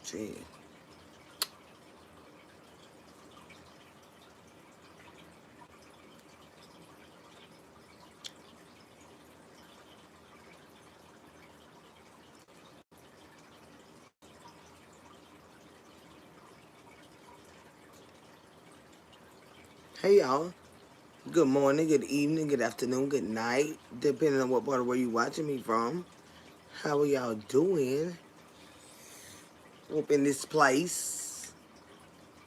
Gee. Hey y'all. Good morning, good evening, good afternoon, good night, depending on what part of where you watching me from. How are y'all doing? Up in this place.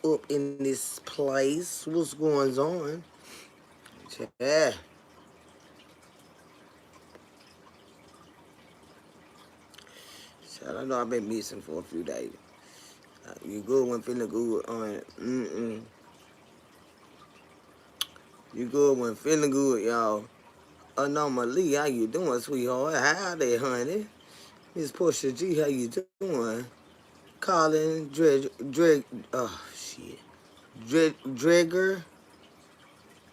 Up in this place. What's going on? Yeah. So I know I've been missing for a few days. You good when feeling good on it. You good when feeling good, y'all. Anomaly, how you doing, sweetheart? Howdy, honey. Miss Portia G, how you doing? Colin, oh shit. Dreger,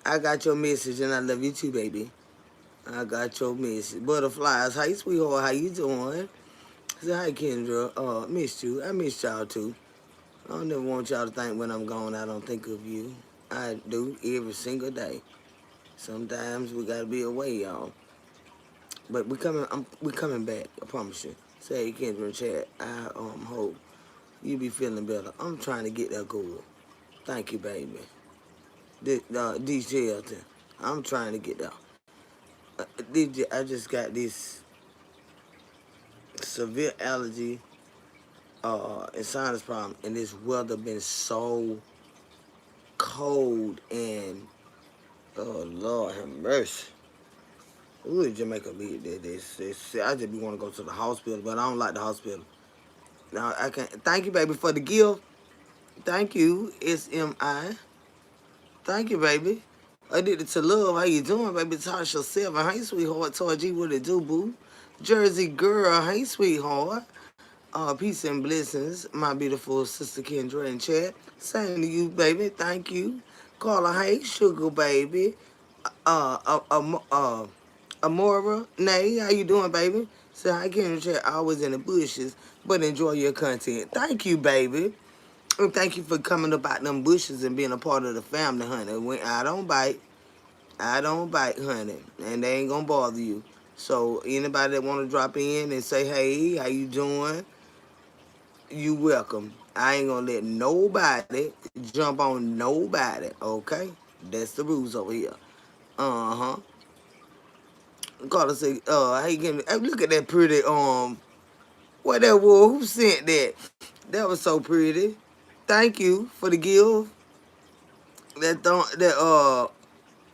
I got your message and I love you too, baby. I got your message. Butterflies, hey sweetheart, how you doing? Say hi, Kendra. Missed you. I missed y'all too. I don't never want y'all to think when I'm gone I don't think of you. I do every single day. Sometimes we gotta be away, y'all. But we coming back. I promise you. Say Kendra in chat. I hope you be feeling better. I'm trying to get that goal. Thank you, baby. DJ Elton. I'm trying to get that. DJ, I just got this severe allergy and sinus problem, and this weather been so cold and oh Lord have mercy. Ooh, Jamaica be this. I just be want to go to the hospital, but I don't like the hospital. Now I can't. Thank you, baby, for the gift. Thank you, SMI. Thank you, baby. Addicted to love. How you doing, baby? Tasha Seven. Hey, sweetheart. Toy G, what it do, boo? Jersey girl. Hey, sweetheart. Peace and blessings, my beautiful sister Kendra in chat. Same to you, baby. Thank you. Carla, hey, sugar baby. Uh, uh, uh, uh, Amora, Nay, how you doing, baby? Say hi, Kendra in chat. Always in the bushes, but enjoy your content. Thank you, baby. And thank you for coming up out them bushes and being a part of the family, honey. When I don't bite, honey, and they ain't gonna bother you. So anybody that want to drop in and say, hey, how you doing? You welcome. I ain't gonna let nobody jump on nobody, okay? That's the rules over here. Uh-huh. Carter say, hey, hey, look at that pretty, what that was? Who sent that? That was so pretty. Thank you for the gift.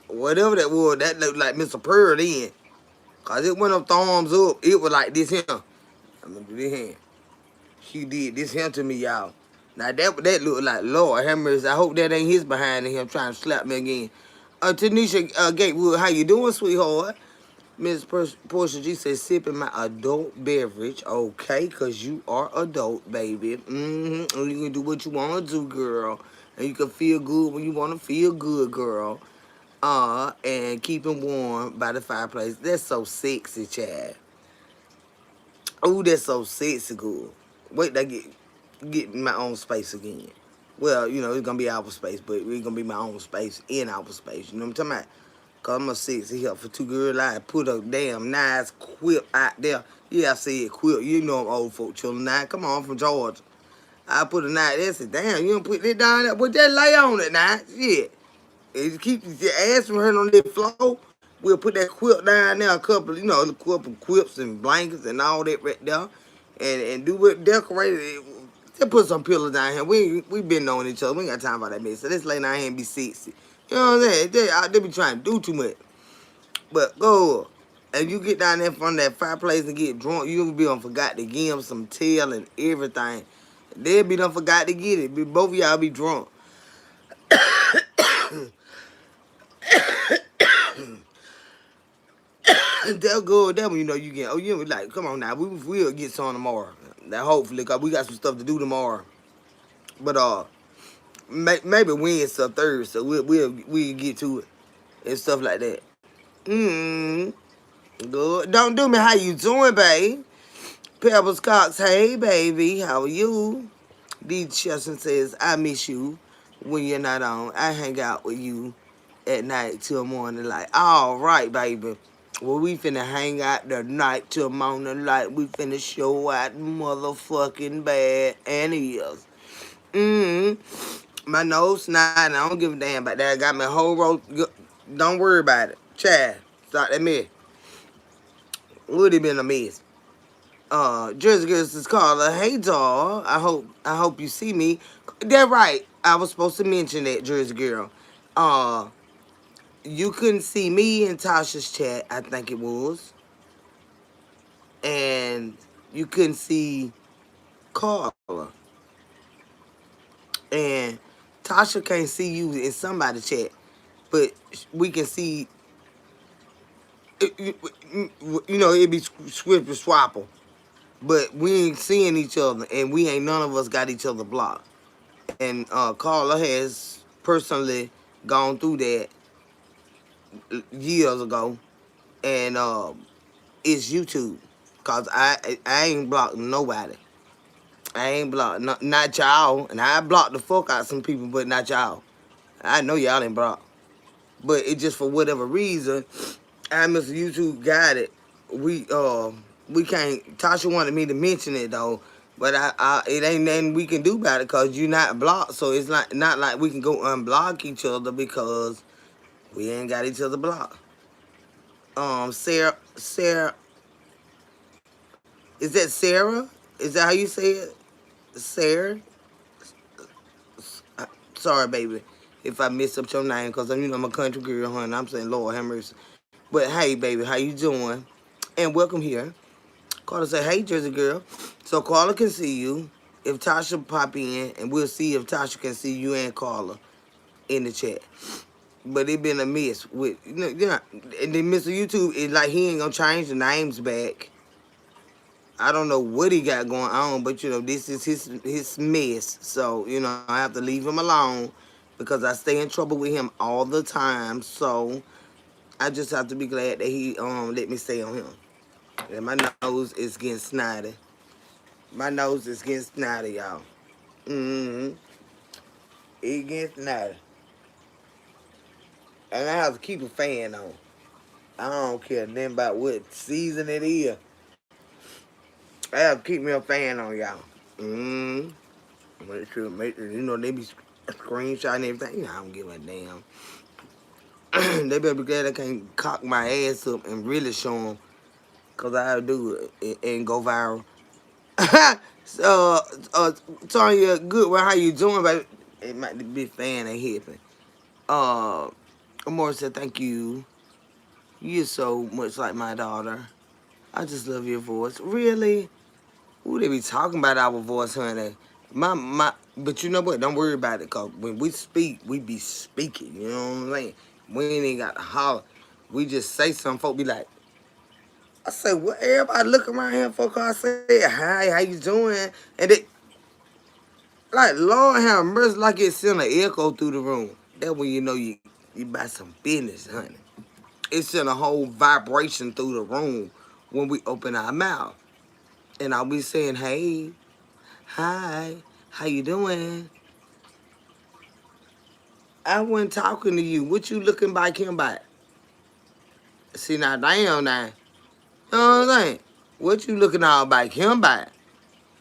Whatever that was, that looked like Mr. Pearl then. Cause it went up thumbs up. It was like this here. I'm gonna do this hand. He did this here to me, y'all. Now that look like Lord have mercy. I hope that ain't his behind him trying to slap me again. Tanisha Gatewood, how you doing, sweetheart? Miss Portia G says sipping my adult beverage, okay? Cause you are adult, baby. And you can do what you wanna do, girl. And you can feel good when you wanna feel good, girl. And keeping warm by the fireplace. That's so sexy, Chad. Oh, that's so sexy, good. Wait, till I get my own space again. Well, it's gonna be our space, but it's gonna be my own space in our space. You know what I'm talking about? Cause I'm a sexy here for two girls. I put a damn nice quip out there. Yeah, I said quip. You know I'm old folk children now. Come on, I'm from Georgia. I put a nice. They said, damn, you don't put that down there. But that lay on it now. Shit. It keep your ass from hurting on that floor. We'll put that quilt down there, a couple, a couple quips and blankets and all that right there, and do it, decorate it. Just put some pillows down here. We been knowing each other. We ain't got time for that mess. So let's lay down here and be sexy. You know what I'm saying? They be trying to do too much. But go, and you get down there in front of that fireplace and get drunk, you'll be on forgot to give them some tail and everything. They'll be done forgot to get it. Both of y'all be drunk. They'll go that when you get, you like, come on now, we'll get some tomorrow. That hopefully, cause we got some stuff to do tomorrow. But maybe Wednesday or Thursday, so we'll get to it and stuff like that. Good. Don't do me how you doing, babe. Pebbles Cox, hey baby, how are you? D. Chesson says, I miss you when you're not on. I hang out with you at night till morning light. All right, baby. Well, we finna hang out the night till morning light. We finna show out motherfucking bad and ears. My nose snide. I don't give a damn about that. I got my whole road. Don't worry about it. Chad, stop that mess. Would have been a mess. Jersey Girls is called Hey doll. I hope you see me. That's right. I was supposed to mention that, Jersey Girl. Uh you couldn't see me in Tasha's chat, I think it was. And you couldn't see Carla. And Tasha can't see you in somebody's chat. But we can see it'd be swift and swapple. But we ain't seeing each other and we ain't none of us got each other blocked. And Carla has personally gone through that years ago, and it's YouTube, cause I ain't blocked nobody. I ain't blocked not y'all, and I blocked the fuck out some people, but not y'all. I know y'all ain't blocked, but it just for whatever reason, I Mr. YouTube got it. We can't. Tasha wanted me to mention it though. But it ain't nothing we can do about it because you not blocked. So it's not like we can go unblock each other because we ain't got each other blocked. Sarah, is that Sarah? Is that how you say it? Sarah? Uh, Sorry, baby, if I messed up your name because I'm a country girl, honey. I'm saying Lord have mercy. But hey, baby, how you doing? And welcome here. Carla said, hey, Jersey girl. So Carla can see you. If Tasha pop in, and we'll see if Tasha can see you and Carla in the chat. But it been a miss with and then Mr. YouTube is like he ain't gonna change the names back. I don't know what he got going on, but this is his mess. So I have to leave him alone because I stay in trouble with him all the time. So I just have to be glad that he let me stay on him. And my nose is getting snotty. My nose is getting snotty, y'all. Mm-hmm. It gets snotty. And I have to keep a fan on. I don't care nothing about what season it is. I have to keep me a fan on, y'all. Mm-hmm. Make sure, they be screenshotting everything. I don't give a damn. They better be glad I can't cock my ass up and really show them. Because I'll do it and go viral. So, Tanya, good. Well, how you doing, baby? It might be a fan ain't hipping. Amor said, thank you. You're so much like my daughter. I just love your voice. Really? Who they be talking about our voice, honey? But you know what? Don't worry about it, cause when we speak, we be speaking. You know what I'm saying? We ain't got to holler. We just say something. Folk be like, I say, what? Everybody look around here, folk. I say, hi, how you doing? And they like, Lord have mercy, like it send an echo through the room. That when you buy some business, honey. It send a whole vibration through the room when we open our mouth. And I'll be saying, hey, hi, how you doing? I wasn't talking to you. What you looking back him by? See, now, damn, now. You know what I'm saying? What you looking all back him by?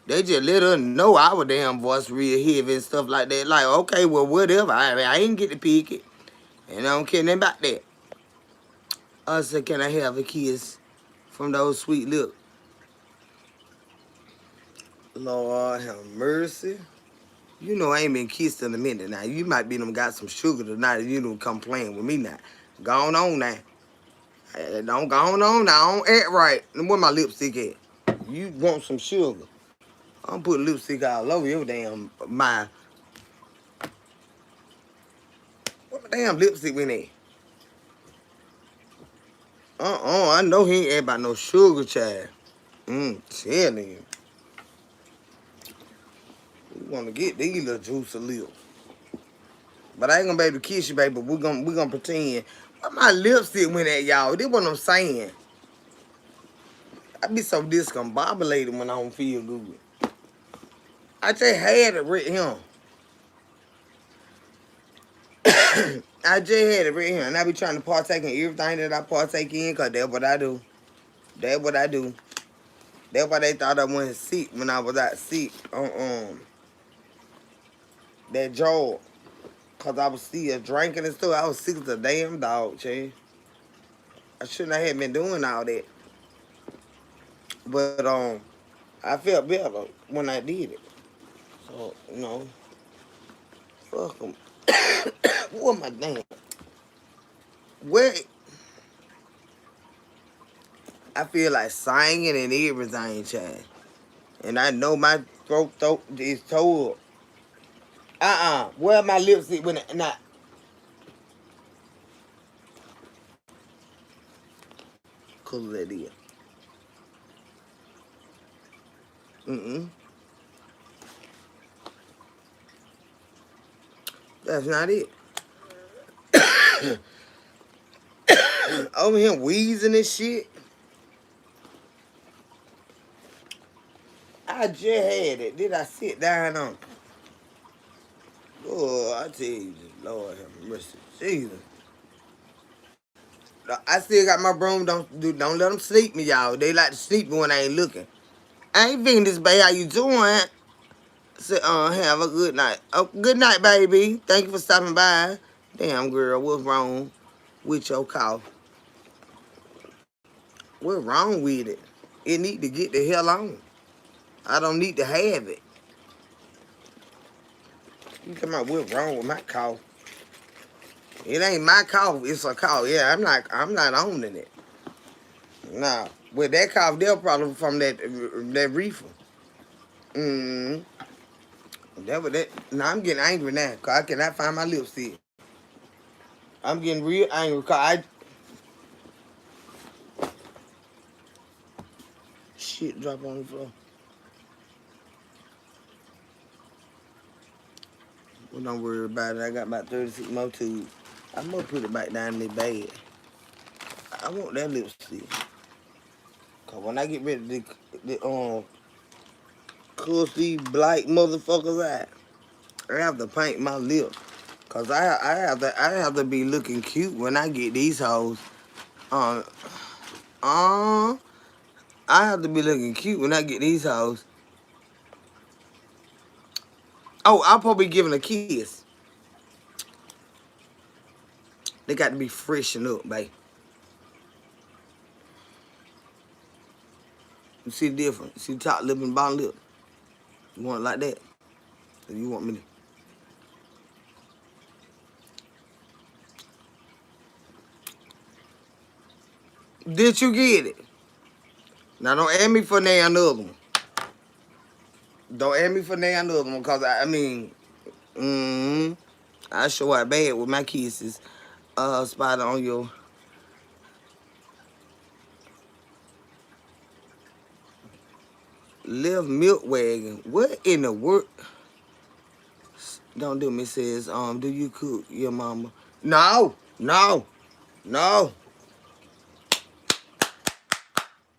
They just let us know our damn voice real heavy and stuff like that. Like, okay, well, whatever. I ain't get to pick it. And I don't care nothing about that. I said, can I have a kiss from those sweet lips? Lord have mercy. I ain't been kissed in a minute now. You might be them got some sugar tonight and you don't come playing with me now. Gone on now. Don't go on now. I don't act right. Where my lipstick at? You want some sugar? I'm putting lipstick all over your damn my. What my damn lipstick went at? I know he ain't about no sugar, child. Telling you. We want to get these little juicy lips. But I ain't gonna be able to kiss you, baby. But we gonna pretend. What my lipstick went at, y'all? This what I'm saying. I be so discombobulated when I don't feel good. I just had it right here. I just had it right here, and I be trying to partake in everything that I partake in, cause that's what I do. That's what I do. That's why they thought I wasn't sick when I was out sick on that job. Cause I was still drinking and stuff. I was sick as a damn dog, Che. I shouldn't have been doing all that. But I felt better when I did it. So, fuck them. What am I damn? Where I feel like singing and everything, child. And I know my throat is tore up. Where my lipstick when it not color that is. Mm-mm. That's not it. Over here wheezing and shit. I just had it. Did I sit down on? Oh, I tell you, Lord have mercy, Jesus. I still got my broom. Don't let them sleep me, y'all. They like to sleep me when I ain't looking. I ain't Venus, babe. How you doing? Say, have a good night. Oh, good night, baby. Thank you for stopping by. Damn, girl, what's wrong with your cough? What's wrong with it? It need to get the hell on. I don't need to have it. You come out what's wrong with my cough? It ain't my cough. It's a cough. Yeah, I'm not owning it. Nah, with that cough, they'll probably from that reefer. Mm. That was that. Now I'm getting angry now, cause I cannot find my lipstick. I'm getting real angry, cause I shit drop on the floor. Well, don't worry about it. I got about 36 more tubes. I'm gonna put it back down in the bed. I want that lipstick. Cause when I get ready to cuss these black motherfuckers out, I have to paint my lips. Cause I have to be looking cute when I get these hoes. Uh, uh, I have to be looking cute when I get these hoes. Oh, I'll probably be giving a kiss. They got to be freshened up, babe. You see the difference? You see the top lip and bottom lip? You want it like that? Or you want me to... Did you get it? Now, don't ask me for another one. Don't ask me for another one, because, I mean... I show out bad with my kisses. Spot on your... Left milk wagon. What in the world? Don't do me, says, do you cook your mama? No, no, no.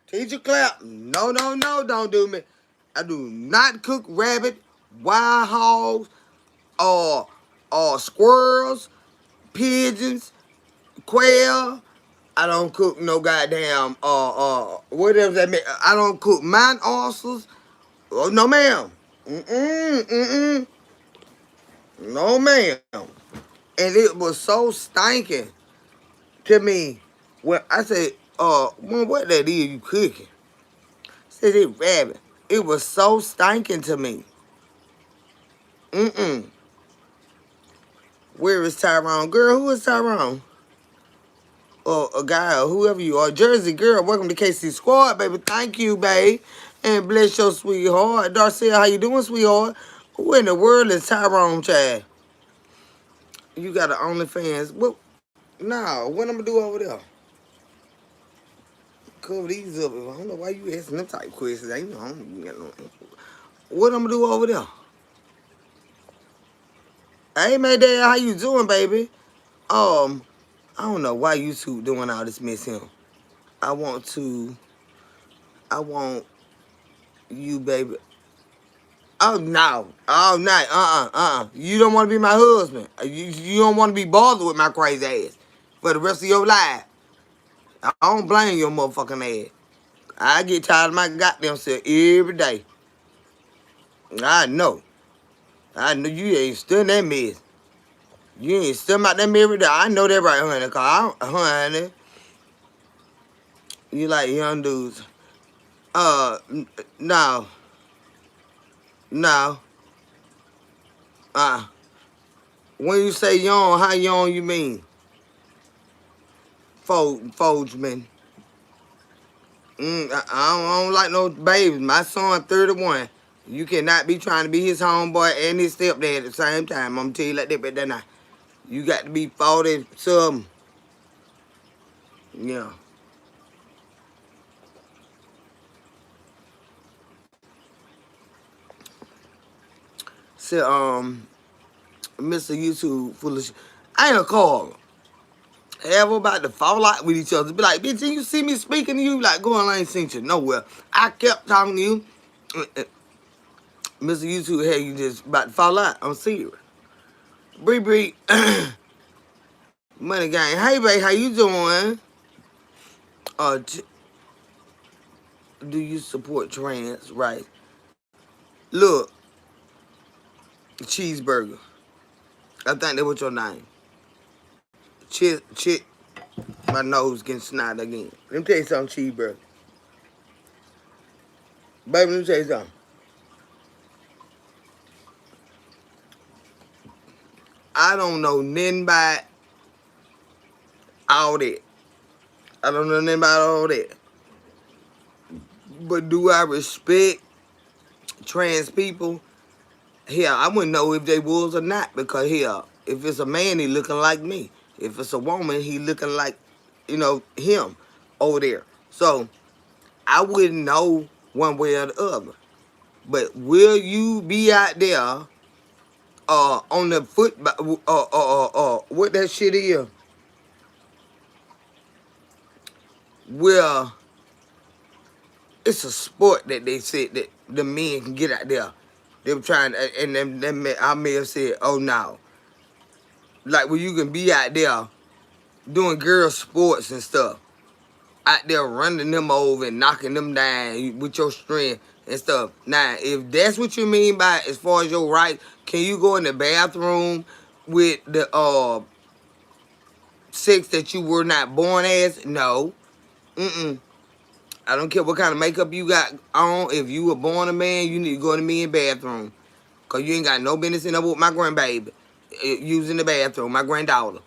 Teacher clap. No, no, no, don't do me. I do not cook rabbit, wild hogs, or squirrels, pigeons, quail. I don't cook no goddamn, whatever that mean. I don't cook mine oysters. Oh, no, ma'am. No, ma'am. And it was so stinking to me when I said, well, what that is you cooking? Said it rabbit. It was so stinking to me. Where is Tyrone? Girl, who is Tyrone? Or a guy or whoever you are. Jersey girl, welcome to KC Squad, baby. Thank you, babe. And bless your sweetheart. Darcel, how you doing, sweetheart? Who in the world is Tyrone, child? You got an OnlyFans. What? No, what I'm going to do over there? Cover these up. I don't know why you asking them type questions. I don't. What I'm going to do over there? Hey, Mayday, how you doing, baby? I don't know why YouTube doing all this mess here. I want to I want you, baby. Oh no. Oh no. You don't want to be my husband. You don't want to be bothered with my crazy ass for the rest of your life. I don't blame your motherfucking ass. I get tired of my goddamn self every day. I know. I know you ain't still in that mess. You ain't still out that mess every day. I know that right, honey. Cause honey, you like young dudes. No. No. Uh, when you say young, how young you mean? Foldsman. I don't like no babies. My son 31. You cannot be trying to be his homeboy and his stepdad at the same time. I'm gonna tell you like that, but then you got to be 40 something. Yeah. So Mr. YouTube full of shit. I ain't a caller. Ever about to fall out with each other. Be like, bitch, you see me speaking to you? Like, going, I ain't seen you nowhere. I kept talking to you. Mr. YouTube had you just about to fall out. I'm serious. Bree Bree, Money Gang. Hey, babe, how you doing? Uh, do you support trans rights? Look, cheeseburger. I think that was your name. Chick. My nose getting snot again. Let me tell you something, cheeseburger. Baby, let me tell you something. I don't know nothing about all that. I don't know nothing about all that. But do I respect trans people? Hell, I wouldn't know if they was or not because hell, if it's a man, he looking like me. If it's a woman, he looking like, him over there. So I wouldn't know one way or the other. But will you be out there on the foot what that shit is? Well, it's a sport that they said that the men can get out there. They were trying, and then I may have said, oh no. Like where you can be out there doing girl sports and stuff. Out there running them over and knocking them down with your strength and stuff. Now, if that's what you mean by as far as your right, can you go in the bathroom with the sex that you were not born as? No. I don't care what kind of makeup you got on. If you were born a man, you need to go to me in the bathroom. Because you ain't got no business in there with my grandbaby. Using the bathroom, my granddaughter.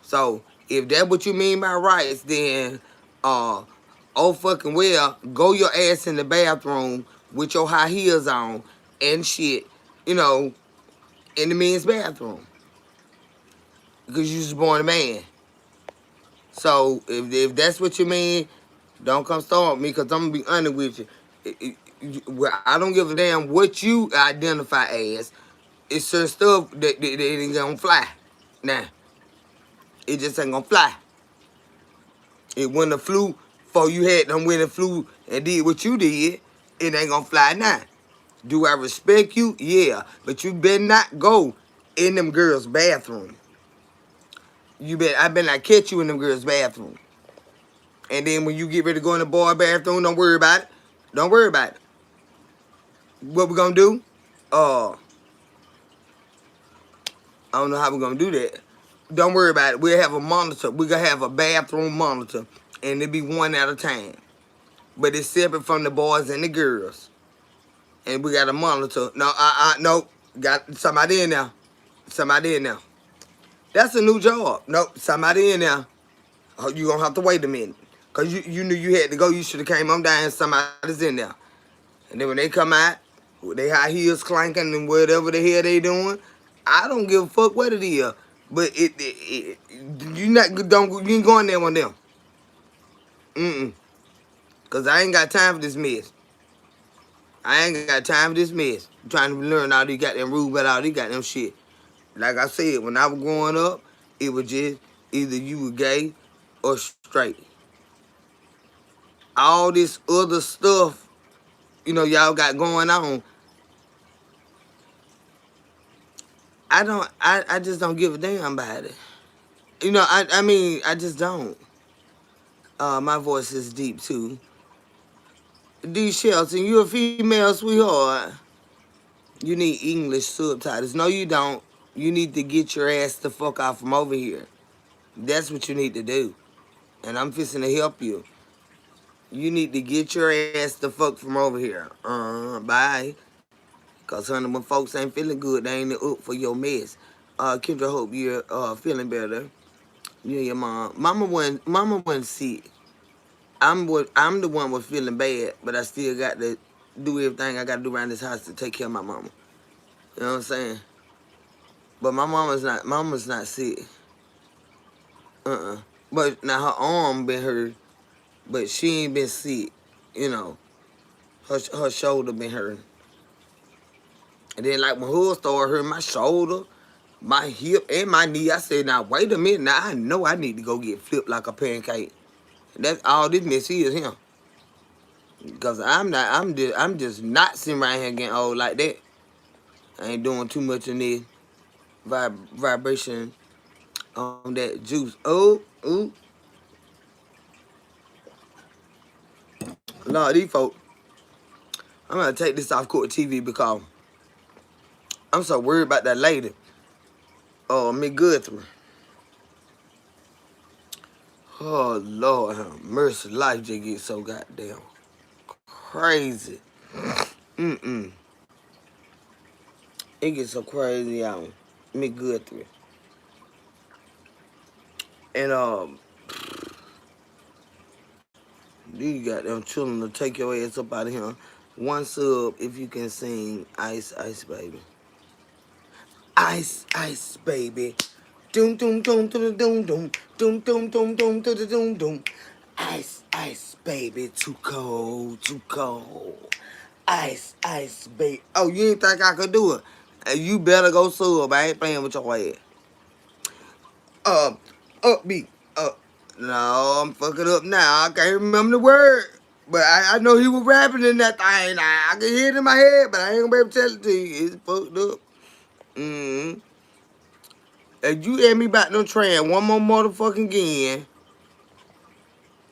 So, if that's what you mean by rights, then, oh fucking well, go your ass in the bathroom with your high heels on and shit, in the men's bathroom. Because you was born a man. So, if that's what you mean, don't come start me because I'm going to be honest with you. Well, I don't give a damn what you identify as. It's certain stuff that ain't gonna fly. Now, it just ain't gonna fly. It wouldn't have flew before you had them when it flew and did what you did. It ain't gonna fly now. Do I respect you? Yeah. But you better not go in them girls' bathroom. I better not catch you in them girls' bathroom. And then when you get ready to go in the boy bathroom, don't worry about it. Don't worry about it. What we gonna do? I don't know how we're gonna do that. Don't worry about it. We'll have a monitor. We're gonna have a bathroom monitor. And it'll be one at a time. But it's separate from the boys and the girls. And we got a monitor. No. Got somebody in there. Somebody in there. That's a new job. Nope, somebody in there. Oh, you gonna have to wait a minute. Cause you knew you had to go. You should have came on down and somebody's in there. And then when they come out, with they high heels clanking and whatever the hell they doing, I don't give a fuck what it is. But you ain't going there with them. Cause I ain't got time for this mess. I ain't got time for this mess. I'm trying to learn all these goddamn rules about all these goddamn shit. Like I said, when I was growing up, it was just either you were gay or straight. all this other stuff, y'all got going on. I just don't give a damn about it. I mean, I just don't. My voice is deep too. D. Shelton, you a female sweetheart. You need English subtitles. No, you don't. You need to get your ass the fuck out from over here. That's what you need to do. And I'm fixing to help you. You need to get your ass the fuck from over here. Bye. Cause honey, when folks ain't feeling good, they ain't up for your mess. Kendra, hope you're feeling better. You and your mom. Mama wasn't sick. I'm the one was feeling bad, but I still got to do everything I got to do around this house to take care of my mama. You know what I'm saying? But mama's not sick. But now her arm been hurt, but she ain't been sick. You know, her shoulder been hurt. And then like when her started hurting my shoulder, my hip, and my knee, I said, now wait a minute. Now I know I need to go get flipped like a pancake. That's all this mess is him. Cause I'm just not sitting around here getting old like that. I ain't doing too much in this vibration on that juice. Oh, ooh, Lord, these folks. I'm gonna take this off court TV because I'm so worried about that lady. Oh, Miss Guthrie. Oh Lord, have mercy, life just gets so goddamn crazy. Mm. It gets so crazy out. Miss Guthrie. And these goddamn children to take your ass up out of here. One sub if you can sing Ice Ice Baby. Ice Ice Baby. Doom doom doom doom doom doom doom doom doom doom doom doom doom. Ice Ice Baby, too cold, too cold. Ice Ice Baby. Oh, you ain't think I could do it? You better go sub. I ain't playing with your ass. Uh, Upbeat. No, I'm fucking up now. I can't remember the word. But I know he was rapping in that thing. I can hear it in my head, but I ain't gonna be able to tell it to you. It's fucked up. Mm-hmm. If you ask me about no train one more motherfucking again,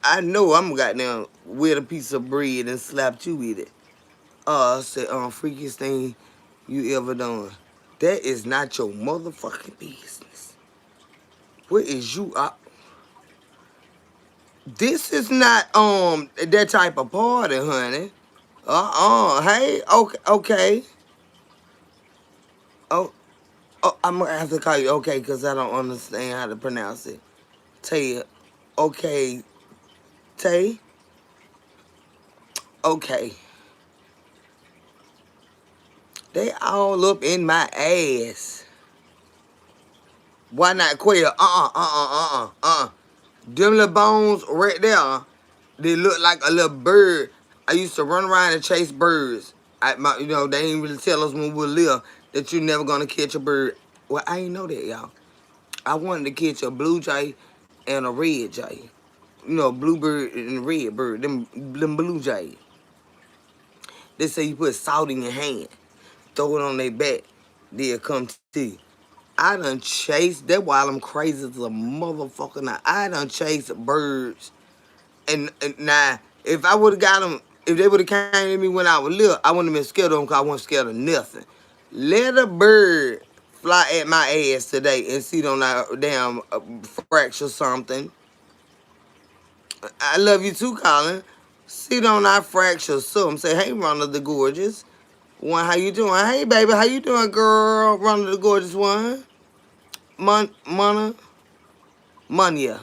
I know I'm goddamn with a piece of bread and slapped you with it. Say, freakiest thing you ever done. That is not your motherfucking business. Where is you? This is not that type of party, honey. Hey, okay. Oh, I'm gonna have to call you okay because I don't understand how to pronounce it. Tay, okay, Tay, okay. They all up in my ass. Why not quail? Them little bones right there, they look like a little bird. I used to run around and chase birds. They ain't really tell us when we were little that you never gonna catch a bird. Well, I ain't know that, y'all. I wanted to catch a blue jay and a red jay. Bluebird and red bird, them blue jays. They say you put salt in your hand, throw it on their back, they'll come to you. I done chased, that while I'm crazy as a motherfucker now. I done chased birds. And now, if I would have got them, if they would have came to me when I was little, I wouldn't have been scared of them because I wasn't scared of nothing. Let a bird fly at my ass today and see on that damn fracture something. I love you too, Colin. Sit on our fracture something. Say, hey, Ronald the Gorgeous. One, how you doing? Hey, baby, how you doing, girl? Ronald the Gorgeous one. Monia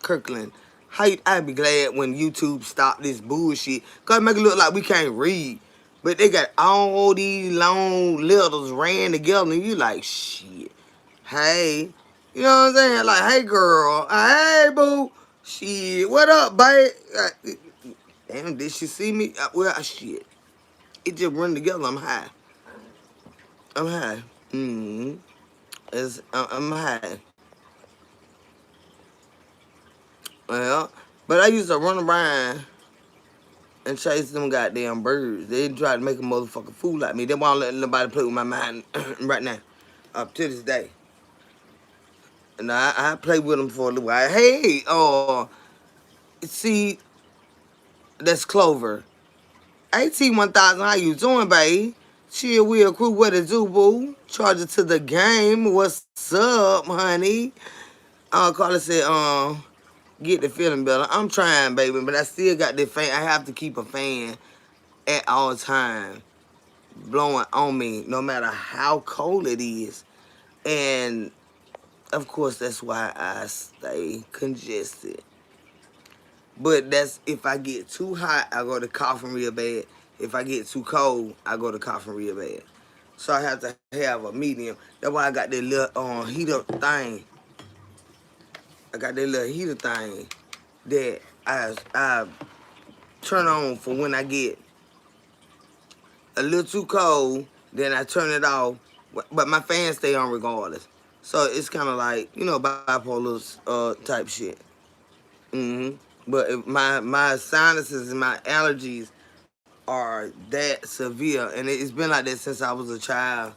Kirkland. I'd be glad when YouTube stop this bullshit. Cause it make it look like we can't read. But they got all these long letters ran together and you like, shit. Hey. You know what I'm saying? Like, hey girl. Hey boo. Shit. What up, babe? Damn, did she see me? Shit. It just run together. I'm high. I'm high. I'm high. Well, but I used to run around and chase them goddamn birds. They try to make a motherfucking fool like me. They won't let nobody play with my mind right now, up to this day. And I play with them for a little while. Hey, see, that's Clover. AT1000, how you doing, babe? Chill Wheel Crew, what it do, boo? Charge it to the game. What's up, honey? Carla said, get the feeling better. I'm trying, baby, but I still got this fan. I have to keep a fan at all times blowing on me, no matter how cold it is. And, of course, that's why I stay congested. But that's if I get too hot, I go to coughing real bad. If I get too cold, I go to coughing real bad. So I have to have a medium. That's why I got that little heater thing. I got that little heater thing that I turn on for when I get a little too cold. Then I turn it off, but my fan stay on regardless. So it's kind of like bipolar type shit. But if my sinuses and my allergies are that severe, and it's been like that since I was a child.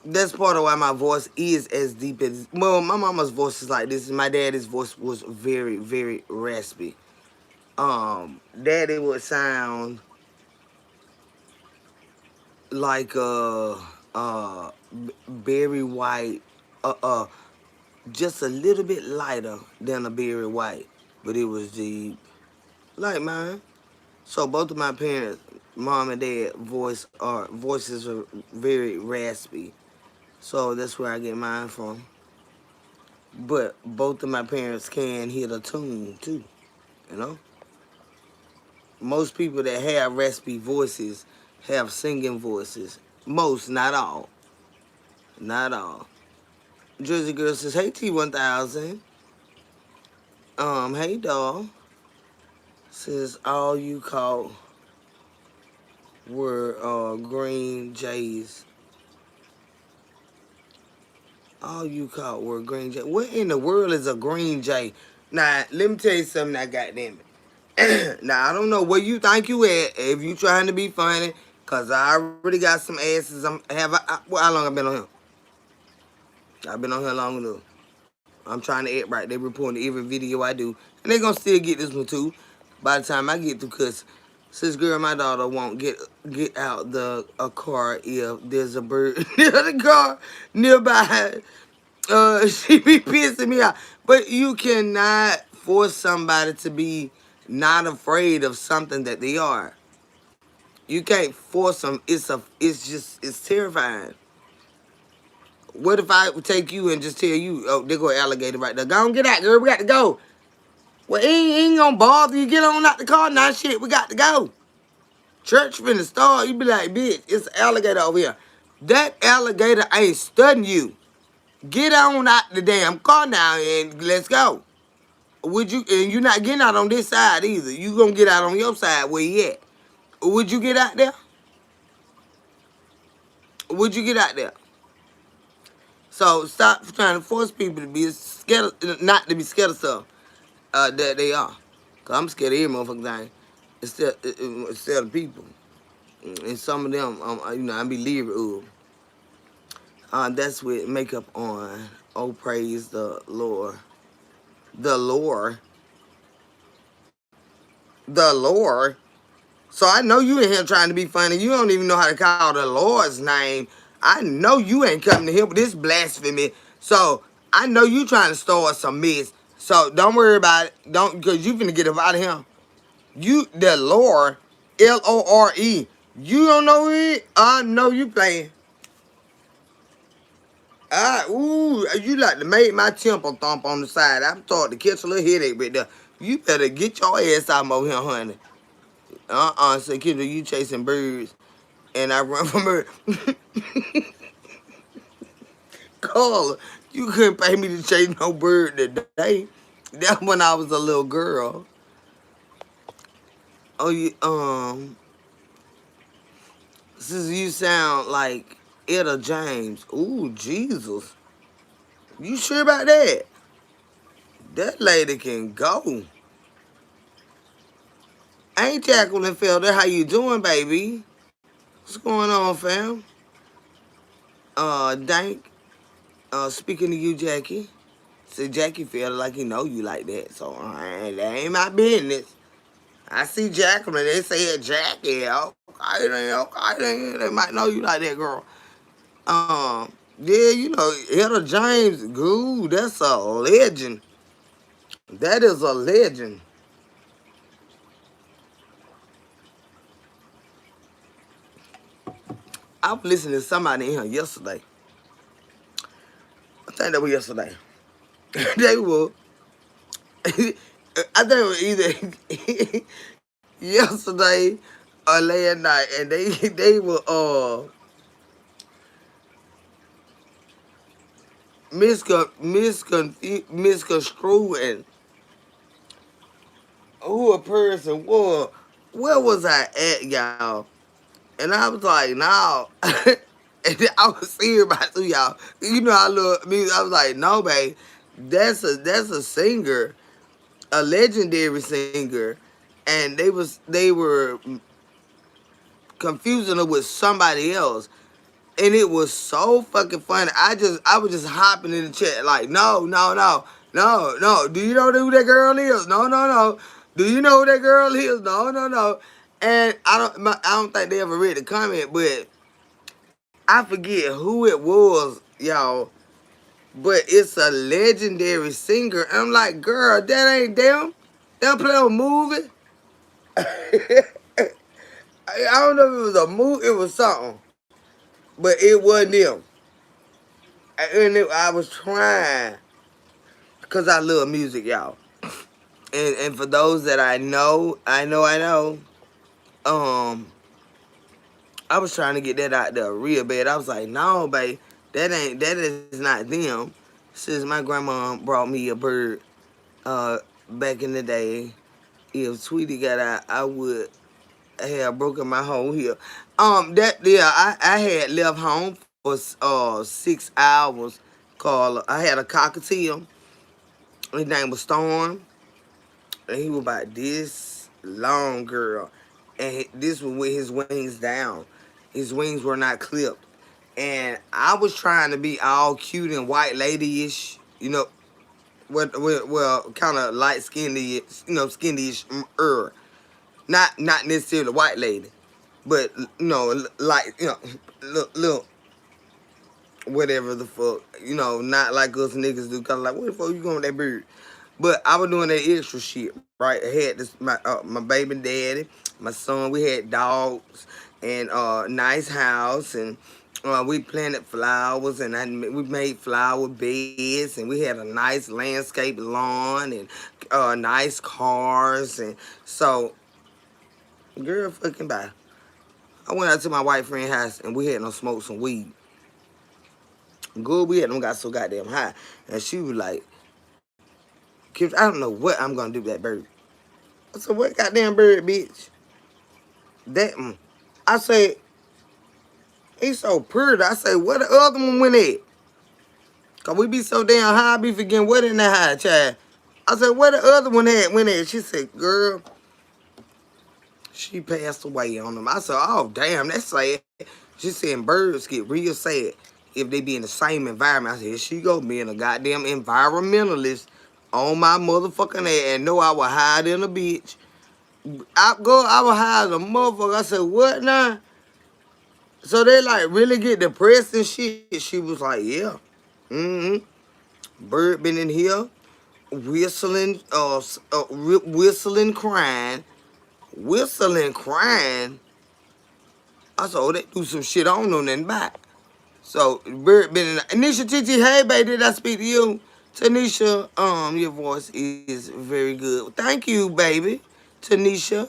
That's part of why my voice is as deep as well. My mama's voice is like this, and my daddy's voice was very, very raspy. Daddy would sound like Barry White, just a little bit lighter than a Barry White, but it was deep, like mine. So both of my parents, mom and dad, voices are very raspy. So that's where I get mine from. But both of my parents can hit a tune too, you know? Most people that have raspy voices have singing voices. Most, not all. Not all. Jersey Girl says, hey T1000. Hey doll. Says all you caught were green jays. All you caught were green jay. What in the world is a green jay? Now, let me tell you something, that goddamn it. Now, I don't know where you think you at, if you trying to be funny, because I already got some asses. How long I been on here? I've been on here long enough. I'm trying to act right. They reporting every video I do. And they going to still get this one, too, by the time I get through, because sis girl, my daughter won't get out a car if there's a bird near the car nearby. She be pissing me off. But you cannot force somebody to be not afraid of something that they are. You can't force them. It's terrifying. What if I would take you and just tell you, oh, there go an alligator right there. Go on, get out, girl. We got to go. Well, ain't gonna bother you. Get on out the car. Nah, shit, we got to go. Church finna start. You be like, bitch, it's an alligator over here. That alligator ain't studying you. Get on out the damn car now and let's go. Would you? And you not getting out on this side either. You gonna get out on your side where you at. Would you get out there? Would you get out there? So stop trying to force people to be scared, not to be scared of stuff that they are. Cause I'm scared of every motherfucking thing instead of people. And some of them, I be leery of. That's with makeup on. Oh, praise the Lord. The Lord. The Lord. So I know you in here trying to be funny. You don't even know how to call the Lord's name. I know you ain't coming to here with this blasphemy. So I know you trying to start some mess. So don't worry about it. Because you finna get up out of here. You, the Lord, Lore. You don't know it? I know you playing. You like to make my temple thump on the side. I'm starting to catch a little headache right there. You better get your ass out over here, honey. So kid, you chasing birds, and I run from her. Carla, you couldn't pay me to chase no bird today. That when I was a little girl. Oh, since you sound like Etta James. Ooh, Jesus. You sure about that? That lady can go. Ain't Jacqueline Felder, how you doing, baby? What's going on, fam? Dank, speaking to you, Jackie. See, Jackie feel like he know you like that, so that ain't my business. I see Jacqueline, they say Jackie, okay, they might know you like that, girl. Yeah, you know, Etta James, goo, that's a legend. That is a legend. I was listening to somebody in here yesterday. I think that was yesterday. They were, I think it was either yesterday or last night, and they were misconstruing who a person was. Where was I at, y'all? And I was like, no. And I was serious about to y'all. You know I love music. I was like, no, babe, that's a singer, a legendary singer, and they were confusing her with somebody else. And it was so fucking funny. I was just hopping in the chat like, no, no, no, no, no. Do you know who that girl is? No, no, no. Do you know who that girl is? No, no, no. And I don't think they ever read the comment, but I forget who it was, y'all. But it's a legendary singer. I'm like, girl, that ain't them. They don't play a movie. I don't know if it was a movie, it was something, but it wasn't them. I was trying, because I love music, y'all. And for those that I know, um, I was trying to get that out there real bad. I was like, no, babe, that is not them. Since my grandma brought me a bird, uh, back in the day, if Tweety got out, I would have broken my whole hip. I had left home for 6 hours. I had a cockatiel. His name was Storm, and he was about this long, girl, and this was with his wings down. His wings were not clipped, and I was trying to be all cute and white lady-ish, well, kind of light skinned, skinny-ish, not necessarily white lady, but like little whatever the fuck, not like us niggas do. Kind of like, what the fuck you going with that bird? But I was doing that extra shit, right? I had my baby daddy, my son. We had dogs and nice house, and we planted flowers, and we made flower beds, and we had a nice landscape lawn and nice cars, and so girl, fucking bye. I went out to my white friend's house, and we had no smoke some weed. Good, we had them got so goddamn high, and she was like, "Kids, I don't know what I'm gonna do with that bird." I said, "What goddamn bird, bitch?" That I say, he's so pretty. I say, "Where the other one went at?" Cause we be so damn high, I be forgetting what in the high, child. I said, "Where the other one went at?" She said, "Girl, she passed away on them." I said, "Oh damn, that's sad." She said, "Birds get real sad if they be in the same environment." I said, "Here she go, being a goddamn environmentalist on my motherfucking ass, and know I was higher than a bitch. I was high as a motherfucker." I said, "What now?" So they like really get depressed and shit. She was like, "Yeah. Mm-hmm. Bird been in here whistling, whistling, crying. I said, oh, they do some shit I don't know nothing about." So Bird been in. Anisha Titi, hey baby, did I speak to you? Tanisha, your voice is very good. Thank you, baby. Tanisha.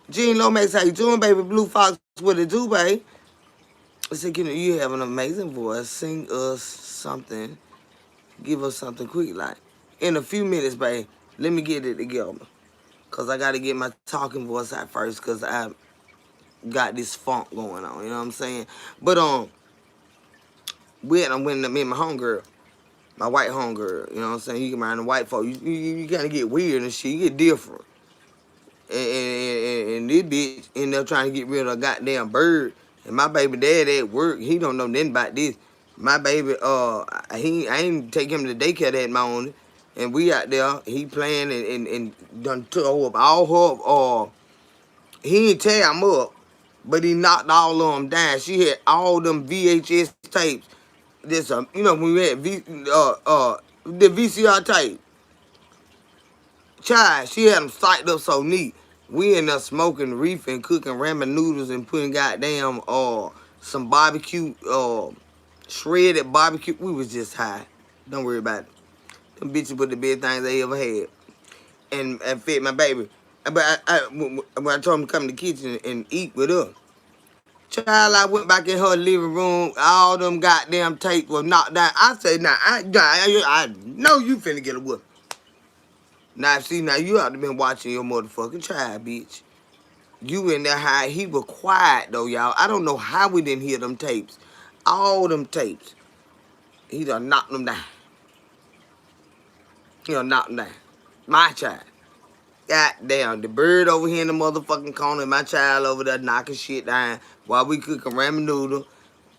Gene Lomax, how you doing, baby? Blue Fox, what it do, babe? I said, you have an amazing voice. Sing us something. Give us something quick, like. In a few minutes, babe. Let me get it together. Because I got to get my talking voice out first, because I got this funk going on, you know what I'm saying? But, I went to meet my homegirl. My white homegirl, you know what I'm saying? You get around the white folk, you kind of get weird and shit. You get different. And this bitch ended up trying to get rid of a goddamn bird. And my baby dad at work, he don't know nothing about this. My baby, I ain't take him to daycare that morning. And we out there, he playing and done tore up all her, he didn't tear him up, but he knocked all of them down. She had all them VHS tapes. This, you know, when we had the VCR tape. Child, she had them psyched up so neat. We ended up smoking reef and cooking ramen noodles and putting goddamn some barbecue shredded barbecue. We was just high. Don't worry about it. Them bitches were the best things they ever had. And fed my baby. But when I told him to come in the kitchen and eat with her, child, I went back in her living room. All them goddamn tapes were knocked down. I said, nah, I know you finna get a whoop. Now, see, now you ought to been watching your motherfucking child, bitch. You in there high. He was quiet, though, y'all. I don't know how we didn't hear them tapes. All them tapes. He done knocked them down. He done knocked them down. My child. God damn, the bird over here in the motherfucking corner, my child over there knocking shit down while we cooking ramen noodle,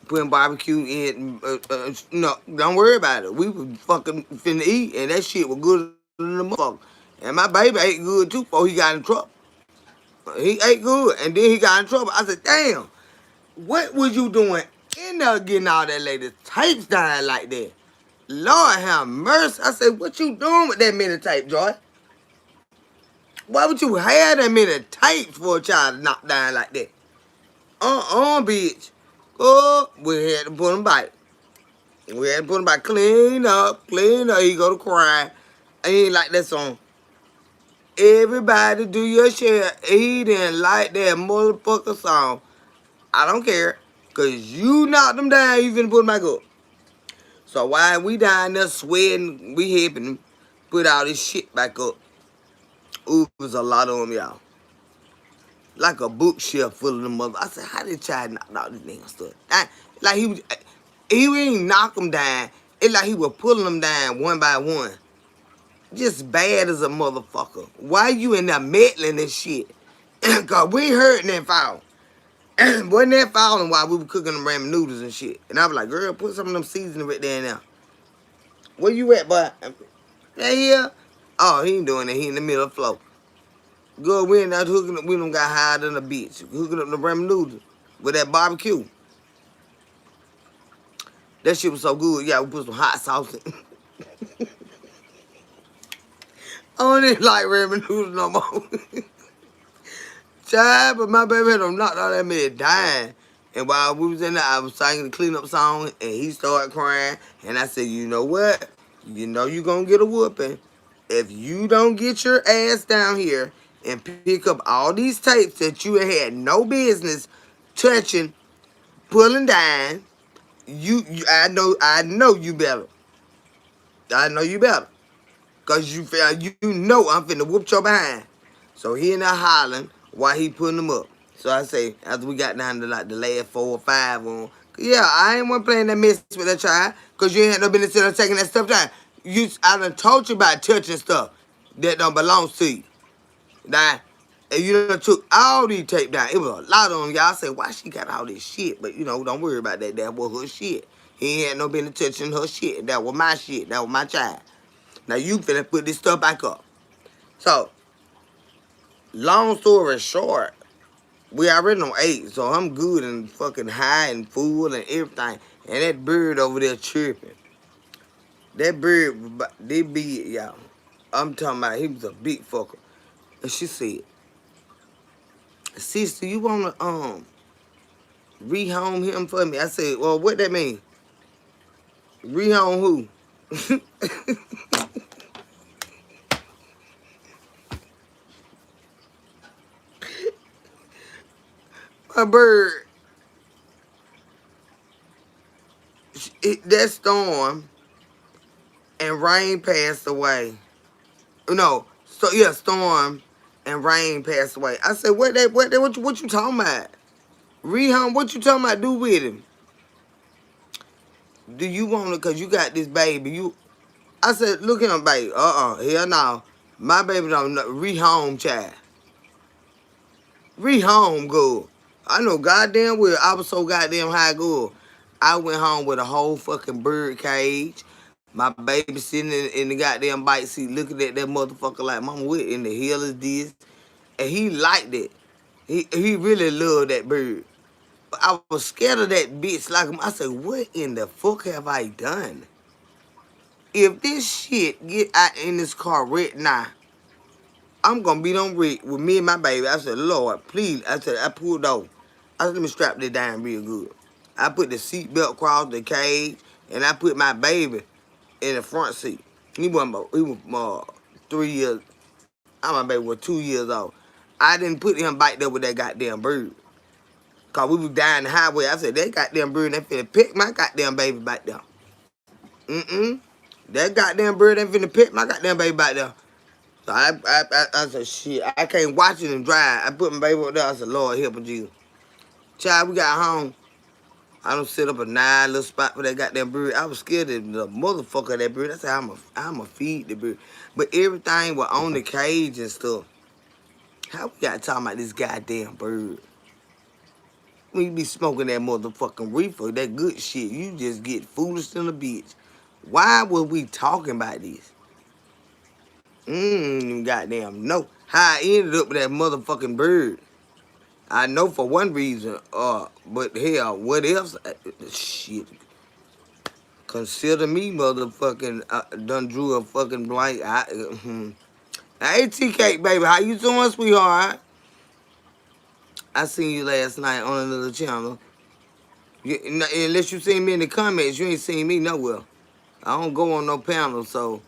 putting barbecue in. No, don't worry about it. We was fucking finna eat, and that shit was good in the motherfucker. And my baby ate good too before he got in trouble. He ate good, and then he got in trouble. I said, damn, what was you doing in there getting all that lady tapes down like that? Lord have mercy. I said, what you doing with that many tape, Joy? Why would you have that many tapes for a child to knock down like that? Bitch. Oh, we had to put him back. We had to put him back. Clean up. He go to cry. I ain't like that song. Everybody do your share. He didn't like that motherfucker song. I don't care. Because you knocked him down, you finna put him back up. So while we down there sweating, we helping him put all this shit back up. Ooh, it was a lot of them, y'all. Like a bookshelf full of them mother. I said, how did child knock out this nigga stuff? Like he didn't knock them down. It's like he was pulling them down one by one. Just bad as a motherfucker. Why you in there meddling and shit? Cause we heard that fall. Wasn't that falling while we were cooking them ramen noodles and shit? And I was like, girl, put some of them seasoning right there now. Where you at, boy? Right here. Oh, he ain't doing that. He in the middle of the floor. Good, we in there hooking up. We done got higher than a bitch. Hooking up the ramen noodles with that barbecue. That shit was so good. Yeah, we put some hot sauce in. I don't even like ramen noodles no more. Child, but my baby had them knocked all that man dying. And while we was in there, I was singing the cleanup song, and he started crying. And I said, you know what? You know you gonna get a whooping. If you don't get your ass down here and pick up all these tapes that you had no business touching, pulling down, I know you better. I know you better. Cause you know I'm finna whoop your behind. So he in there hollering while he putting them up. So I say, after we got down to like the last 4 or 5 on, yeah, I ain't want playing that mess with that child, cause you ain't no business in there taking that stuff down. I done told you about touching stuff that don't belong to you. Now, and you done took all these tape down. It was a lot of them, y'all. I said, why she got all this shit? But, you know, don't worry about that. That was her shit. He ain't had no business touching her shit. That was my shit. That was my child. Now, you finna put this stuff back up. So, long story short, we already on 8, so I'm good and fucking high and full and everything. And that bird over there chirping. That bird, they big, y'all. I'm talking about, he was a big fucker. And she said, sister, you wanna rehome him for me? I said, well, what that mean? Rehome who? My bird, that storm and rain passed away. No, so yeah, storm and rain passed away. I said, what you talking about? Rehome, what you talking about? Do with him? Do you want it? Cause you got this baby. I said, look at him, baby. Hell no. My baby don't know. Rehome child. Home good. I know goddamn well I was so goddamn high good. I went home with a whole fucking bird cage. My baby sitting in the goddamn bike seat looking at that motherfucker like, Mama, what in the hell is this? And he liked it. He really loved that bird. But I was scared of that bitch like him. I said, what in the fuck have I done? If this shit get out in this car right now, I'm gonna be on Rick with me and my baby. I said, Lord, please. I said, I pulled over. I said, let me strap this down real good. I put the seatbelt across the cage, and I put my baby in the front seat. He was 3 years. My baby was 2 years old. I didn't put him back there with that goddamn bird. Cause we was down the highway. I said, that goddamn bird, they finna pick my goddamn baby back there. Mm-mm. That goddamn bird ain't finna pick my goddamn baby back there. So I said, shit, I can't watch it and drive. I put my baby up there. I said, Lord, help me, Jesus. Child, we got home. I don't set up a nice little spot for that goddamn bird. I was scared of the motherfucker of that bird. I said, I'm a feed the bird. But everything was on the cage and stuff. How we got talking about this goddamn bird? When you be smoking that motherfucking reefer, that good shit, you just get foolish in a bitch. Why were we talking about this? Goddamn no. How I ended up with that motherfucking bird. I know for one reason, but hell, what else? Shit. Consider me motherfucking done drew a fucking blank. Hey, T-Cake, baby, how you doing, sweetheart? I seen you last night on another channel. Unless you seen me in the comments, you ain't seen me nowhere. I don't go on no panel, so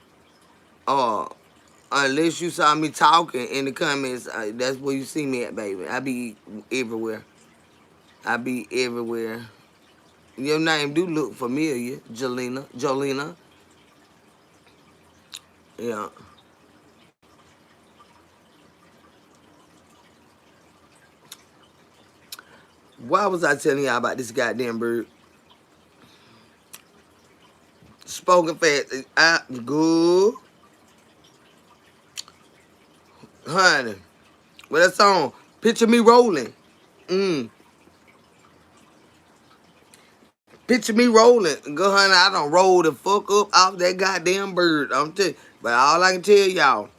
unless you saw me talking in the comments, that's where you see me at, baby. I be everywhere. I be everywhere. Your name do look familiar, Jolena. Yeah. Why was I telling y'all about this goddamn bird? Spoken fast. Good. Honey. Well, that song, Picture Me Rolling. Picture me rolling. Go, honey, I done roll the fuck up off that goddamn bird. I'm telling you. But all I can tell y'all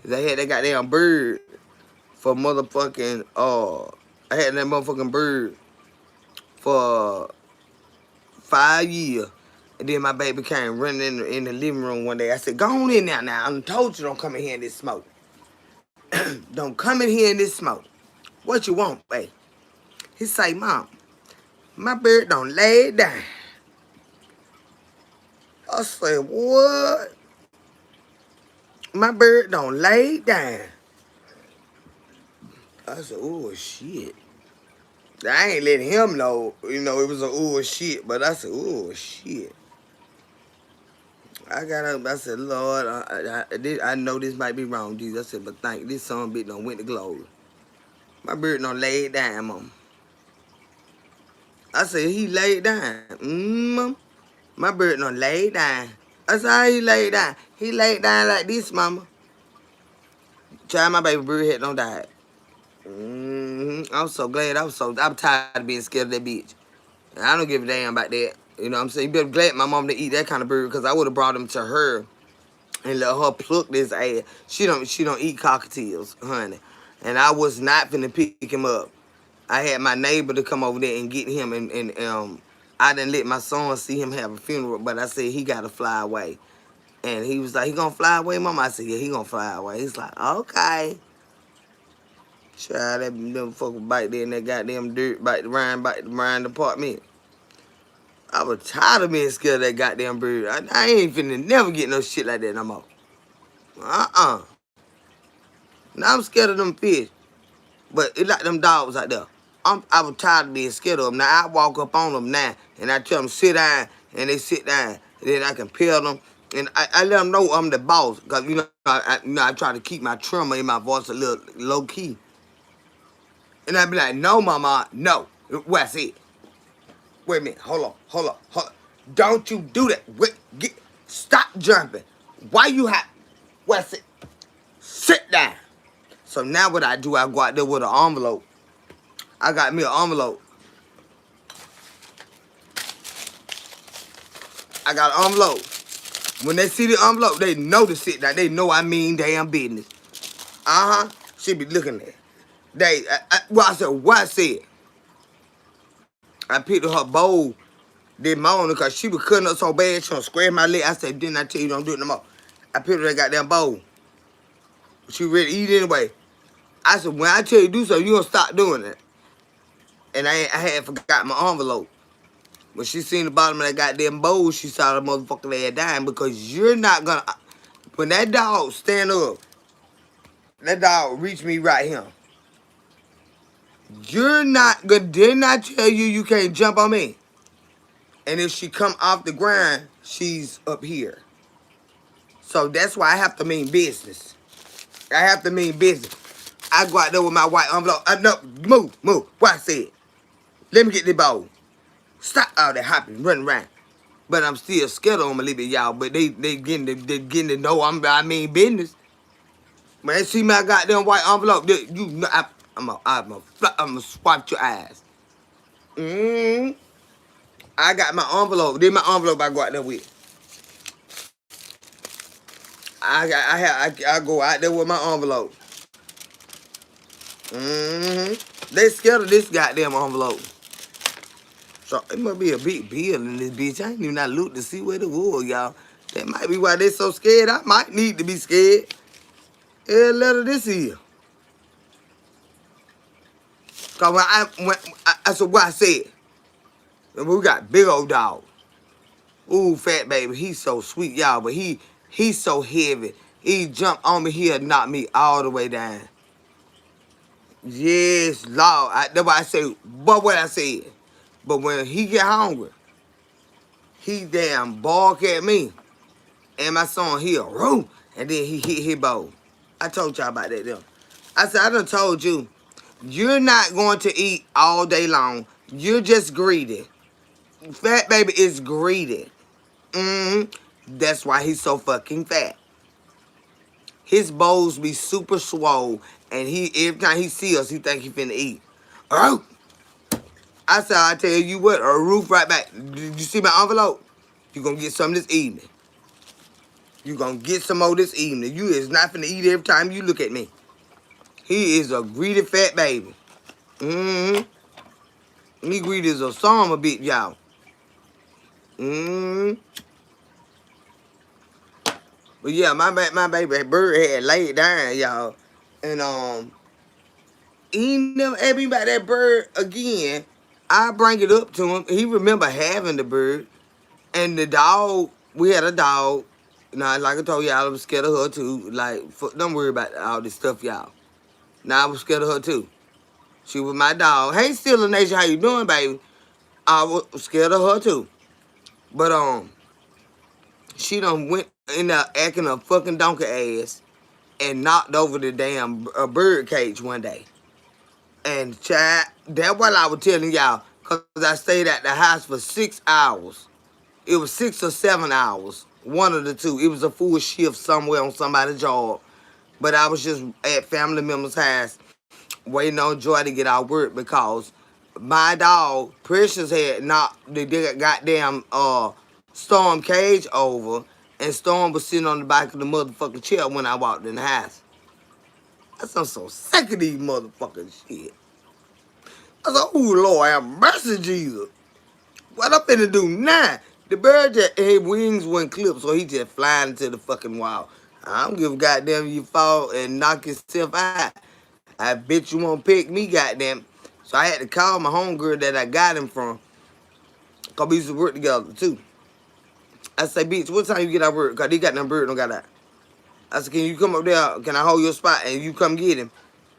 is I had that goddamn bird for motherfucking, I had that motherfucking bird for 5 years. And then my baby came running in the living room one day. I said, go on in there now. I done told you don't come in here in this smoke. Don't come in here in this smoke. What you want, babe? He say, Mom, my bird don't lay down. I said, what? My bird don't lay down. I said, oh, shit. I ain't letting him know, it was a oh, shit. But I said, oh, shit. I got up, I said, Lord, I know this might be wrong, Jesus. I said, but thank this son bitch done went to glory. My bird done laid down, Mom. I said, he laid down. My bird done laid down. I said, how he laid down? He laid down like this, Mama. Child, my baby bird had don't die. I'm so glad. I'm tired of being scared of that bitch. I don't give a damn about that. You know what I'm saying? You better glad my mom didn't eat that kind of bird because I would have brought him to her and let her pluck this ass. She don't eat cockatiels, honey. And I was not finna pick him up. I had my neighbor to come over there and get him, and I didn't let my son see him have a funeral, but I said he gotta fly away. And he was like, he gonna fly away, Mama? I said, yeah, he gonna fly away. He's like, okay. Child, that motherfucker bite there in that goddamn dirt, bite around the apartment. I was tired of being scared of that goddamn bird. I ain't finna never get no shit like that no more. Now I'm scared of them fish. But it's like them dogs out there. I was tired of being scared of them. Now I walk up on them now and I tell them sit down and they sit down. And then I can peel them. And I let them know I'm the boss. Because, I try to keep my tremor in my voice a little low key. And I be like, no, Mama, no. What's it? Wait a minute. Hold on. Don't you do that. Stop jumping. Why you have? What's it? Sit down. So now what I do, I go out there with an envelope. I got me an envelope. I got an envelope. When they see the envelope, they notice it. Like they know I mean damn business. She be looking at it. I said, what I said? I picked up her bowl this morning because she was cutting up so bad, she was scratching my leg. I said, didn't I tell you don't do it no more? I picked up that goddamn bowl. She ready to eat anyway. I said, when I tell you to do something, you gonna stop doing it. And I had forgot my envelope. When she seen the bottom of that goddamn bowl, she saw the motherfucking ass dying because you're not gonna. When that dog stand up, that dog reach me right here. You're not gonna. Didn't I tell you you can't jump on me? And if she come off the ground, she's up here. So that's why I have to mean business. I have to mean business. I go out there with my white envelope. No, move. What I said? Let me get the bowl. Stop all that hopping, running around. But I'm still scared of them a little bit, y'all. But they getting to know I mean business. When they see my goddamn white envelope, you know I'm gonna swipe your eyes. I got my envelope. Then my envelope I go out there with. I go out there with my envelope. They scared of this goddamn envelope. So it must be a big bill in this bitch. I ain't even not look to see where the wool, y'all. That might be why they so scared. I might need to be scared. Every letter this here. Cause when I said what I said. We got big old dog. Ooh, fat baby. He's so sweet, y'all. But he's so heavy. He jump on me, he'll knock me all the way down. Yes, Lord. That's why I say, but what I said. But when he get hungry, he damn bark at me. And my son, he'll room. And then he hit his bowl. I told y'all about that, though. I said, I done told you, you're not going to eat all day long. You're just greedy. Fat baby is greedy. That's why he's so fucking fat. His bowls be super swole. And every time he see us, he think he finna eat. Oh! I said, I tell you what, a roof right back. Did you see my envelope? You gonna get some this evening. You gonna get some more this evening. You is not finna eat every time you look at me. He is a greedy fat baby. He greedy as a song a bit, y'all. But yeah, my baby bird had laid down, y'all. And he never asked me about that bird again. I bring it up to him. He remember having the bird. And the dog, we had a dog. Now, like I told y'all, I was scared of her too. Like, don't worry about all this stuff, y'all. Now, I was scared of her too. She was my dog. Hey, Stilla Nation, how you doing, baby? I was scared of her too. But, she done went in there acting a fucking donkey ass and knocked over the damn bird cage one day. And, child, that's what I was telling y'all. Because I stayed at the house for 6 hours. It was 6 or 7 hours. One of the two. It was a full shift somewhere on somebody's job. But I was just at family members' house waiting on Joy to get out work because my dog, Precious, had knocked the goddamn Storm cage over, and Storm was sitting on the back of the motherfucking chair when I walked in the house. I said, I'm so sick of these motherfucking shit. I said, oh, Lord, have mercy, Jesus. What I'm finna do now? The bird just, his wings wasn't clipped, so he just flying into the fucking wall. I don't give a goddamn you fall and knock yourself out. I bet you won't pick me, goddamn. So I had to call my homegirl that I got him from. Because we used to work together, too. I say, bitch, what time you get out work? Because they got them bird don't got out. I said, can you come up there? Can I hold your spot? And you come get him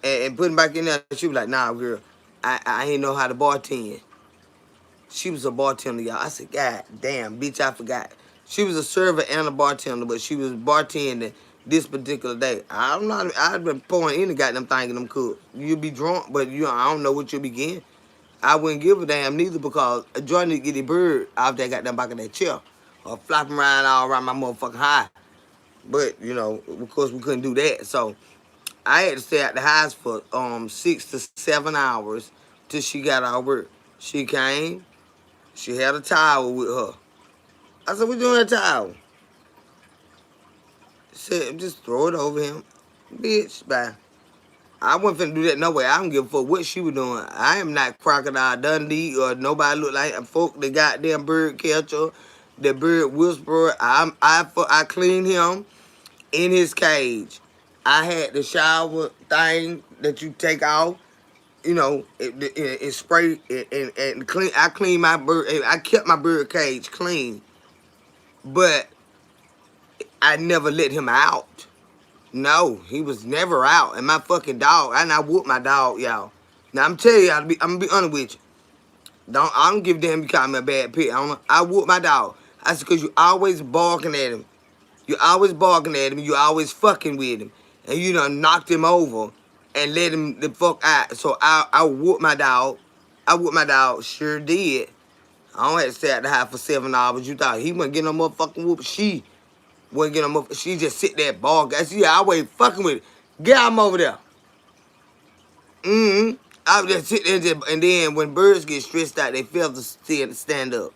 and put him back in there. She was like, nah, girl. I ain't know how to bartend. She was a bartender, y'all. I said, God damn, bitch, I forgot. She was a server and a bartender, but she was bartending this particular day. I don't know. I've been pouring any goddamn thing in them cups. You'll be drunk, but I don't know what you'll be getting. I wouldn't give a damn neither because Joy need to get the bird out there goddamn back of that chair. Or flopping around all around my motherfucking high. But, of course we couldn't do that. So I had to stay at the house for 6 to 7 hours till she got out of work. She came. She had a towel with her. I said, "What you doing that towel?" She said, "Just throw it over him." Bitch, bye. I wasn't finna do that no way. I don't give a fuck what she was doing. I am not Crocodile Dundee or nobody look like folk the goddamn bird catcher, the bird whisperer. I cleaned him in his cage. I had the shower thing that you take off. You know, it spray and clean. I clean my bird. I kept my bird cage clean, but I never let him out. No, he was never out. And my fucking dog, and I whooped my dog, y'all. Now I'm telling you, I'm gonna be honest with you. I don't give a damn you call me a bad pet. I whooped my dog. I said, cause you always barking at him. You always barking at him. You always fucking with him. And you done knocked him over and let him the fuck out. So I whooped my dog. I whooped my dog. Sure did. I don't have to stay at the house for 7 hours. You thought he wasn't getting no motherfucking whoop. She wasn't getting no motherfucking. She just sit there barking. I said, yeah, I wasn't fucking with it. Get him over there. I would just sit there and then when birds get stressed out, they fail to stand up.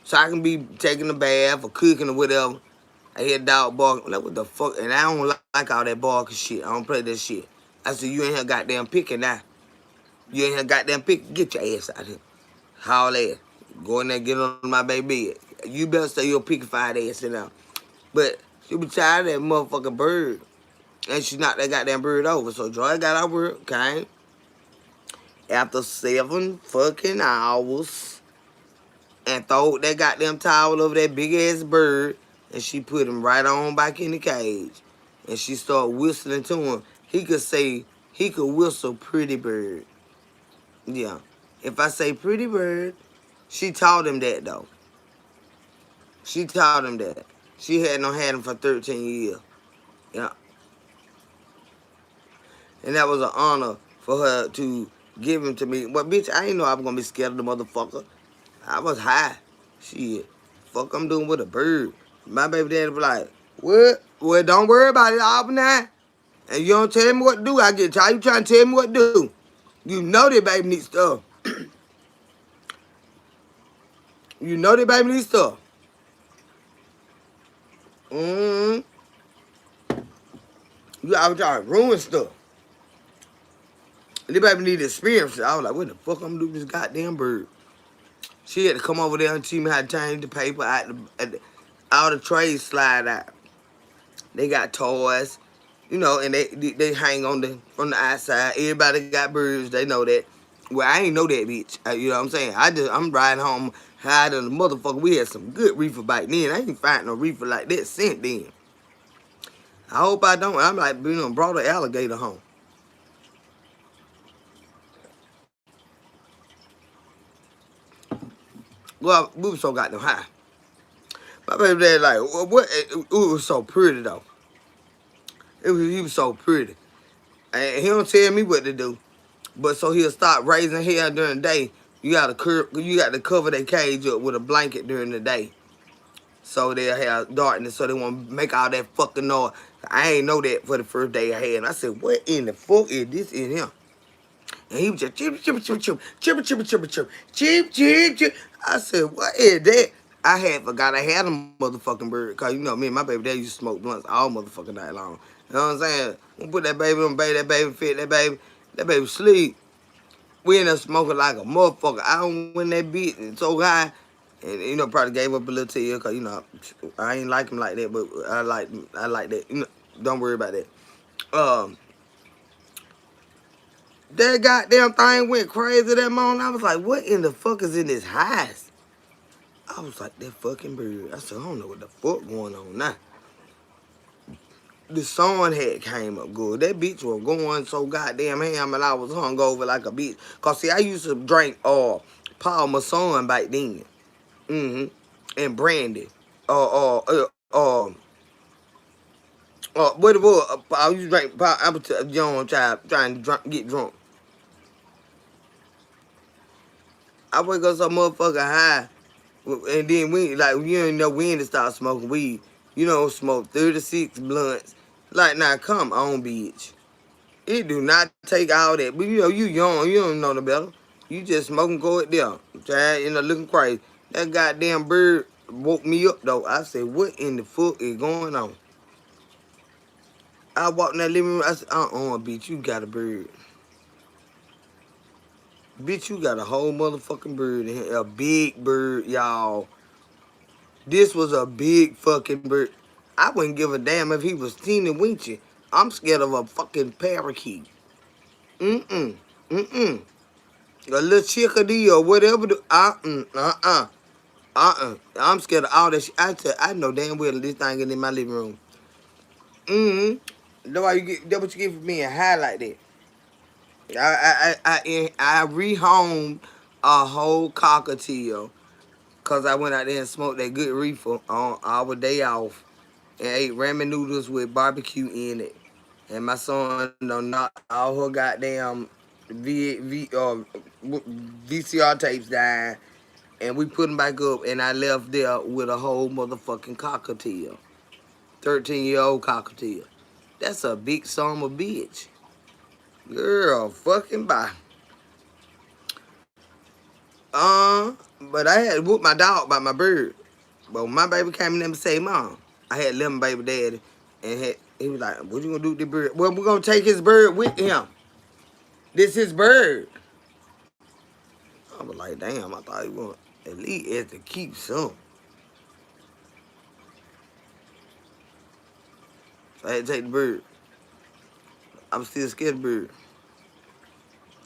So I can be taking a bath or cooking or whatever. I hear a dog barking. Like, what the fuck? And I don't like all that barking shit. I don't play that shit. I said, you ain't here goddamn picking now. You ain't here goddamn picking. Get your ass out here. Haul ass. Go in there, get on my baby bed. You better stay your pickified ass in there. But she be tired of that motherfucking bird. And she knocked that goddamn bird over. So Joy got out of work, came. After 7 fucking hours. And throw that goddamn towel over that big ass bird. And she put him right on back in the cage. And she started whistling to him. He could whistle pretty bird. Yeah. If I say pretty bird, she taught him that though. She taught him that. She had him for 13 years. Yeah. And that was an honor for her to give him to me. But bitch, I ain't know I was gonna be scared of the motherfucker. I was high. Shit. Fuck I'm doing with a bird. My baby daddy was like, what? Well, don't worry about it, Auburn now. And you don't tell me what to do. I get tired. You trying to tell me what to do. You know that baby needs stuff. You know that baby needs stuff. You always trying to ruin stuff. And the baby needed experience. I was like, what the fuck I'm gonna do with this goddamn bird? She had to come over there and teach me how to change the paper all the trays slide out. They got toys, you know, and they hang on from the outside. Everybody got birds, they know that. Well, I ain't know that, bitch. You know what I'm saying? I'm riding home high than the motherfucker. We had some good reefer back then. I ain't find no reefer like that since then. I hope I don't. I'm like, you know, brought an alligator home. Well, we was so goddamn high. My baby dad like, well, what? It was so pretty though. He was so pretty, and he don't tell me what to do. But so he'll start raising hell during the day. You got to cover that cage up with a blanket during the day, so they'll have darkness, so they won't make all that fucking noise. I ain't know that for the first day I had. I said, what in the fuck is this in here? And he was just chip, chip, chip, chip, chip, chip, chip, chip, chip, chip, chip. I said, what is that? I had forgot I had a motherfucking bird. Cause you know me and my baby, they used to smoke blunts all motherfucking night long. You know what I'm saying? We put that baby on, that baby fit, that baby sleep. We ended up smoking like a motherfucker. I don't win that beat so high. And you know, probably gave up a little tear, cause you know, I ain't like him like that, but I like that. You know, don't worry about that. That goddamn thing went crazy that morning. I was like, what in the fuck is in this house? I was like, that fucking bird. I said, I don't know what the fuck going on now. The sun had came up good. That bitch was going so goddamn ham and I was hungover like a bitch. Cause see, I used to drink Paul Masson back then. And brandy. What it was, I used to drink Paul. I was a young child trying to get drunk. I wake up so motherfucking high. And then we, like, you ain't know when to start smoking weed. You know, smoke 36 blunts. Like, now, come on, bitch. It do not take all that. But you know, you young, you don't know the better. You just smoking, go it there. Trying, looking crazy. That goddamn bird woke me up though. I said, what in the fuck is going on? I walked in that living room. I said, bitch, you got a bird. Bitch, you got a whole motherfucking bird in here. A big bird, y'all. This was a big fucking bird. I wouldn't give a damn if he was teeny wenchy. I'm scared of a fucking parakeet. Mm-mm. Mm-mm. A little chickadee or whatever. I'm scared of all that shit. I know damn well this thing in my living room. That's why you get. That's what you get for being high like that. I rehomed a whole cockatiel because I went out there and smoked that good reefer on our day off and ate ramen noodles with barbecue in it. And my son done knocked all her goddamn VCR tapes down, and we put them back up, and I left there with a whole motherfucking cockatiel. 13-year-old cockatiel. That's a big son of a bitch. Girl, fucking bye. But I had to whoop my dog by my bird. But when my baby came in and said, Mom, I had left my baby daddy, and he was like, what you gonna do with the bird? Well, we're gonna take his bird with him. This his bird. I was like, damn, I thought he was at least had to keep some. So I had to take the bird. I'm still scared of the bird.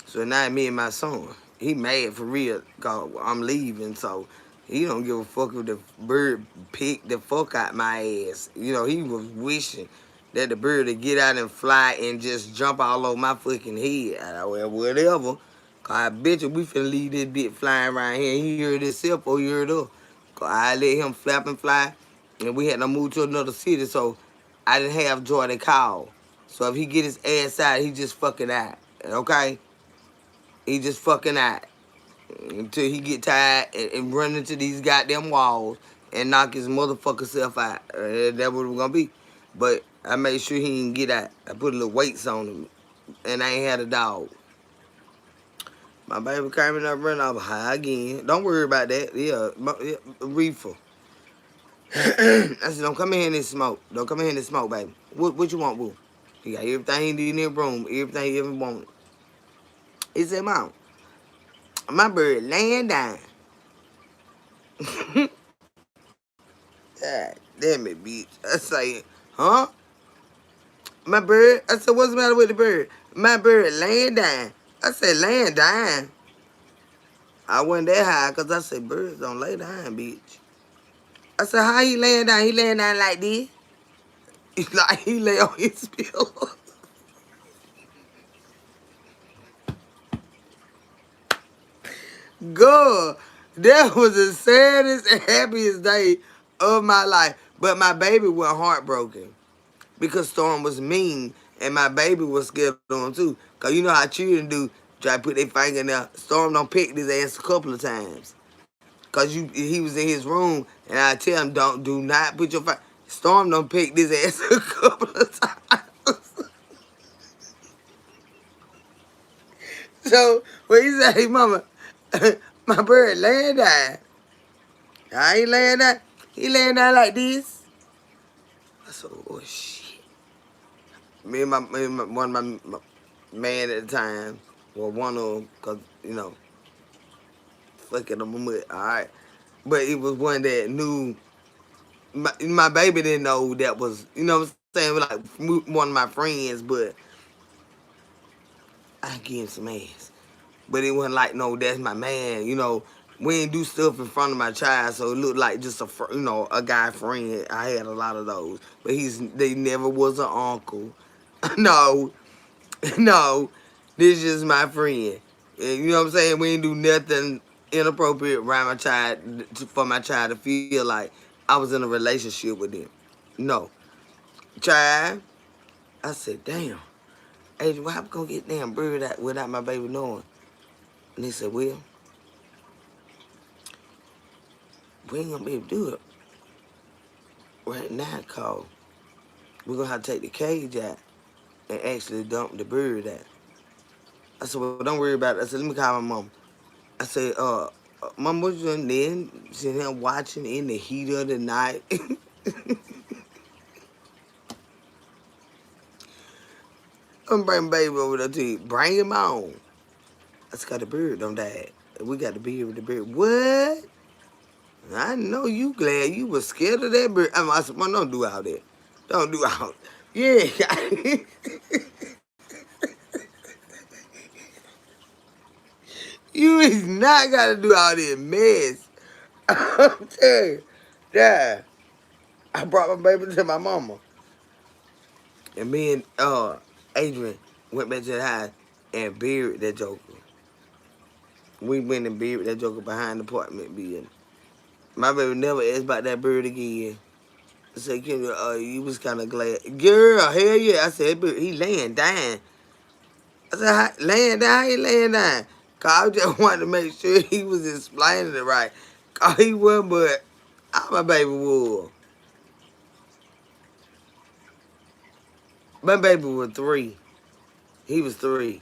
So now me and my son, he mad for real because I'm leaving, so he don't give a fuck if the bird picked the fuck out my ass. He was wishing that the bird would get out and fly and just jump all over my fucking head. Well, whatever. Cause I bet you we finna leave this bitch flying around here. He heard this self or he heard us. Cause I let him flap and fly, and we had to move to another city, so I didn't have Joy to call. So if he get his ass out, he just fucking out. Okay? He just fucking out until he get tired and run into these goddamn walls and knock his motherfucker self out. That's what we're gonna be. But I made sure he didn't get out. I put a little weights on him, and I ain't had a dog. My baby came in up running off high again. Don't worry about that. Yeah, reefer. I said, don't come in here and smoke. Don't come in here and smoke, baby. What you want, boo? He got everything he need in the room, everything he ever wanted. He said, Mom, my bird laying down. God damn it, bitch. I say, huh? My bird? I said, what's the matter with the bird? My bird laying down. I said, laying down? I wasn't that high because I said, birds don't lay down, bitch. I said, how he laying down? He laying down like this? Like he lay on his pillow. God, that was the saddest and happiest day of my life. But my baby was heartbroken because Storm was mean and my baby was scared of him too. Because you know how children do, try to put their finger in there. Storm done picked his ass a couple of times. Because he was in his room and I tell him, do not put your finger. Storm done picked his ass a couple of times. So when he said, hey, Mama, my bird laying down. I ain't laying down. He laying down like this. I said, oh, shit. Me and one of my man at the time, well, one of them, because, fucking I'm a mutt, all right? But it was one that knew, my baby didn't know that was, you know what I'm saying, like one of my friends, but I gave him some ass. But it wasn't like, no, that's my man, We ain't do stuff in front of my child, so it looked like just a guy friend. I had a lot of those, but they never was an uncle. No, no, this is my friend. And you know what I'm saying? We ain't do nothing inappropriate around my child for my child to feel like I was in a relationship with them. No, child. I said, damn, Adrian, how we gonna get damn bird out without my baby knowing? And he said, well, we ain't gonna be able to do it right now, cause we're gonna have to take the cage out and actually dumped the bird out. I said, well, don't worry about it. I said, let me call my mom. I said, Mom, what you doing then? Sitting here watching in the heat of the night. I'm bringing baby over there to you. Bring him on. I just got the bird don't die. We got the bird with the bird. What? I know you glad you was scared of that bird. I said, Mom, don't do all that. Don't do all that. Yeah. You is not gotta do all this mess. I'm telling you. Yeah. I brought my baby to my mama. And me and Adrian went back to the house and buried that joker. We went and buried that joker behind the apartment building. My baby never asked about that bird again. I said, Kim, you was kind of glad. Girl, hell yeah. I said, he laying down. I said, laying down? How he laying down? Cause I just wanted to make sure he was explaining it right. Cause he wasn't, but my baby was. My baby was 3. He was 3.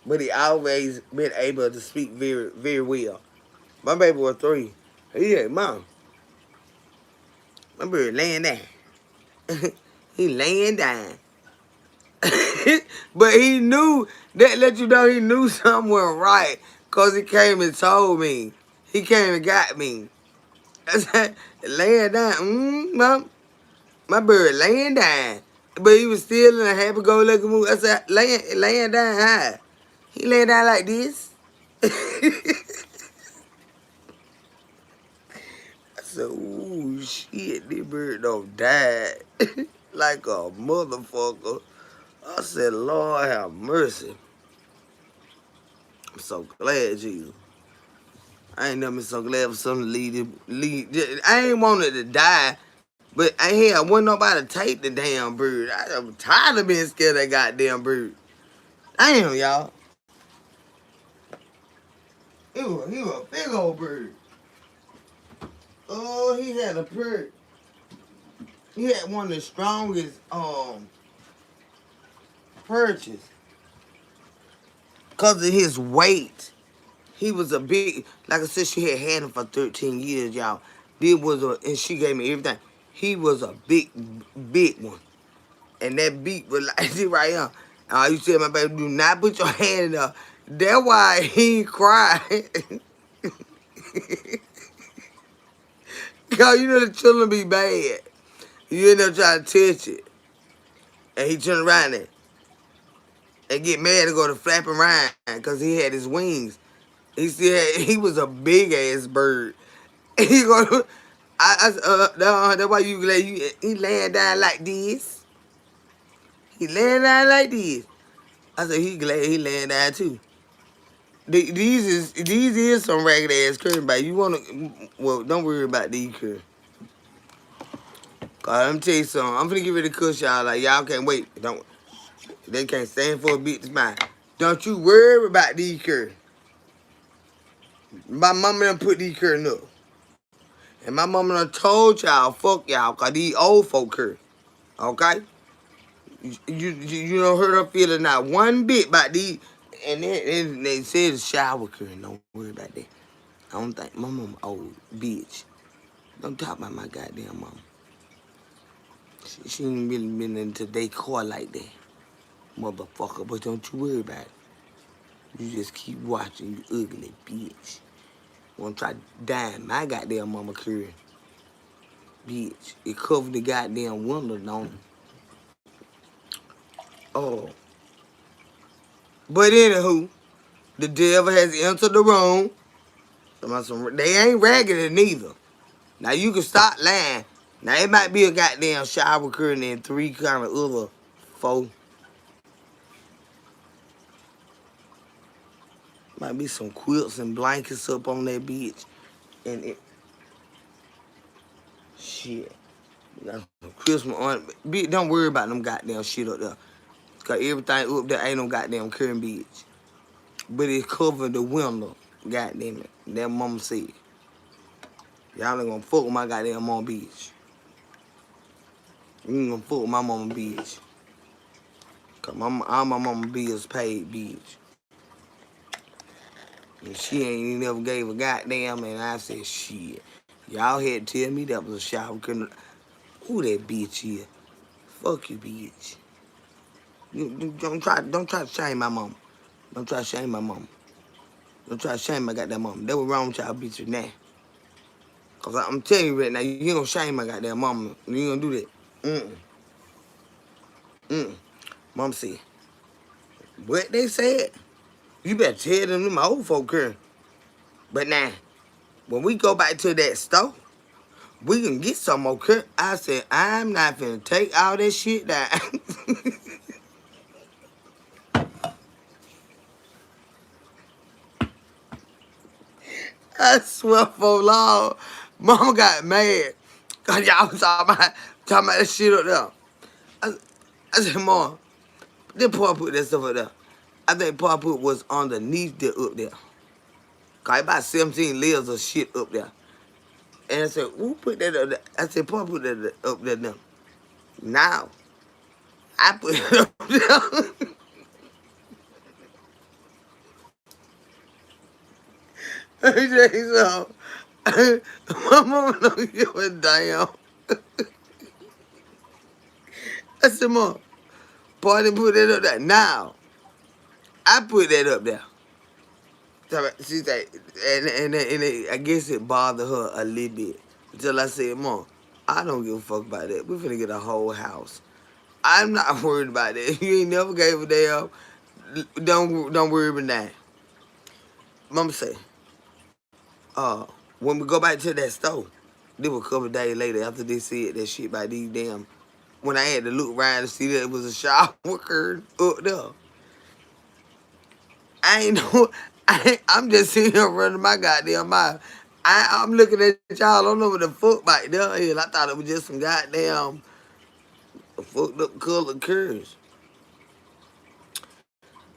But he always been able to speak very, very well. My baby was 3. He said, Mom, my baby laying down. He laying down. But he knew, that let you know he knew something wasn't right. Because he came and told me. He came and got me. I said, laying down. Mom, my bird laying down. But he was still in a happy-go-lucky mood. I said, laying down high. He laying down like this. I said, ooh, shit, this bird don't die. Like a motherfucker. I said, Lord have mercy. I'm so glad, Jesus. I ain't never been so glad for something to lead. I ain't wanted to die, but I wasn't nobody to take the damn bird. I'm tired of being scared of that goddamn bird. Damn, y'all. He was a big old bird. Oh, he had a bird. He had one of the strongest perches. Because of his weight. He was a big, like I said, she had him for 13 years, y'all. And she gave me everything. He was a big, big one. And that beak was like this right here. You said, my baby, do not put your hand in there. That's why he cried. Because you know the children be bad. You end up trying to touch it. And he turn around and get mad and go to flapping around because he had his wings. He was a big ass bird. And he go, that's why he laying down like this. He laying down like this. I said he glad he laying down too. These is some ragged ass curtain, but you wanna, well, don't worry about these curtains. Cause let me tell you something. I'm finna get ready to cuss y'all. Like y'all can't wait. They can't stand for a beat to mine. Don't you worry about these curtains. My mama done put these curtains up. And my mama done told y'all, fuck y'all, cause these old folk curtains. Okay? You don't hurt her feeling not one bit about these. And then they said the shower curtain. Don't worry about that. I don't think my mama old bitch. Don't talk about my goddamn mama. She ain't really been into decor like that, motherfucker. But don't you worry about it. You just keep watching, you ugly bitch. Wanna try to dime my goddamn mama curtain. Bitch, it covered the goddamn window, don't it? Oh. But anywho, the devil has entered the room. They ain't raggedy neither. Now you can stop lying. Now it might be a goddamn shower curtain and 3 kind of other 4. Might be some quilts and blankets up on that bitch. And it, shit. Christmas on bitch, don't worry about them goddamn shit up there. Cause everything up there ain't no goddamn curtain bitch. But it covered the window. Goddamn it. That mama said. Y'all ain't gonna fuck with my goddamn mama bitch. You ain't gonna fuck with my mama bitch. Cause all my mama bills paid, bitch. And she ain't never gave a goddamn, and I said, shit. Y'all had to tell me that was a shower. Who that bitch is? Fuck you, bitch. You don't try to shame my mama. Don't try to shame my mama. Don't try to shame my goddamn mama. That was wrong with y'all bitches now. Cause I'm telling you right now, you ain't gonna shame my goddamn mama. You ain't gonna do that. Mom said, what they said? You better tell them old folk here. But now, when we go back to that store, we can get some more cut. I said, I'm not finna take all that shit down. I swear for long, Mama got mad. Cause y'all was talking about that shit up there. I said, Mom, then Paul put that stuff up there. I think Paul put was underneath the up there. Cause about 17 layers of shit up there. And I said, who put that up there? I said, Paul put that up there now. Now, I put it up there. I say so. My mama don't give a damn. I said, Mom, Paul didn't put that up there. Now, I put that up there. She said, and I guess it bothered her a little bit. Until I said, Mom, I don't give a fuck about that. We're finna get a whole house. I'm not worried about that. You ain't never gave a damn. Don't worry about that. Mama say, when we go back to that store, this was a couple of days later after they said that shit about these damn, when I had to look around to see that it was a shower curtain up there. I ain't know. I'm just sitting here running my goddamn mouth. I'm looking at y'all. I don't know what the fuck back there is. I thought it was just some goddamn fucked up colored curves.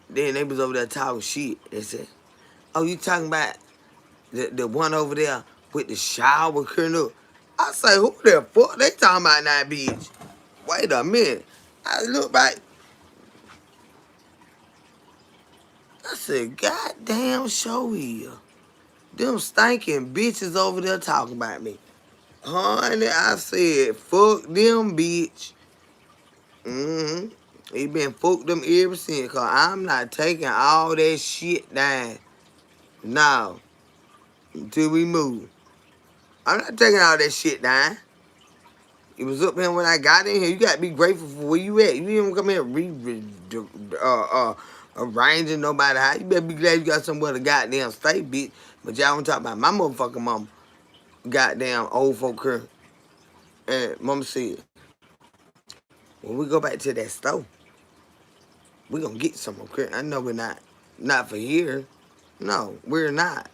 Then they was over there talking shit. They said, oh, you talking about the one over there with the shower curtain up? I say, who the fuck they talking about now, bitch? Wait a minute. I look back. I said, goddamn show here. Them stinking bitches over there talking about me. Honey, I said, fuck them, bitch. He been fucked them ever since, cause I'm not taking all that shit down. No. Until we move. I'm not taking all that shit down. It was up here when I got in here. You gotta be grateful for where you at. You didn't come here arranging nobody how. You better be glad you got somewhere to goddamn stay, bitch. But y'all want to talk about my motherfucking mama. Goddamn old folk here. And mama said, when we go back to that store, we gonna get some okay. I know we're not for here. No, we're not.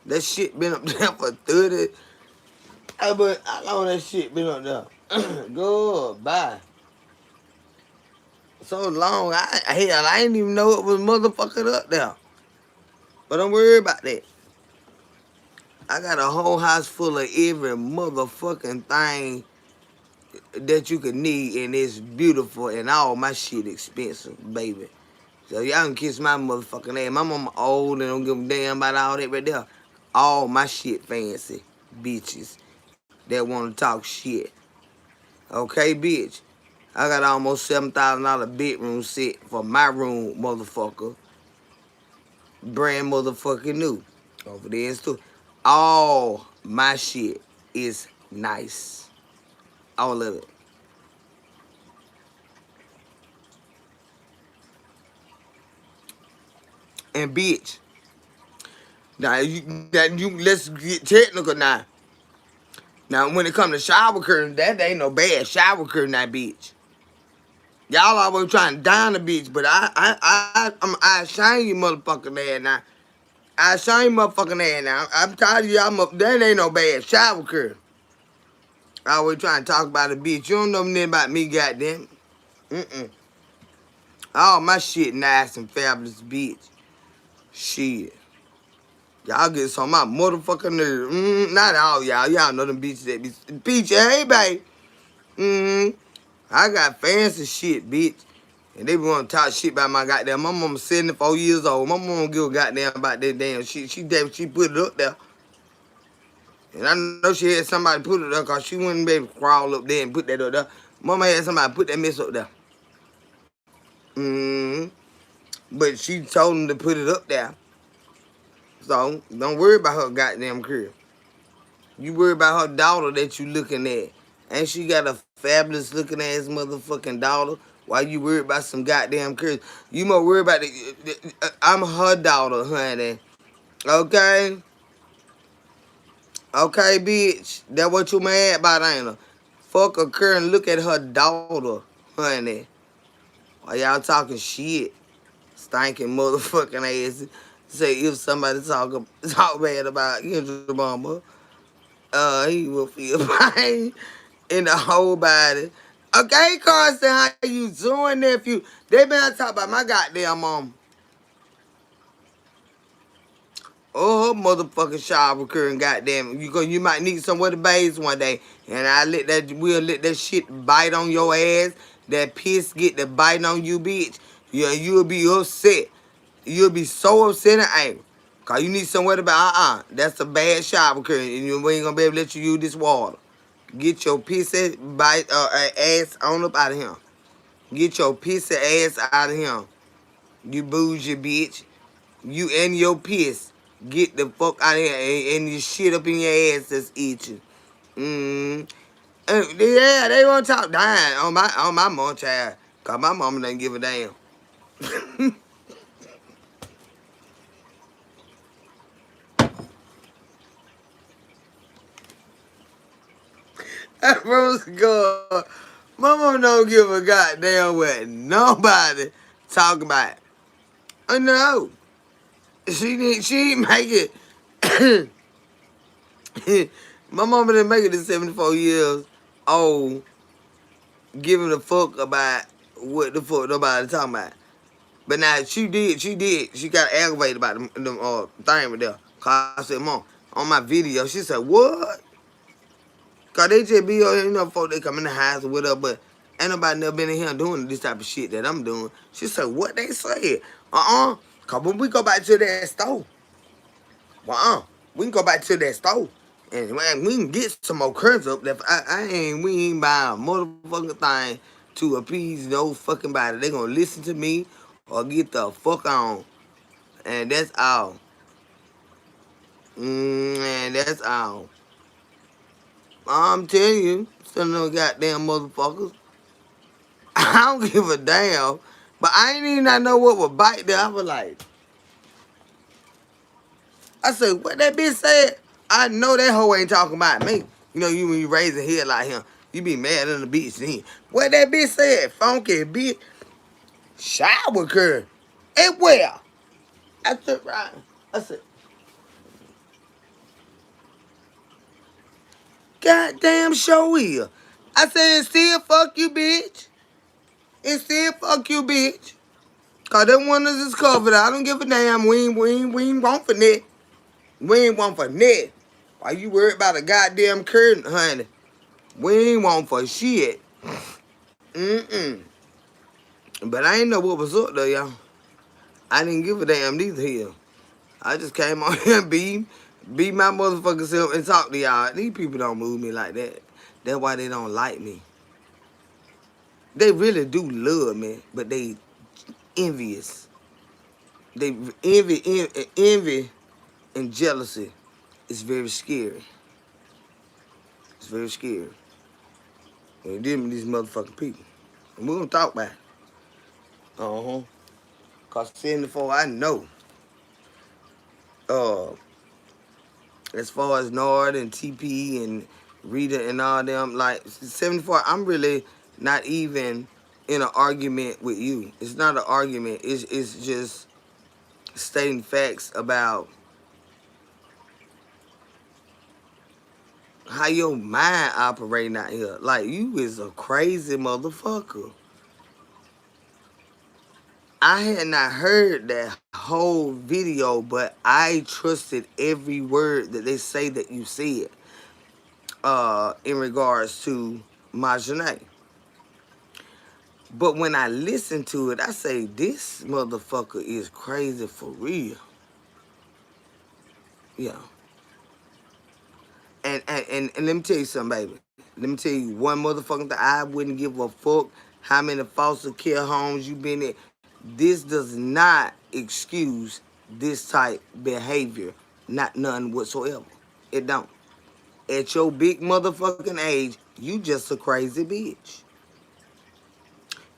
That shit been up there for 30. But how long that shit been up there? Goodbye. So long, I didn't even know it was motherfucking up there. But don't worry about that. I got a whole house full of every motherfucking thing that you could need, and it's beautiful, and all my shit expensive, baby. So y'all can kiss my motherfucking ass. My mama old and don't give a damn about all that right there. All my shit fancy, bitches that want to talk shit. Okay, bitch? I got almost $7,000 bedroom set for my room, motherfucker. Brand motherfucking new. Over there too. All my shit is nice. All of it. And bitch, now let's get technical now. Now when it come to shower curtain, that ain't no bad shower curtain, that bitch. Y'all always trying to down the bitch, but I shine you motherfucking ass now. I shine you motherfucking ass now. I'm tired of y'all. That ain't no bad shower curtain. I always trying to talk about a bitch. You don't know nothing about me, goddamn. All my shit nice and fabulous, bitch. Shit. Y'all get some of my motherfucking nerve. Not all y'all. Y'all know them bitches that be. Peach, hey, babe. I got fancy shit, bitch. And they want to talk shit about my goddamn. My mama 74 years old. My mama don't give a goddamn about that damn shit. She put it up there. And I know she had somebody put it up because she wouldn't be able to crawl up there and put that up there. Mama had somebody put that mess up there. But she told them to put it up there. So don't worry about her goddamn career. You worry about her daughter that you looking at. And she got a fabulous looking ass motherfucking daughter. While you worry about some goddamn career. You more worry about I'm her daughter, honey. Okay? Okay, bitch. That what you mad about, ain't her? Fuck her career and look at her daughter, honey. While y'all talking shit. Stinking motherfucking ass. Say if somebody talk bad about Kendra Mama, he will feel pain in the whole body. Okay, Carson, how you doing, nephew? They been talking about my goddamn mom. Oh, her motherfucking shower curtain, goddamn. You might need somewhere to bathe one day, and we'll let that shit bite on your ass. That piss get the bite on you, bitch. Yeah, you'll be upset. You'll be so upset and angry. Cause you need somewhere to be. That's a bad shower curtain, and we ain't gonna be able to let you use this water. Get your pissy ass on up out of here. Get your pissy ass out of here. You bougie bitch. You and your piss. Get the fuck out of here and you shit up in your ass that's itching. Yeah, they want to talk dying on my mom child. Cause my mama doesn't give a damn. Rose God, my mom don't give a goddamn what nobody talk about. Oh no. She didn't make it. My mama didn't make it to 74 years old giving a fuck about what the fuck nobody talking about. But now she did. She got aggravated about them thing with there. Cause I said, Mom, on my video, she said, what? Cause they just be, folk they come in the house or whatever, but ain't nobody never been in here doing this type of shit that I'm doing. She said, what they said? Cause when we go back to that store, we can go back to that store. And man, we can get some more curves up. That we ain't buying a motherfucking thing to appease no fucking body. They gonna listen to me or get the fuck on. And that's all. And that's all. I'm telling you, some of them goddamn motherfuckers. I don't give a damn. But I ain't even not know what would bite there. I was like, I said, what that bitch said? I know that hoe ain't talking about me. You know, when you raise a head like him, you be mad at the bitch then. What that bitch said? Funky bitch. Shower curl. And where? I said, right. I said, goddamn show here. I said, still fuck you, bitch. And still fuck you, bitch. Cause them ones is covered. I don't give a damn. We ain't want for net. We ain't want for net. Why you worried about a goddamn curtain, honey? We ain't want for shit. But I ain't know what was up though, y'all. I didn't give a damn neither here. I just came on here and be my motherfucking self and talk to y'all. These people don't move me like that. That's why they don't like me. They really do love me, but they envious. They envy and jealousy is very scary. It's very scary. When you deal with these motherfucking people. And we're gonna talk about it. Cause 74, I know. As far as Nord and TP and Rita and all them, like 74, I'm really not even in an argument with you. It's not an argument. It's just stating facts about how your mind operating out here. Like, you is a crazy motherfucker. I had not heard that whole video, but I trusted every word that they say that you said in regards to Majanae. But when I listen to it, I say, this motherfucker is crazy for real. Yeah. And let me tell you something, baby. Let me tell you one motherfucking thing. I wouldn't give a fuck how many foster care homes you been in. This does not excuse this type behavior. Not none whatsoever. It don't. At your big motherfucking age, you just a crazy bitch.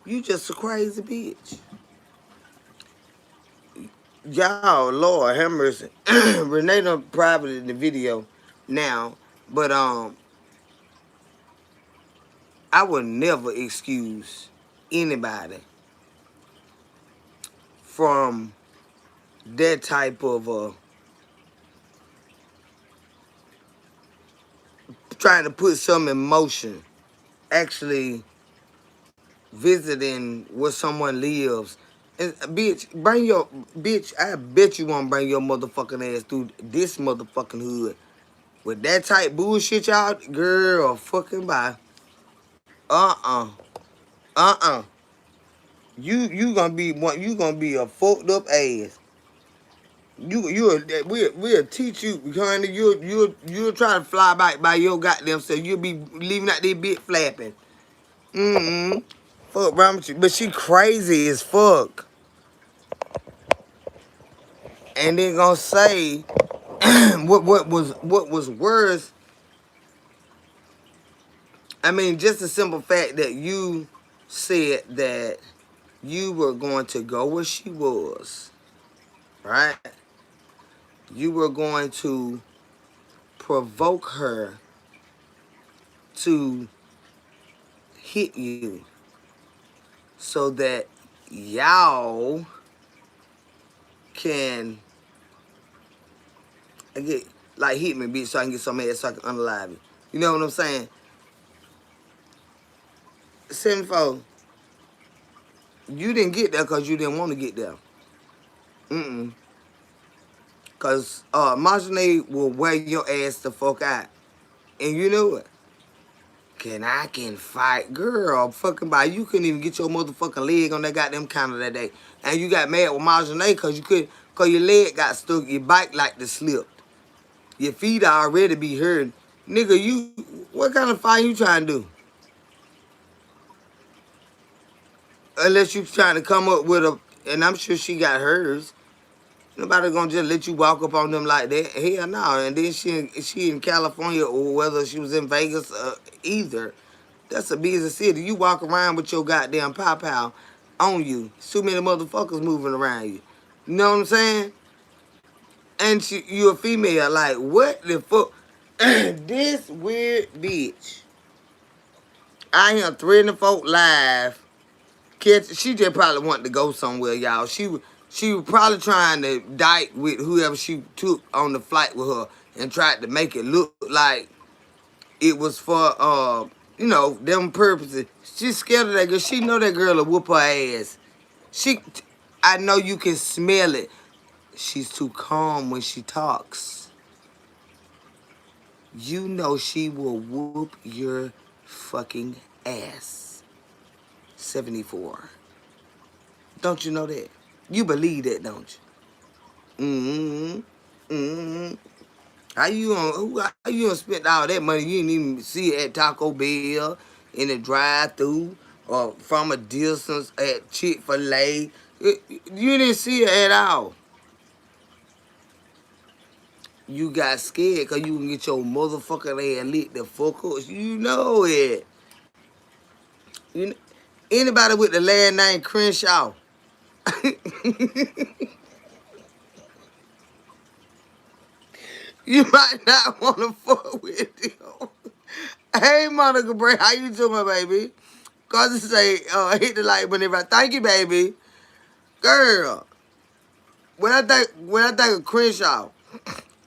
You just a crazy bitch. Y'all, Lord have mercy. Renee done private in the video now, but I would never excuse anybody from that type of trying to put some emotion, actually visiting where someone lives. And bitch, I bet you won't bring your motherfucking ass through this motherfucking hood. With that type bullshit, y'all, girl, fucking bye. Uh-uh. Uh-uh. You gonna be one. You gonna be a fucked up ass. We'll teach you, honey. You'll try to fly back by your goddamn self. You'll be leaving out there bit flapping. Mm-hmm. Fuck wrong with you. But she crazy as fuck. And then gonna say what was worse. I mean, just the simple fact that you said that you were going to go where she was, right? You were going to provoke her to hit you so that y'all can get like hit me, bitch, so I can get some ass so I can unalive you. You know what I'm saying? 74, you didn't get there because you didn't want to get there. Mm-mm. Because Marjorie will wear your ass the fuck out. And you know it. Can fight. Girl, fucking by. You couldn't even get your motherfucking leg on that goddamn counter that day. And you got mad with Marjorie because you couldn't, because your leg got stuck. Your bike like to slip. Your feet already be hurt. Nigga, what kind of fight you trying to do? Unless you trying to come up with and I'm sure she got hers. Nobody gonna just let you walk up on them like that. Hell no. And then she in California or whether she was in Vegas either. That's a busy city. You walk around with your goddamn pow on you. Too many motherfuckers moving around you. You know what I'm saying? And you a female. Like, what the fuck? This weird bitch. I am threatening folk live. She just probably wanted to go somewhere, y'all. She was probably trying to date with whoever she took on the flight with her and tried to make it look like it was for them purposes. She's scared of that girl. She know that girl will whoop her ass. I know you can smell it. She's too calm when she talks. You know she will whoop your fucking ass. 74. Don't you know that? You believe that, don't you? Mm-hmm. Mm-hmm. How you gonna spend all that money? You didn't even see it at Taco Bell, in the drive-thru, or from a distance at Chick-fil-A. You didn't see it at all. You got scared because you can get your motherfucking ass licked the fuck up. You know it. Anybody with the last name Crenshaw. You might not want to fuck with him. Hey, Monica Bray, how you doing, baby? Cause it say, hit the like whenever I thank you, baby. Girl, when I think of Crenshaw,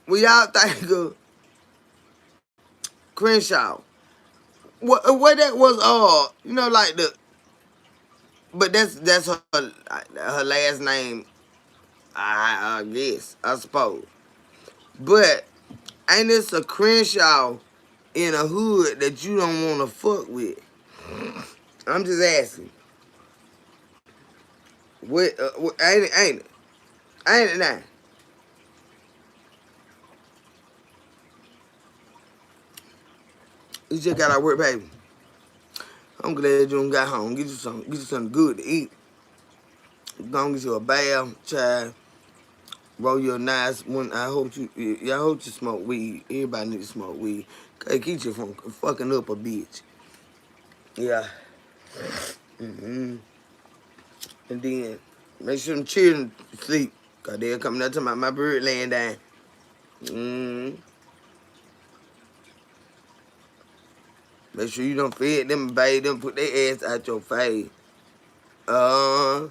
we all think of Crenshaw. What that was, like but that's her last name, I guess, I suppose. But ain't this a Crenshaw in a hood that you don't want to fuck with? I'm just asking. What ain't it now? You just got out of work, baby. I'm glad you done got home. Get you something good to eat. Go and get you a bath, child. Roll your nice one. I hope you smoke weed. Everybody need to smoke weed. Cause it keeps you from fucking up a bitch. Yeah. hmm And then make sure them children sleep. Cause they're coming up to my bird laying down. Mm. Make sure you don't feed them, bathe them, put their ass out your face. Uh,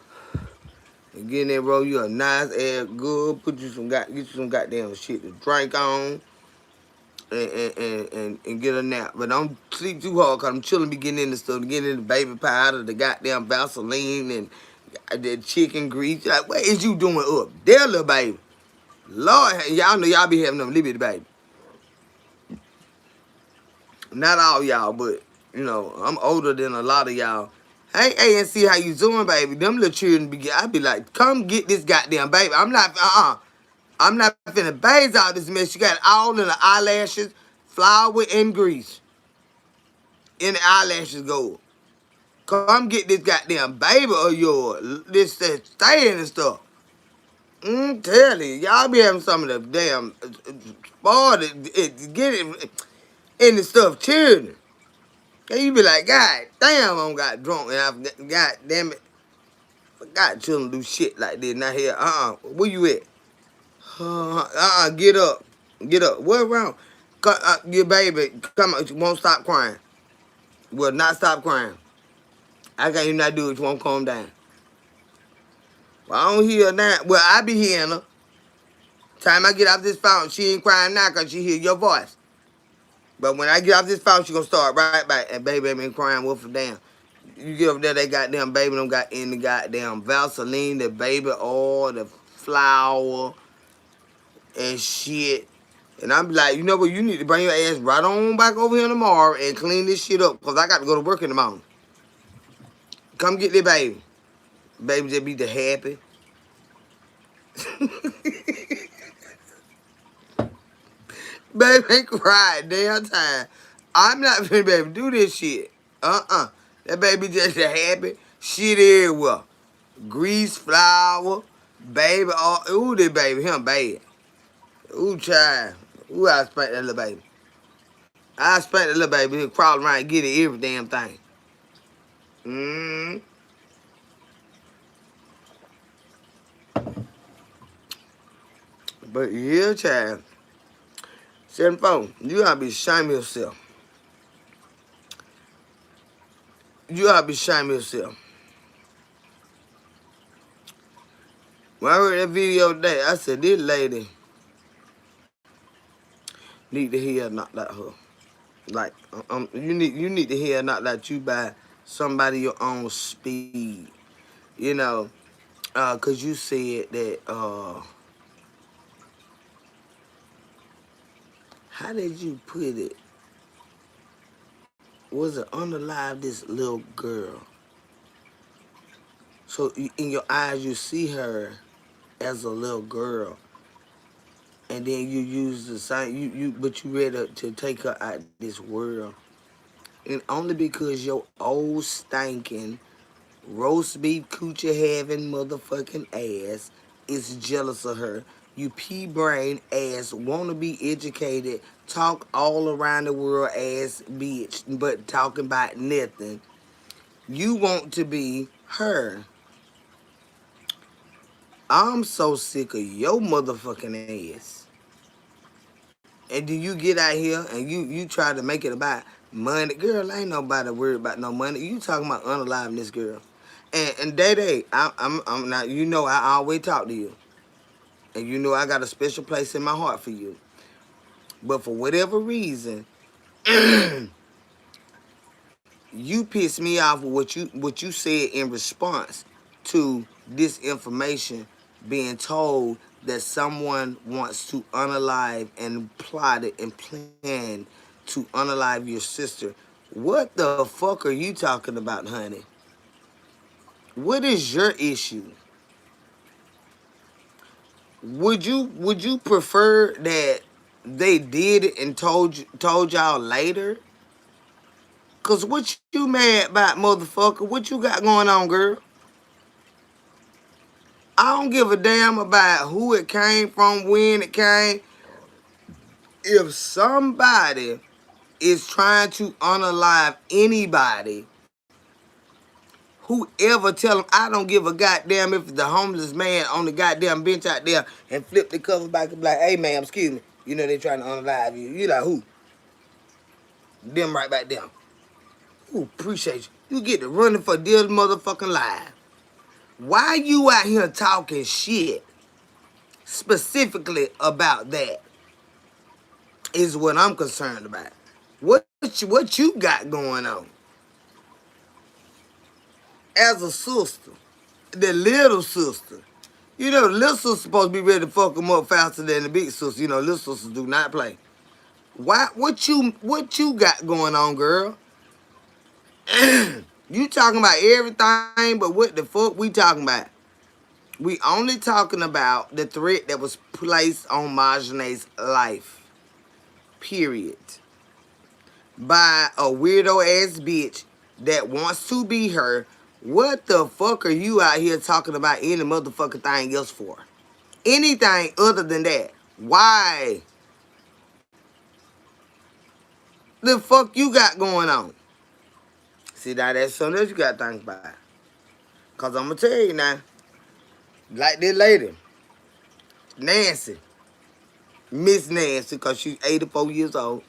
and get in there, roll you a nice ass good. Get you some goddamn shit to drink on. And get a nap. But don't sleep too hard, cause I'm chilling be getting into stuff, getting into baby powder, the goddamn Vaseline and the chicken grease. Like, what is you doing up there, little baby? Lord, y'all know y'all be having them little bitty baby. Not all y'all, but you know, I'm older than a lot of y'all. Hey, and see how you doing, baby. Them little children I be like, come get this goddamn baby. I'm not finna bathe out this mess. You got all in the eyelashes, flour and grease. And the eyelashes go. Come get this goddamn baby of yours. This staying and stuff. Tell you, y'all be having some of the damn spoiled get it in the stuff children. And you be like, God damn, I got drunk and God damn it, forgot children do shit like this. Not here. Where you at? Get up. Get up. What wrong? Your baby, come on, won't stop crying. Will not stop crying. I can't even not do it, you won't calm down. Well, I don't hear her now. Well, I be hearing her. Time I get off this phone, she ain't crying now because she hear your voice. But when I get off this phone, she gonna start right back. And baby been crying wolf for damn. You get over there, they goddamn baby them got in the goddamn Vaseline, the baby oil, the flour, and shit. And I'm like, you know what, you need to bring your ass right on back over here tomorrow and clean this shit up. Because I got to go to work in the morning. Come get this baby. Baby just be the happy. Baby ain't cried damn time. I'm not finna baby do this shit. That baby just a happy shit everywhere. Grease, flour, baby, all ooh this baby, him bad. Ooh child. Ooh I spank that little baby. I spank that little baby, he'll crawl around and get it every damn thing. But yeah, child. 74, you gotta be ashamed of yourself. You gotta be ashamed of yourself. When I heard that video today, I said, this lady need to hear not like her. Like, you need to hear not like you by somebody your own speed. You know, cause you said that, how did you put it? Was it unalive this little girl? So in your eyes, you see her as a little girl. And then you use the same, but you ready to take her out this world. And only because your old stinking roast beef coochie having motherfucking ass is jealous of her. You pea brain ass, wanna be educated, talk all around the world ass bitch, but talking about nothing. You want to be her. I'm so sick of your motherfucking ass. And then you get out here and you try to make it about money. Girl, ain't nobody worried about no money. You talking about unaliving this girl. And Day, I'm not, you know I always talk to you. And you know I got a special place in my heart for you. But for whatever reason, you pissed me off with what you said in response to this information being told that someone wants to unalive and plotted and planned to unalive your sister. What the fuck are you talking about, honey? What is your issue? would you prefer that they did it and told y'all later? Cause what you mad about, motherfucker? What you got going on, girl? I don't give a damn about who it came from, when it came. If somebody is trying to unalive anybody, whoever tell them, I don't give a goddamn if the homeless man on the goddamn bench out there and flip the cover back and be like, hey, ma'am, excuse me. You know they trying to unalive you. You like, who? Them right back there. Ooh, appreciate you. You get to running for dear motherfucking life. Why you out here talking shit specifically about that is what I'm concerned about. What you got going on as a sister, the little sister? You know, the little sister supposed to be ready to fuck them up faster than the big sister. You know, little sisters do not play. Why? What you got going on, girl? You talking about everything, but what the fuck we talking about? We only talking about the threat that was placed on Marjorie's life. Period. By a weirdo ass bitch that wants to be her. What the fuck are you out here talking about any motherfucking thing else for? Anything other than that. Why? The fuck you got going on? See, now that's something else you got to think about. Because I'm going to tell you now, like this lady, Nancy, Miss Nancy, because she's 84 years old,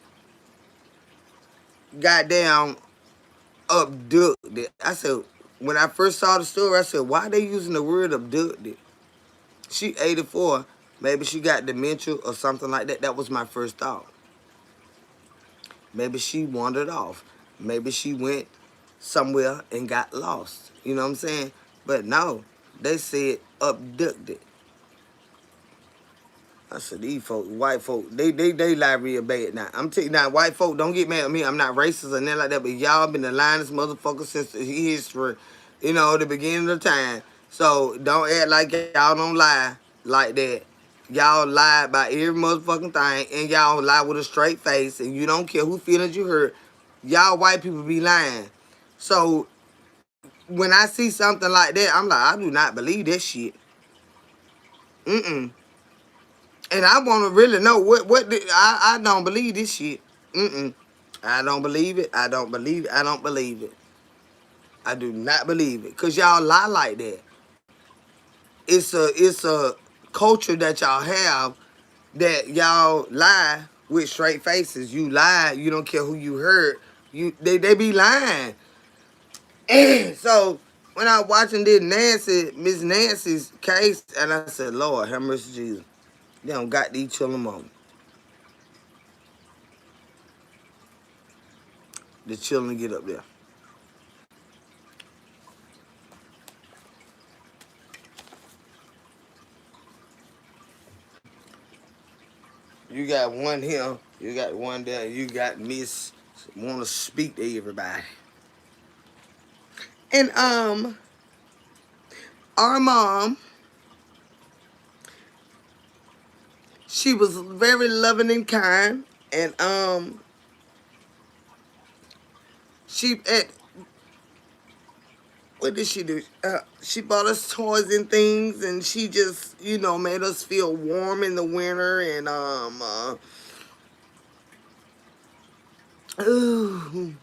goddamn abducted. I said, when I first saw the story, I said, why are they using the word abducted? She 84. Maybe she got dementia or something like that. That was my first thought. Maybe she wandered off. Maybe she went somewhere and got lost. You know what I'm saying? But no, they said abducted. I said, these folks, white folk, they lie real bad now. I'm telling you now, white folk, don't get mad at me. I'm not racist or nothing like that, but y'all been the lyingest motherfucker since the history, you know, the beginning of time. So don't act like y'all don't lie like that. Y'all lie about every motherfucking thing, and y'all lie with a straight face, and you don't care who feelings you hurt. Y'all white people be lying. So when I see something like that, I'm like, I do not believe this shit. Mm-mm. And I want to really know I don't believe this shit. Mm-mm. I don't believe it. I don't believe it. I don't believe it. I do not believe it. Because y'all lie like that. It's a culture that y'all have that y'all lie with straight faces. You lie. You don't care who you hurt. They be lying. So when I was watching this Miss Nancy's case, and I said, Lord, have mercy, Jesus. They don't got these children on. The children get up there. You got one here, you got one there, you got Miss want to speak to everybody. And our mom, she was very loving and kind, and she at what did she do? She bought us toys and things, and she just made us feel warm in the winter, and ooh,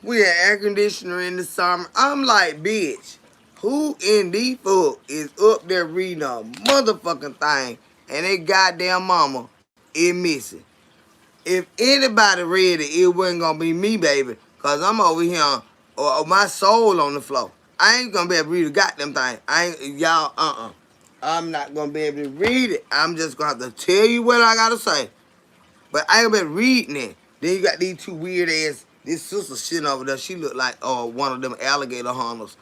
we had air conditioner in the summer. I'm like, bitch, who in the fuck is up there reading a motherfucking thing and they goddamn mama is missing? If anybody read it, it wasn't gonna be me, baby. Cause I'm over here or my soul on the floor. I ain't gonna be able to read a goddamn thing. I'm not gonna be able to read it. I'm just gonna have to tell you what I gotta say. But I ain't been reading it. Then you got these two weird ass. This sister sitting over there. She looked like one of them alligator hunters.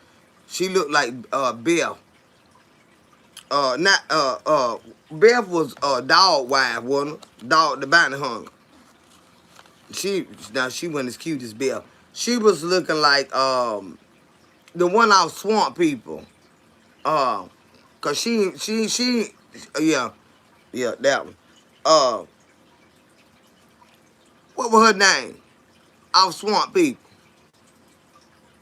She looked like Beth. Not Beth was dog wife, wasn't it? Dog the bounty hunter. She wasn't as cute as Beth. She was looking like the one out Swamp People. Uh, Cause yeah, that one. Uh, what was her name? Off Swamp People.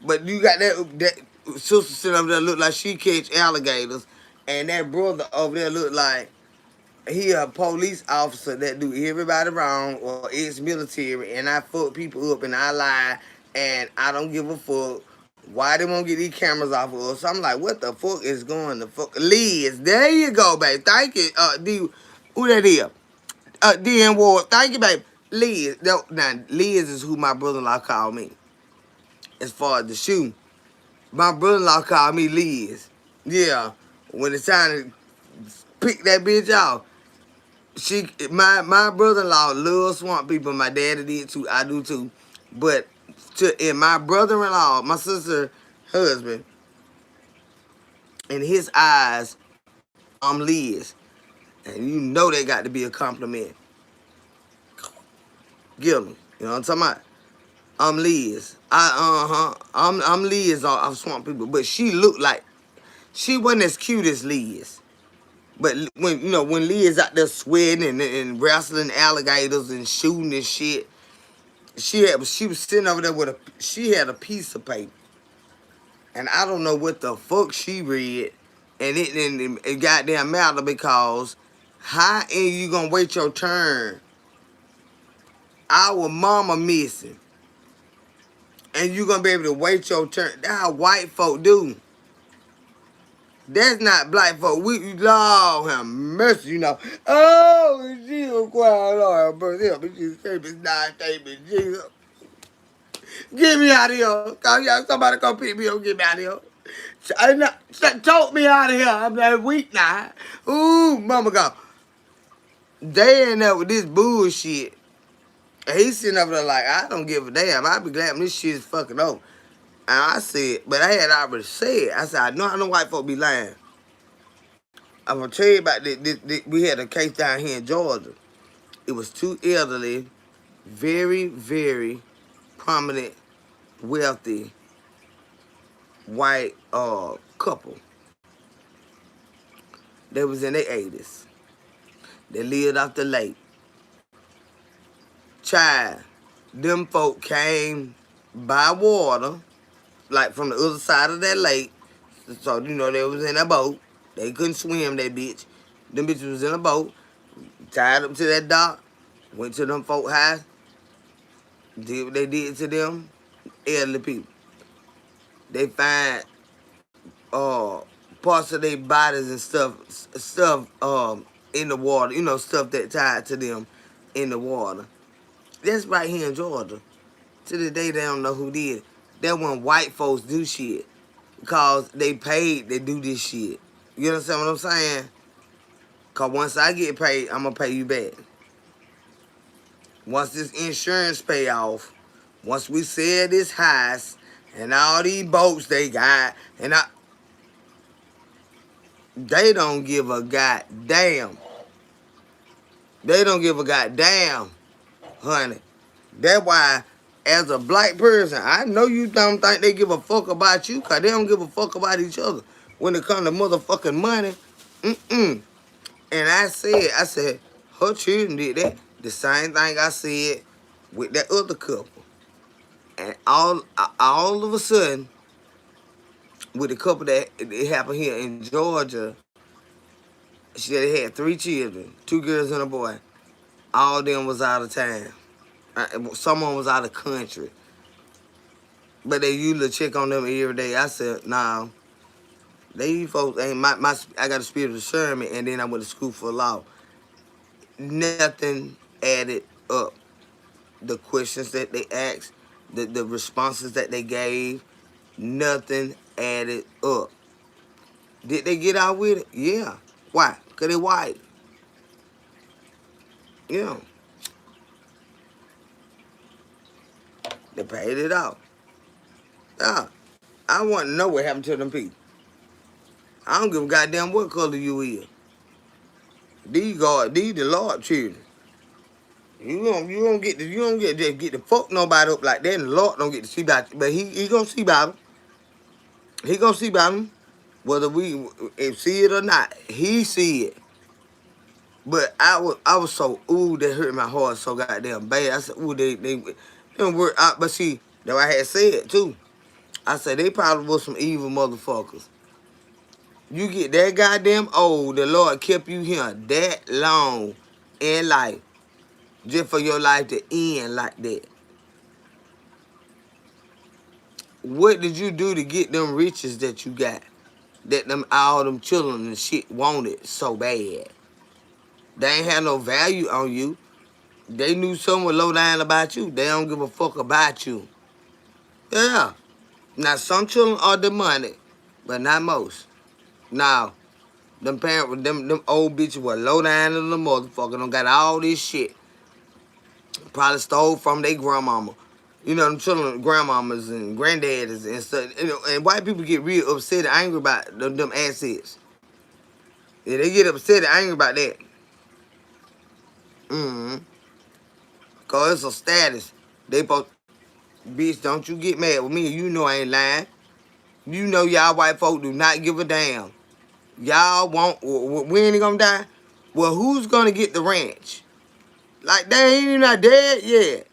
But you got that sister sitting over there look like she catch alligators, and that brother over there look like he a police officer that do everybody wrong or ex-military, and I fuck people up and I lie and I don't give a fuck. Why they won't get these cameras off of us? So I'm like, what the fuck is going the fuck? Liz, there you go, babe. Thank you. Who that is? D.N. Ward. Thank you, babe. Liz. Now, Liz is who my brother-in-law called me. As far as the shoe, my brother-in-law called me Liz. Yeah. When it's time to pick that bitch off, my brother-in-law loves Swamp People. My daddy did too. I do too. But in my brother-in-law, my sister's husband, in his eyes, I'm Liz. And you know they got to be a compliment. Give them. You know what I'm talking about? I'm Liz. I'm Liz off Swamp People. But she looked like, she wasn't as cute as Liz. But when Liz out there sweating and wrestling alligators and shooting and shit, she was sitting over there with she had a piece of paper. And I don't know what the fuck she read. And it goddamn matter because how are you gonna wait your turn? Our mama missing. And you gonna be able to wait your turn. That's how white folk do. That's not black folk. We Lord have mercy, you know. Oh, Jesus Christ, Lord, birth help me, Jesus, save me, not save me, Jesus. Get me out of here. Somebody come pick me up, get me out of here. Tote me out of here. I'm that weak now. Ooh, mama go. They in there with this bullshit. And he's sitting over there like, I don't give a damn. I'll be glad when this shit is fucking over. And I said, but I had already said, I said, I know white folk be lying. I'm going to tell you about this. We had a case down here in Georgia. It was two elderly, very, very prominent, wealthy, white couple. They was in their 80s. They lived off the lake. Child, them folk came by water, like from the other side of that lake. So, they was in a boat. They couldn't swim, that bitch. Them bitches was in a boat, tied up to that dock, went to them folk house, did what they did to them elderly people. They find parts of their bodies and stuff in the water, stuff that tied to them in the water. That's right here in Georgia. To this day, they don't know who did it. That when white folks do shit because they paid to do this shit. You understand what I'm saying? Because once I get paid, I'm going to pay you back. Once this insurance pay off, once we sell this house and all these boats they got, they don't give a goddamn. They don't give a goddamn, honey. That's why, as a black person, I know you don't think they give a fuck about you because they don't give a fuck about each other when it comes to motherfucking money. And I said, her children did that. The same thing I said with that other couple. And all of a sudden, with the couple that it happened here in Georgia, she had 3 children, 2 girls and a boy. All of them was out of town. Someone was out of country. But they usually check on them every day. I said, nah, they folks ain't I got a spirit of discernment, and then I went to school for law. Nothing added up. The questions that they asked, the responses that they gave, nothing added up. Did they get out with it? Yeah. Why? Because they white. Yeah. They paid it out. Yeah. I want to know what happened to them people. I don't give a goddamn what color you is. These the Lord children. You don't get to fuck nobody up like that, and the Lord don't get to see about you. But he gonna see about them. He gonna see about them. Whether we if see it or not, he see it. But I was so ooh that hurt my heart so goddamn bad. I said ooh they don't work out. But see, though I had said too. I said they probably was some evil motherfuckers. You get that goddamn old, the Lord kept you here that long in life, just for your life to end like that. What did you do to get them riches that you got? That them all them children and shit wanted so bad. They ain't had no value on you. They knew something low down about you. They don't give a fuck about you. Yeah. Now some children are the money, but not most. Now, them parents, them old bitches were low down in the motherfucker. Don't got all this shit. Probably stole from their grandmama. You know, them children, grandmamas and granddaddies and stuff. You know, and white people get real upset and angry about them assets. Yeah, they get upset and angry about that. Mm-hmm. Cause it's a status. They both, bitch, don't you get mad with me. You know I ain't lying. You know y'all white folk do not give a damn. Y'all want, when he gonna die? Well, who's gonna get the ranch? Like, they ain't even not dead yet.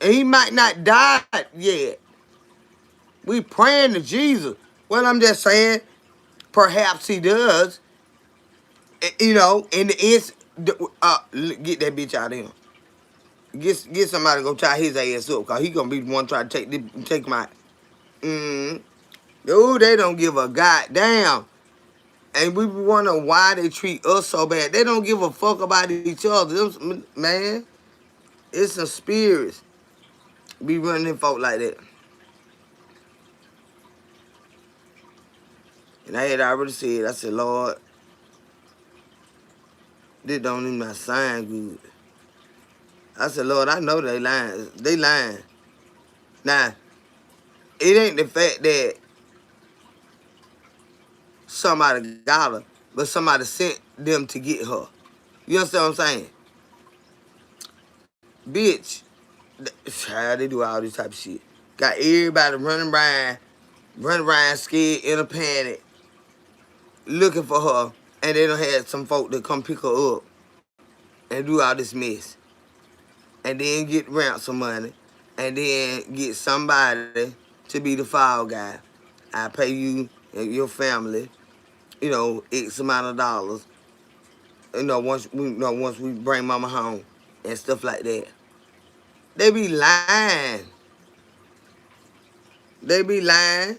And he might not die yet. We praying to Jesus. Well, I'm just saying, perhaps he does. You know, in the end, get that bitch out of him. Get somebody to go tie his ass up, cause he gonna be the one trying to take my. Dude, they don't give a goddamn. And we wonder why they treat us so bad. They don't give a fuck about each other. Them, man, it's some spirits be running them folk like that. And I had already said, I said, Lord, this don't even not sound good. I said, Lord, I know they lying. They lying. Now, it ain't the fact that somebody got her, but somebody sent them to get her. You understand what I'm saying? Bitch, how they do all this type of shit. Got everybody running around scared, in a panic, looking for her, and they don't have some folk to come pick her up and do all this mess. And then get ransom money, and then get somebody to be the fall guy. I pay you and your family, you know, X amount of dollars. Once we bring mama home and stuff like that. They be lying. They be lying.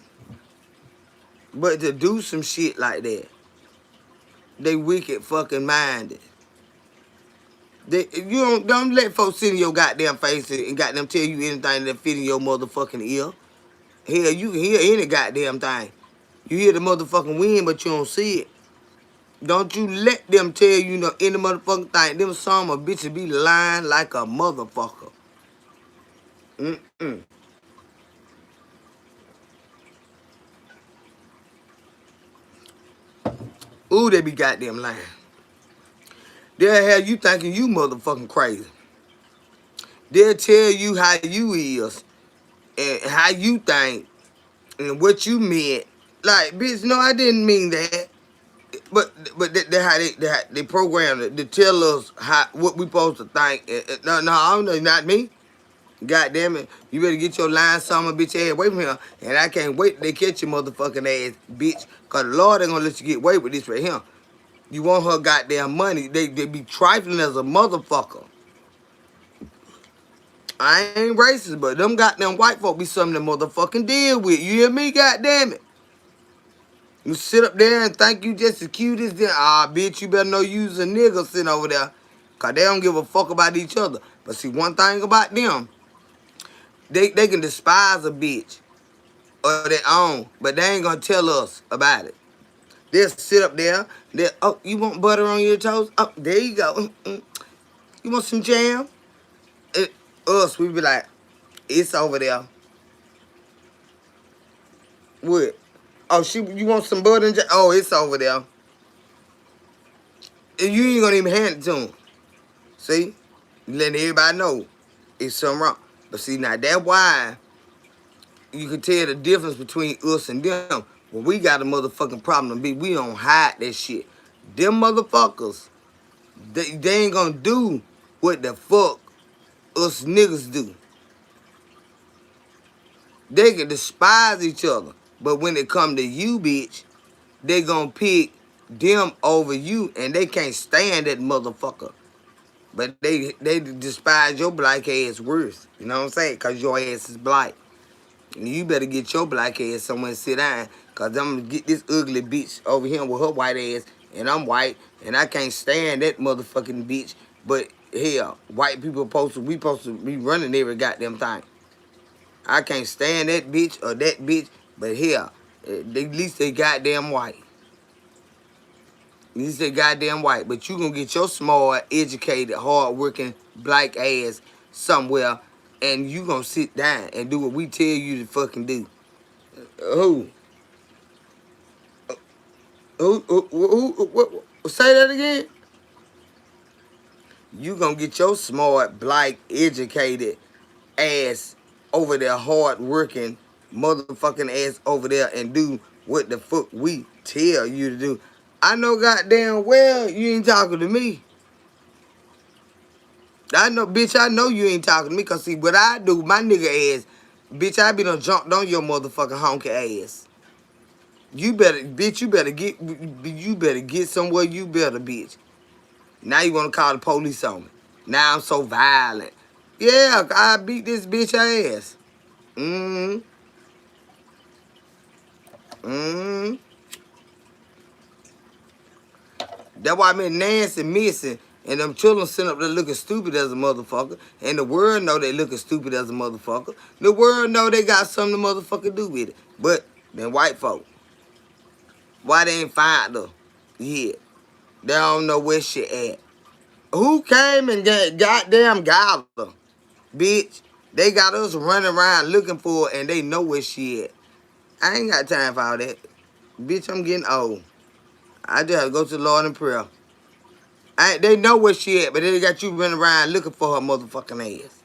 But to do some shit like that, they wicked fucking minded. You don't let folks sit in your goddamn face and goddamn tell you anything that fit in your motherfucking ear. Hell, you can hear any goddamn thing. You hear the motherfucking wind, but you don't see it. Don't you let them tell you no any motherfucking thing. Them some of bitches be lying like a motherfucker. Mm-mm. Ooh, they be goddamn lying. They'll have you thinking you motherfucking crazy. They'll tell you how you is and how you think and what you meant. Like, bitch, no, I didn't mean that. But that's how they program it to tell us what we supposed to think. No, I don't know, not me. God damn it. You better get your line some bitch ass away from here. And I can't wait till they catch your motherfucking ass, bitch. Cause the Lord ain't gonna let you get away with this right here. You want her goddamn money. They be trifling as a motherfucker. I ain't racist, but them goddamn white folk be something to motherfucking deal with. You hear me? Goddamn it. You sit up there and think you just as cute as them. Ah, bitch, you better know you's a nigga sitting over there. Cause they don't give a fuck about each other. But see, one thing about them, they can despise a bitch or their own, but they ain't gonna tell us about it. They'll sit up there. Oh, you want butter on your toast? Oh, there you go. You want some jam? Us, we be like, it's over there. What? Oh, you want some butter and jam? Oh, it's over there. And you ain't gonna even hand it to them. See? You letting everybody know it's something wrong. But see, now that's why you can tell the difference between us and them. When we got a motherfucking problem, we don't hide that shit. Them motherfuckers, they ain't gonna do what the fuck us niggas do. They can despise each other. But when it come to you, bitch, they gonna pick them over you, and they can't stand that motherfucker. But they despise your black ass worse. You know what I'm saying? Because your ass is black. And you better get your black ass somewhere and sit down. Because I'm going to get this ugly bitch over here with her white ass. And I'm white. And I can't stand that motherfucking bitch. But hell, white people we supposed to be running every goddamn thing. I can't stand that bitch or that bitch. But hell, at least they goddamn white. At least they goddamn white. But you gonna get your smart, educated, hard-working black ass somewhere, and you gonna sit down and do what we tell you to fucking do. Who? Who? Say that again? You gonna get your smart, black, educated ass over there, hard-working, motherfucking ass over there and do what the fuck we tell you to do. I know goddamn well you ain't talking to me. I know, bitch, I know you ain't talking to me, cause see what I do, my nigga ass, bitch, I be done jumped on your motherfucking honky ass. You better, bitch, you better get somewhere, you better, bitch. Now you wanna call the police on me. Now I'm so violent. Yeah, I beat this bitch ass. Mm-hmm. Mm-hmm. That's why me and Nancy missing. And them children sitting up there looking stupid as a motherfucker. And the world know they looking stupid as a motherfucker. The world know they got something to motherfucker do with it. But them white folk, why they ain't find her yet? They don't know where she at. Who came and goddamn got her? Bitch, they got us running around looking for her and they know where she at. I ain't got time for all that. Bitch, I'm getting old. I just have to go to the Lord in prayer. They know where she at, but they got you running around looking for her motherfucking ass.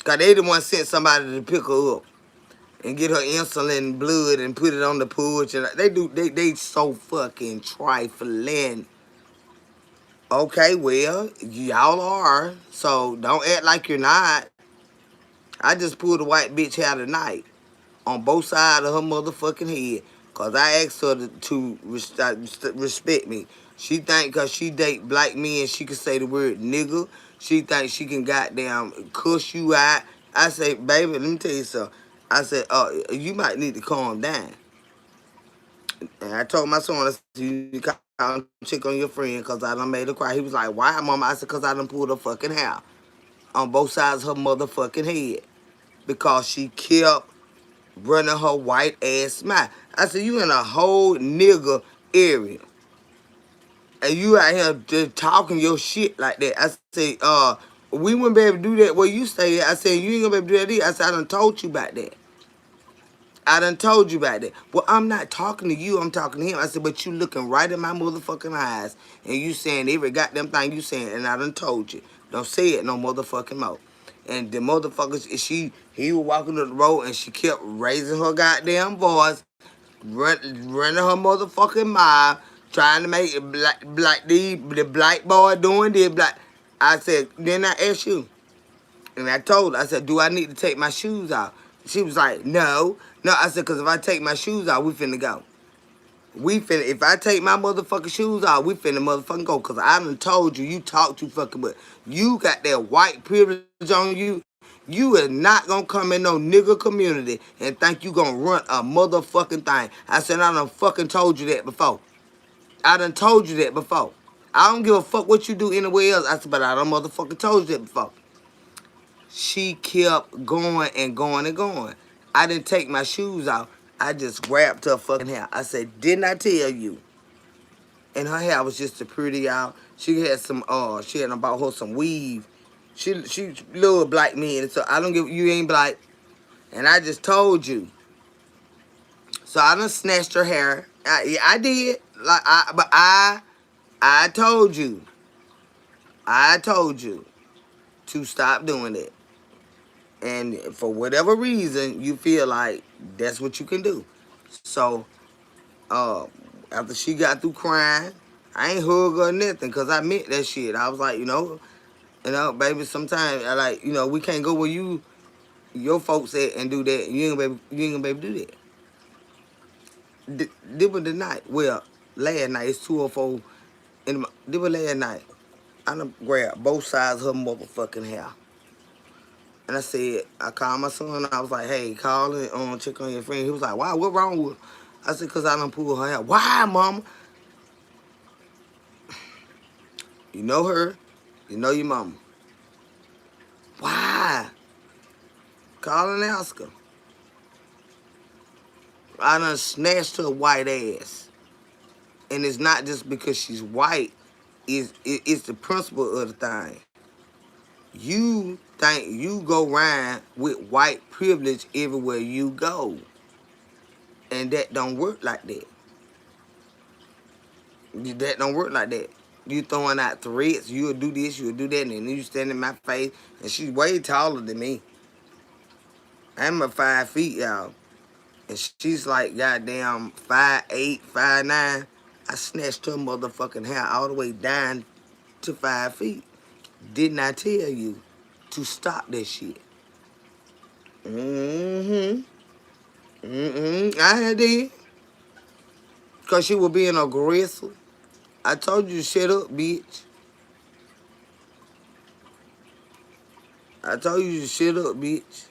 Cause they the one sent somebody to pick her up and get her insulin blood and put it on the porch. And they so fucking trifling. Okay, well, y'all are. So don't act like you're not. I just pulled a white bitch out tonight on both sides of her motherfucking head. Cause I asked her to respect me. She think cause she date black men, she can say the word nigga. She think she can goddamn cuss you out. I say, baby, let me tell you something. I said, you might need to calm down. And I told my son, I said, you need to call and check on your friend cause I done made her cry. He was like, why, mama? I said, cause I done pulled her fucking hair on both sides of her motherfucking head. Because she kept running her white ass mouth. I said, you in a whole nigga area. And you out here just talking your shit like that. I said, we wouldn't be able to do that where you stay at. I said, you ain't gonna be able to do that either. I said, I done told you about that. I done told you about that. Well, I'm not talking to you, I'm talking to him. I said, but you looking right in my motherfucking eyes and you saying every goddamn thing you saying, and I done told you. Don't say it no motherfucking more. And the motherfuckers, he was walking up the road and she kept raising her goddamn voice, running her motherfucking mouth, trying to make it the black boy doing this, black. I said, then I asked you, and I told her, I said, do I need to take my shoes off? She was like, no. No, I said, because if I take my shoes off, we finna go. If I take my motherfucking shoes off, we finna motherfucking go. Because I done told you, you talk too fucking much. You got that white privilege on you. You is not gonna come in no nigga community and think you gonna run a motherfucking thing. I said, I done fucking told you that before. I done told you that before. I don't give a fuck what you do anywhere else. I said, but I done motherfucking told you that before. She kept going and going and going. I didn't take my shoes off. I just grabbed her fucking hair. I said, didn't I tell you? And her hair was just a pretty out. She had she had about her some weave. She little black men, so I don't give, you ain't black. And I just told you. So I done snatched her hair. I did. But I told you. I told you to stop doing it. And for whatever reason, you feel like that's what you can do. So After she got through crying, I ain't hug her or nothing because I meant that shit. I was like, baby, sometimes I like, we can't go where your folks at and do that. You ain't gonna be able to do that. This was the night. Well, last night, it's 2:04 in the, this was last night. I done grabbed both sides of her motherfucking hair. And I said, I called my son and I was like, hey, call and check on your friend. He was like, why? What wrong with her? I said, because I done pulled her hair. Why, mama? You know her. You know your mama. Why? Call and ask her. I done snatched her white ass. And it's not just because she's white. It's the principle of the thing. You think you go around with white privilege everywhere you go. And that don't work like that. That don't work like that. You throwing out threats, you'll do this, you'll do that, and then you stand in my face, and she's way taller than me. I'm a 5 feet, y'all. And she's like goddamn 5'8", 5'9". I snatched her motherfucking hair all the way down to 5 feet. Didn't I tell you to stop that shit? I did. Because she was being aggressive. I told you to shut up, bitch. I told you to shut up, bitch.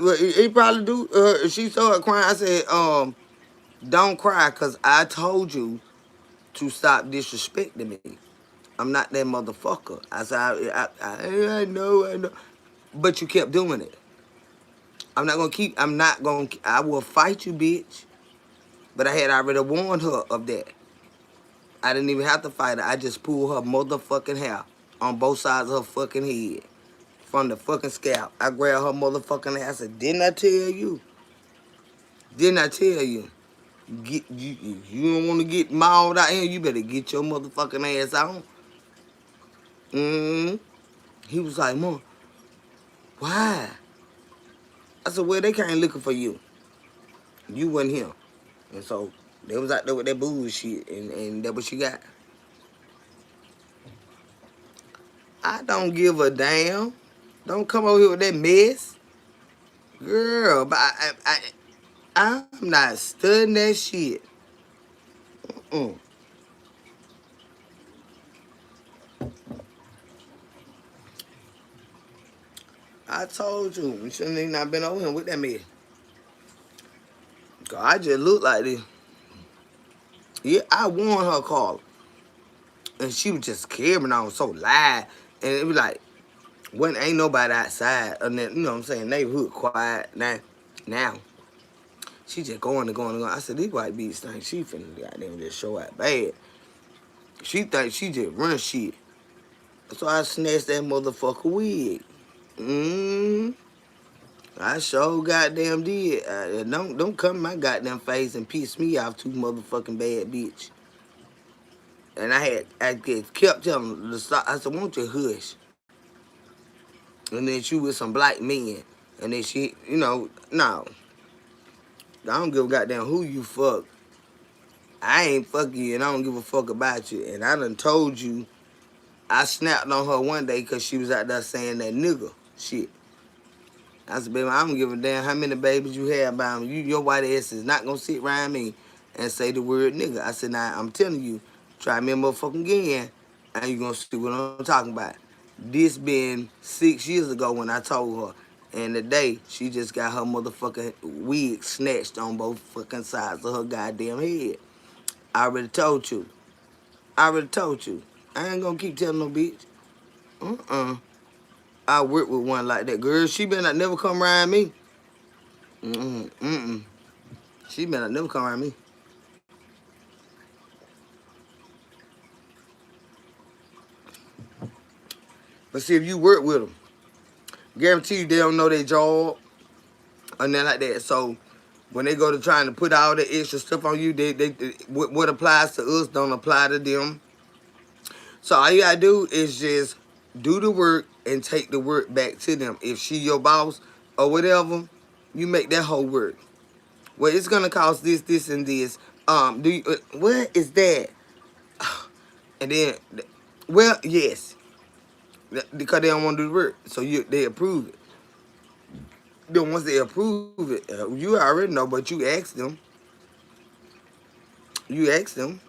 Well, he probably do. She started crying. I said, don't cry, because I told you to stop disrespecting me. I'm not that motherfucker. I said, I know. But you kept doing it. I will fight you, bitch. But I had already warned her of that. I didn't even have to fight her. I just pulled her motherfucking hair on both sides of her fucking head. From the fucking scalp. I grabbed her motherfucking hair. I said, didn't I tell you? Didn't I tell you? You don't want to get mauled out here, you better get your motherfucking ass on. He was like, Mom, why? I said, well, they came looking for you. You wasn't here. And so they was out there with that bullshit, and that what she got. I don't give a damn. Don't come over here with that mess. Girl, but I'm not studying that shit. I told you, you shouldn't even not been over here with that mess. Cause I just look like this. Yeah, I warned her, Carla. And she was just carrying on so loud. And it was like, when ain't nobody outside. And then, you know what I'm saying, neighborhood quiet now. She just going and going and going. I said, this white bitch think she finna goddamn just show out bad. She think she just run shit. So I snatched that motherfucker wig. I sure goddamn did. Don't come in my goddamn face and piss me off too motherfucking bad, bitch. And I kept telling her to stop. I said, won't you hush? And then she with some black men. And then she, no. I don't give a goddamn who you fuck. I ain't fuck you and I don't give a fuck about you. And I done told you, I snapped on her one day because she was out there saying that nigga shit. I said, baby, I don't give a damn how many babies you have by me. Your white ass is not going to sit around me and say the word nigga. I said, now, I'm telling you, try me a motherfucking again, and you going to see what I'm talking about. This been 6 years ago when I told her. And today, she just got her motherfucking wig snatched on both fucking sides of her goddamn head. I already told you. I ain't going to keep telling no bitch. I work with one like that. Girl, she better not never come around me. She better not never come around me. But see, if you work with them, guarantee you they don't know their job or nothing like that. So when they go to trying to put all the extra stuff on you, what applies to us don't apply to them. So all you gotta do is just do the work and take the work back to them. If she your boss or whatever, you make that whole work. Well, it's gonna cost this, this, and this. Do you, what is that? And then, well, yes, because they don't want to do the work, so they approve it. Then once they approve it, you already know, but you ask them. You ask them,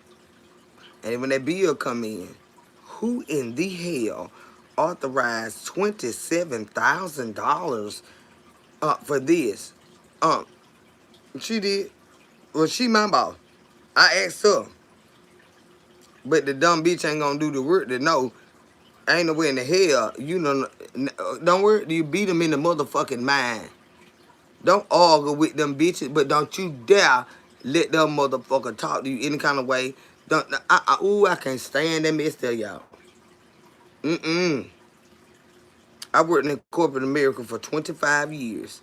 and when that bill come in, who in the hell authorized $27,000 for this? Um, she did. Well, she my boss. I asked her, but the dumb bitch ain't gonna do the work to know. Ain't no way in the hell you know. Don't worry, you beat them in the motherfucking mind. Don't argue with them bitches, but don't you dare let them motherfucker talk to you any kind of way. Don't. Ooh, I can't stand that mess there, y'all. Mm-mm. I worked in corporate America for 25 years.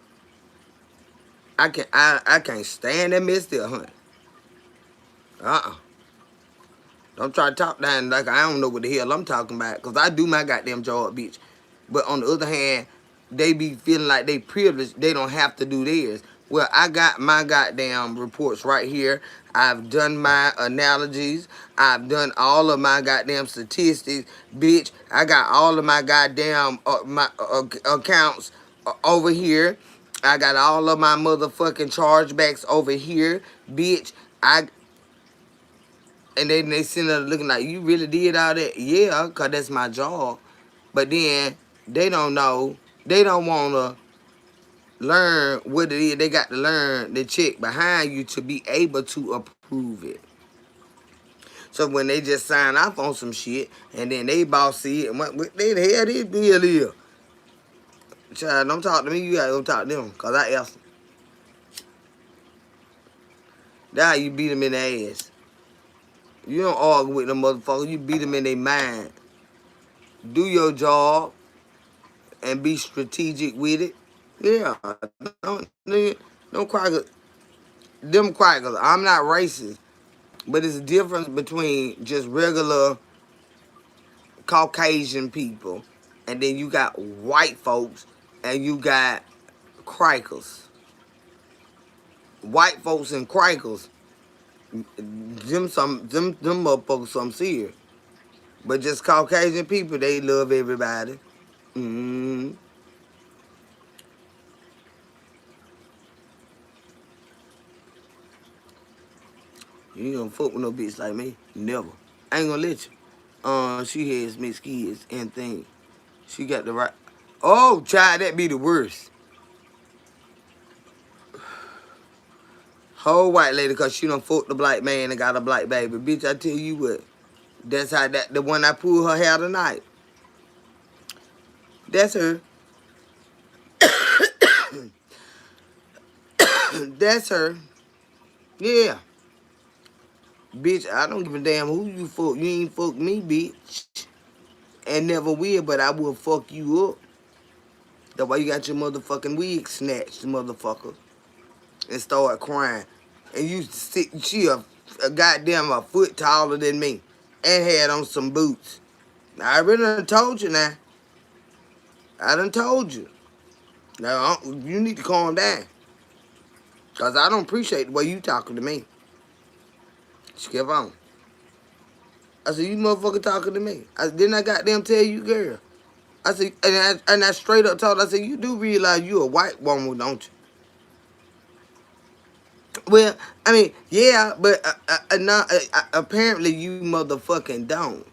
I can't stand that mess there, honey. Uh-uh. Don't try to talk down like I don't know what the hell I'm talking about. Because I do my goddamn job, bitch. But on the other hand, they be feeling like they privileged. They don't have to do theirs. Well, I got my goddamn reports right here. I've done my analogies. I've done all of my goddamn statistics. Bitch, I got all of my goddamn my accounts over here. I got all of my motherfucking chargebacks over here. Bitch, and they sitting there looking like, you really did all that? Yeah, because that's my job. But then they don't know. They don't want to learn what it is. They got to learn the check behind you to be able to approve it. So when they just sign off on some shit, and then they boss see it, and what the hell this bill is? Child, don't talk to me. You got to go talk to them, because I asked them. That's how you beat them in the ass. You don't argue with them motherfuckers. You beat them in their mind. Do your job and be strategic with it. Yeah, don't cry. Them crackers. I'm not racist, but it's a difference between just regular Caucasian people, and then you got white folks, and you got crackers. White folks and crackers, them motherfuckers some serious. But just Caucasian people, they love everybody. Mm-hmm. You ain't gonna fuck with no bitch like me. Never. I ain't gonna let you. She has mixed kids and things. She got the right. Oh, child, that be the worst. Whole white lady, cause she done fucked the black man and got a black baby. Bitch, I tell you what. That's how the one I pulled her hair tonight. That's her. That's her. Yeah. Bitch, I don't give a damn who you fuck. You ain't fuck me, bitch. And never will, but I will fuck you up. That's why you got your motherfucking wig snatched, motherfucker. And start crying. And you sit, she a goddamn a foot taller than me. And had on some boots. I already done told you now. I done told you. Now, you need to calm down. Because I don't appreciate the way you talking to me. She kept on. I said, you motherfucker talking to me. Didn't I goddamn tell you, girl? I said, and I straight up told her, I said, you do realize you a white woman, don't you? Well, I mean, yeah, but apparently you motherfucking don't.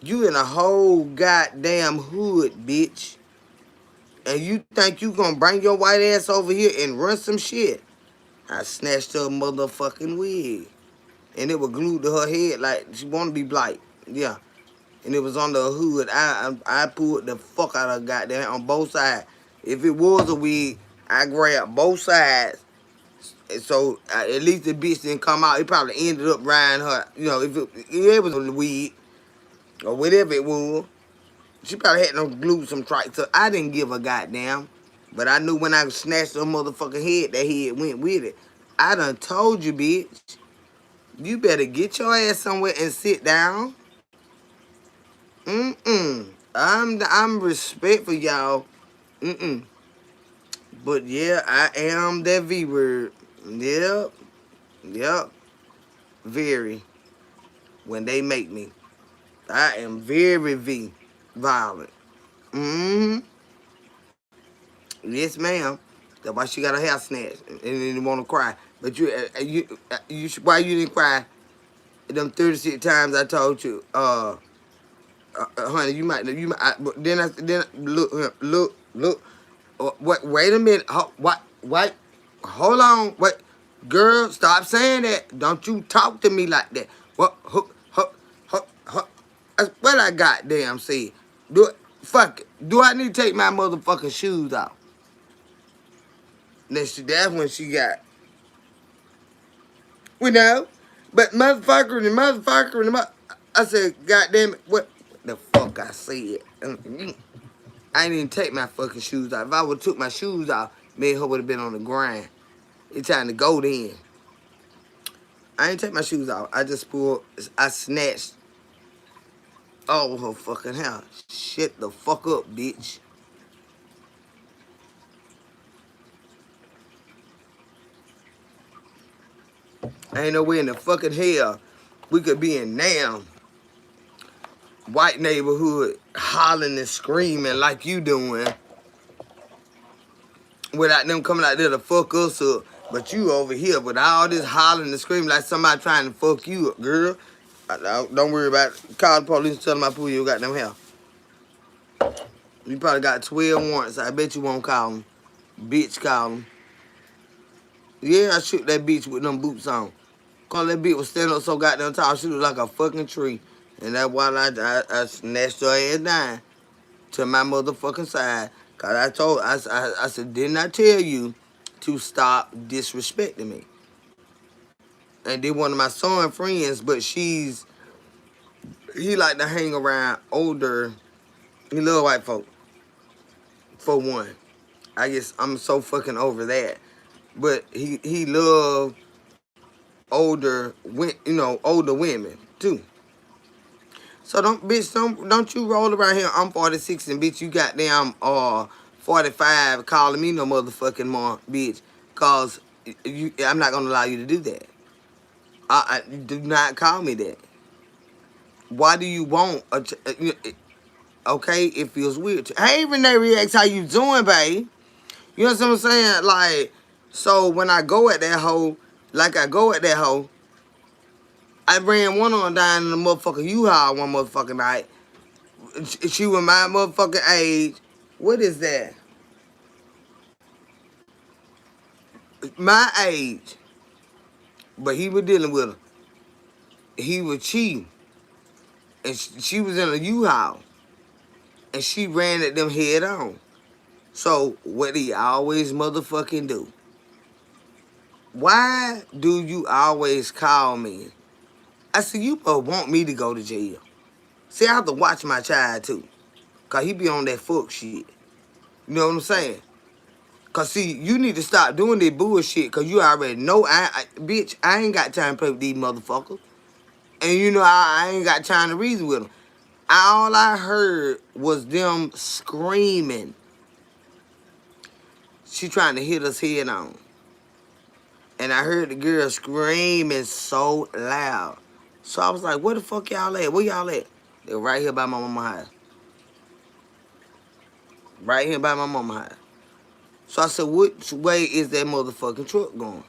You in a whole goddamn hood, bitch. And you think you gonna bring your white ass over here and run some shit? I snatched her motherfucking wig. And it was glued to her head like she wanna be black. Yeah. And it was on the hood. I pulled the fuck out of goddamn on both sides. If it was a wig, I grabbed both sides. And so at least the bitch didn't come out. It probably ended up riding her. You know, if it was a wig or whatever it was, she probably had no glue some tripe. So I didn't give a goddamn. But I knew when I snatched her motherfucking head, that head went with it. I done told you, bitch. You better get your ass somewhere and sit down. Mm-mm. I'm respectful, y'all. Mm-mm. But yeah, I am that V word. Yep. Yep. Very. When they make me. I am very violent. Mm-hmm. Yes, ma'am. That's why she got her hair snatched and didn't want to cry. But why you didn't cry? Them 36 times I told you, honey, you might, but then look. Wait, wait a minute. What? Hold on. Wait, girl, stop saying that. Don't you talk to me like that. What? That's what I got. Damn, see. Fuck it. Do I need to take my motherfucking shoes off? That's when she got. We know. But motherfucker and the motherfucker and the I said, goddamn it, what the fuck I said? I didn't even take my fucking shoes off. If I would have took my shoes off, me and her would have been on the grind. It's time to go then. I ain't take my shoes off. I snatched all her fucking hair. Shut the fuck up, bitch. Ain't no way in the fucking hell we could be in damn white neighborhood hollering and screaming like you doing without them coming out there to fuck us up. But you over here with all this hollering and screaming like somebody trying to fuck you up, girl. Don't worry about it. Call the police and tell them I pull you got them hair. You probably got 12 warrants. I bet you won't call them. Bitch, call them. Yeah, I shoot that bitch with them boots on. Cause that bitch was standing up so goddamn tall, she looked like a fucking tree. And that's why I snatched her ass down to my motherfucking side. Cause I said, didn't I tell you to stop disrespecting me? And then one of my son friends, but he like to hang around older, he love white folk, for one. I guess I'm so fucking over that. But he love older women too. So don't you roll around here. I'm 46 and bitch, you goddamn 45 calling me no motherfucking more, bitch. Cause I'm not gonna allow you to do that. Do not call me that. Why do you want okay, it feels weird. Hey Renee Reacts, how you doing, babe? You know what I'm saying? Like, so when I go at that hoe, I ran one on down in the motherfucking U-Haul one motherfucking night. She was my motherfucking age. What is that? My age. But he was dealing with her. He was cheating. And she was in a U-Haul. And she ran at them head on. So, what he always motherfucking do? Why do you always call me? I said, you want me to go to jail. See, I have to watch my child, too. Because he be on that fuck shit. You know what I'm saying? Because, see, you need to stop doing this bullshit because you already know, bitch, I ain't got time to play with these motherfuckers. And, you know, I ain't got time to reason with them. All I heard was them screaming. She trying to hit us head on. And I heard the girl screaming so loud. So I was like, where the fuck y'all at? Where y'all at? They were right here by my mama's house. Right here by my mama's house. So I said, which way is that motherfucking truck going?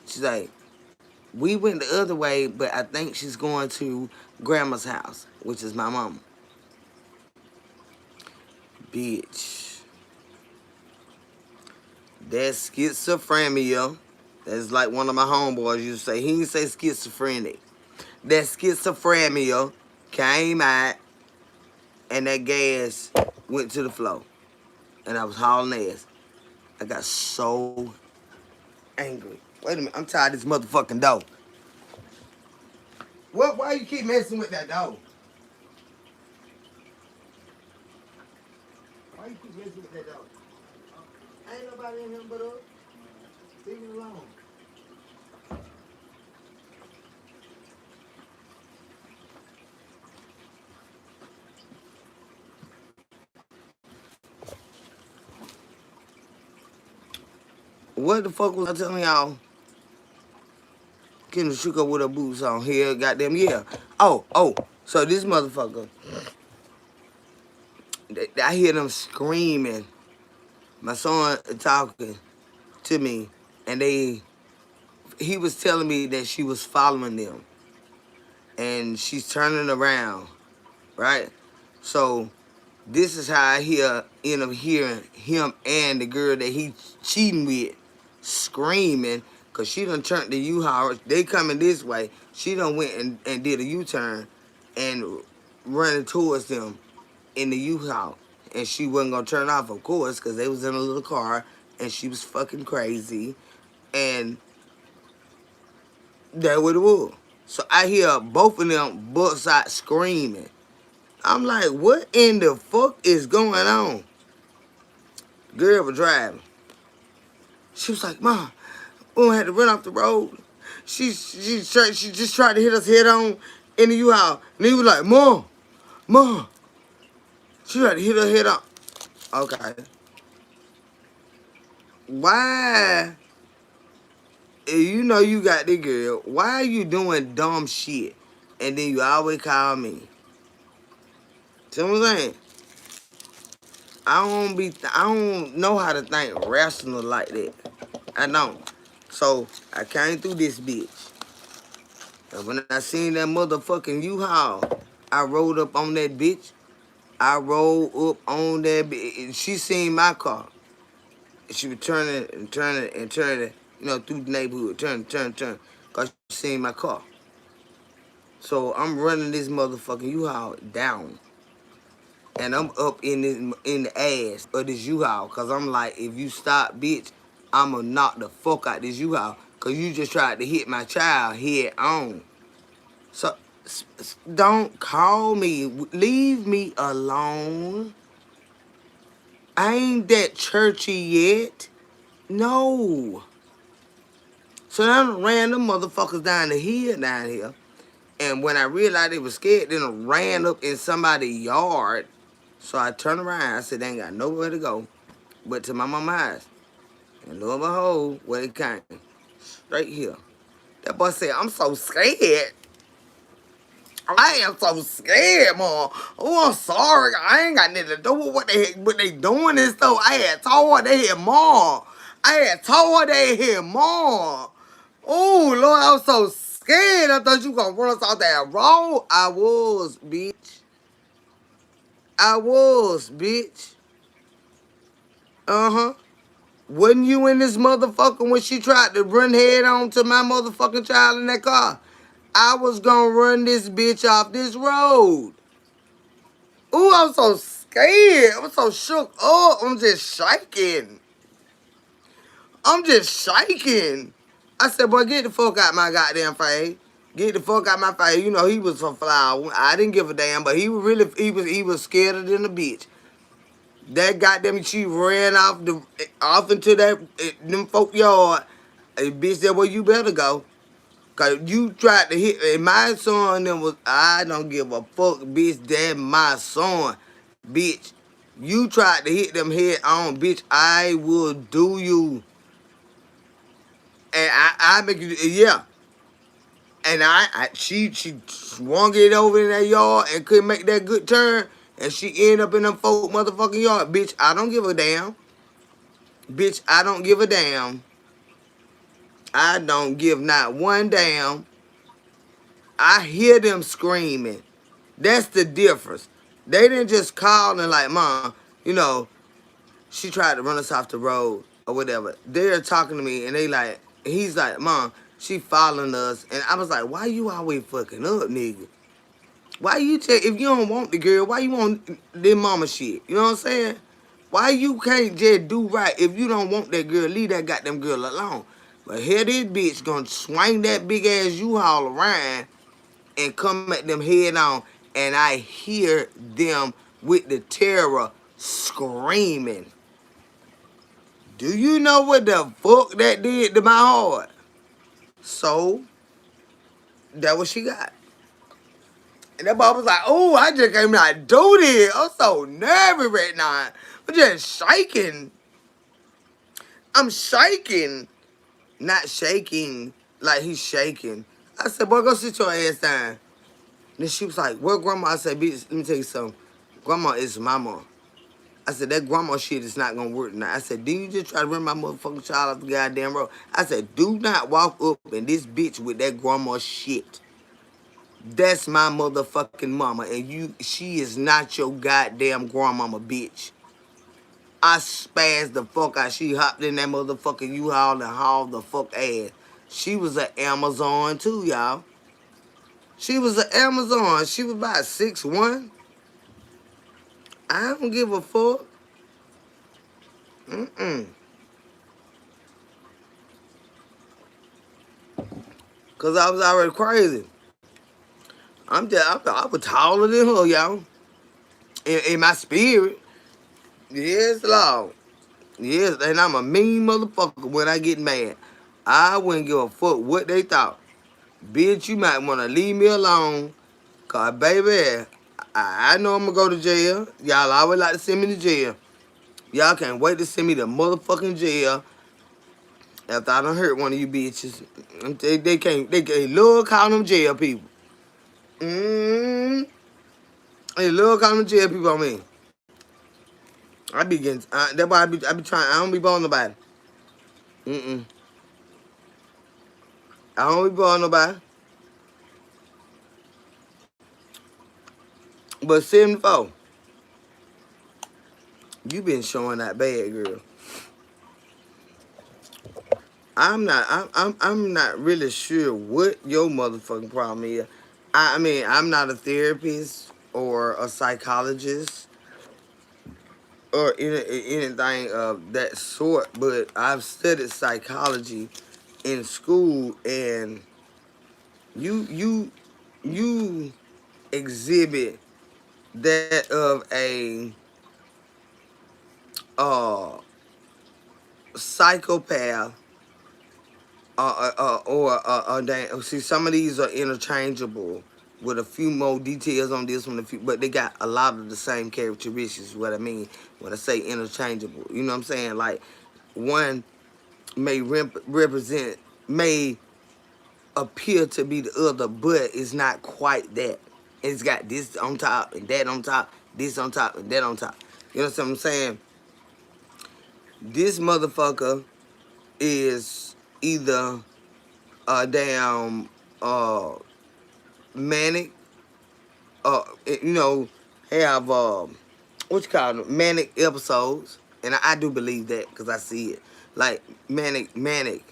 She's like, we went the other way, but I think she's going to grandma's house, which is my mama. Bitch. That's schizophrenia. That's like one of my homeboys used to say. He didn't say schizophrenic. That schizophrenia came out and that gas went to the floor. And I was hauling ass. I got so angry. Wait a minute, I'm tired of this motherfucking door. What? Why you keep messing with that door? Why you keep messing with that door? Ain't nobody in here but us. Leave it alone. What the fuck was I telling y'all? Getting shook up with her boots on here, goddamn yeah. Oh. So this motherfucker, I hear them screaming. My son talking to me, and he was telling me that she was following them, and she's turning around, right? So this is how I end up hearing him and the girl that he cheating with screaming, cause she done turned the U-Haul. They coming this way. She done went and did a U-turn and running towards them in the U-Haul. And she wasn't gonna turn off, of course, cause they was in a little car and she was fucking crazy. And that what it was. So I hear both of them butts out screaming. I'm like, what in the fuck is going on? Girl was driving. She was like, Mom, we had to run off the road. She just tried to hit us head on in the U-Haul. And he was like, Mom, she tried to hit her head on. Okay. Why? If you know you got this girl, why are you doing dumb shit? And then you always call me. See what I'm saying? I don't know how to think rational like that. I don't. So I came through this bitch. And when I seen that motherfucking U-Haul, I rolled up on that bitch. I rolled up on that bitch. She seen my car. She was turning and turning and turning, through the neighborhood. Turn. Cause she seen my car. So I'm running this motherfucking U-Haul down. And I'm up in the ass of this U-Haul. Cause I'm like, if you stop, bitch, I'ma knock the fuck out this U-Haul. Cause you just tried to hit my child head on. So don't call me. Leave me alone. I ain't that churchy yet. No. So then I ran them motherfuckers down the hill down here. And when I realized they was scared, then I ran up in somebody's yard. So I turned around. I said, they ain't got nowhere to go but to my mama's house. And lo and behold, where it came. Straight here. That boy said, I'm so scared. I am so scared, Mom. Oh, I'm sorry. I ain't got nothing to do with what they doing and stuff. I had told her they had Mom. Oh, Lord, I was so scared. I thought you were going to run us off that road. I was, bitch. Uh-huh. Wasn't you in this motherfucker when she tried to run head on to my motherfucking child in that car? I was gonna run this bitch off this road. Ooh, I'm so scared. I'm so shook up. I'm just shaking. I said, boy, get the fuck out my goddamn face. Get the fuck out my face. You know, he was for flower. I didn't give a damn, but he was scared than a bitch. That goddamn, she ran off into them folk yard. Hey, bitch, that where you better go. Cause you tried to hit, and my son I don't give a fuck, bitch, that my son. Bitch, you tried to hit them head on, bitch, I will do you. And I make you, yeah. And she swung it over in that yard and couldn't make that good turn. And she ended up in them folk motherfucking yard. Bitch, I don't give a damn. Bitch, I don't give a damn. I don't give not one damn. I hear them screaming. That's the difference. They didn't just call and like, Mom, she tried to run us off the road or whatever. They're talking to me and he's like, Mom, she following us. And I was like, why you always fucking up, nigga? Why you if you don't want the girl, why you want their mama shit? You know what I'm saying? Why you can't just do right? If you don't want that girl, leave that goddamn girl alone. But here this bitch gonna swing that big ass U-Haul around and come at them head on, and I hear them with the terror screaming. Do you know what the fuck that did to my heart? So, that what she got. And that boy was like, oh, I just came out to do this. I'm so nervous right now. I'm just shaking. I'm shaking, not shaking like he's shaking. I said, boy, go sit your ass down. Then she was like, where grandma? I said, bitch, let me tell you something. Grandma is my mom. I said, that grandma shit is not gonna work now. I said, did you just try to run my motherfucking child off the goddamn road? I said, do not walk up in this bitch with that grandma shit. That's my motherfucking mama, and she is not your goddamn grandmama, bitch. I spazzed the fuck out. She hopped in that motherfucking U-Haul and hauled the fuck ass. She was an Amazon too, y'all. She was an Amazon. She was about 6'1". I don't give a fuck. Mm-mm. Cause I was already crazy. I was taller than her, y'all. In my spirit. Yes, Lord. Yes, and I'm a mean motherfucker when I get mad. I wouldn't give a fuck what they thought. Bitch, you might want to leave me alone. Cause, baby, I know I'm going to go to jail. Y'all always like to send me to jail. Y'all can't wait to send me to motherfucking jail after I done hurt one of you bitches. They love calling them jail people. They love calling them jail people on me. I be getting, that's why I be trying, I don't be bothering nobody. Mm-mm. I don't be bothering nobody. But 74, you been showing that bad, girl. I'm not really sure what your motherfucking problem is. I mean, I'm not a therapist or a psychologist or anything of that sort, but I've studied psychology in school, and you exhibit that of a uh psychopath, see, some of these are interchangeable with a few more details on this one, but they got a lot of the same characteristics. Is what I mean when I say interchangeable. You know what I'm saying? Like, one may represent, may appear to be the other, but it's not quite that. It's got this on top and that on top, this on top and that on top. You know what I'm saying? This motherfucker is either a damn manic, have what you call them, manic episodes, and I do believe that because I see it, like manic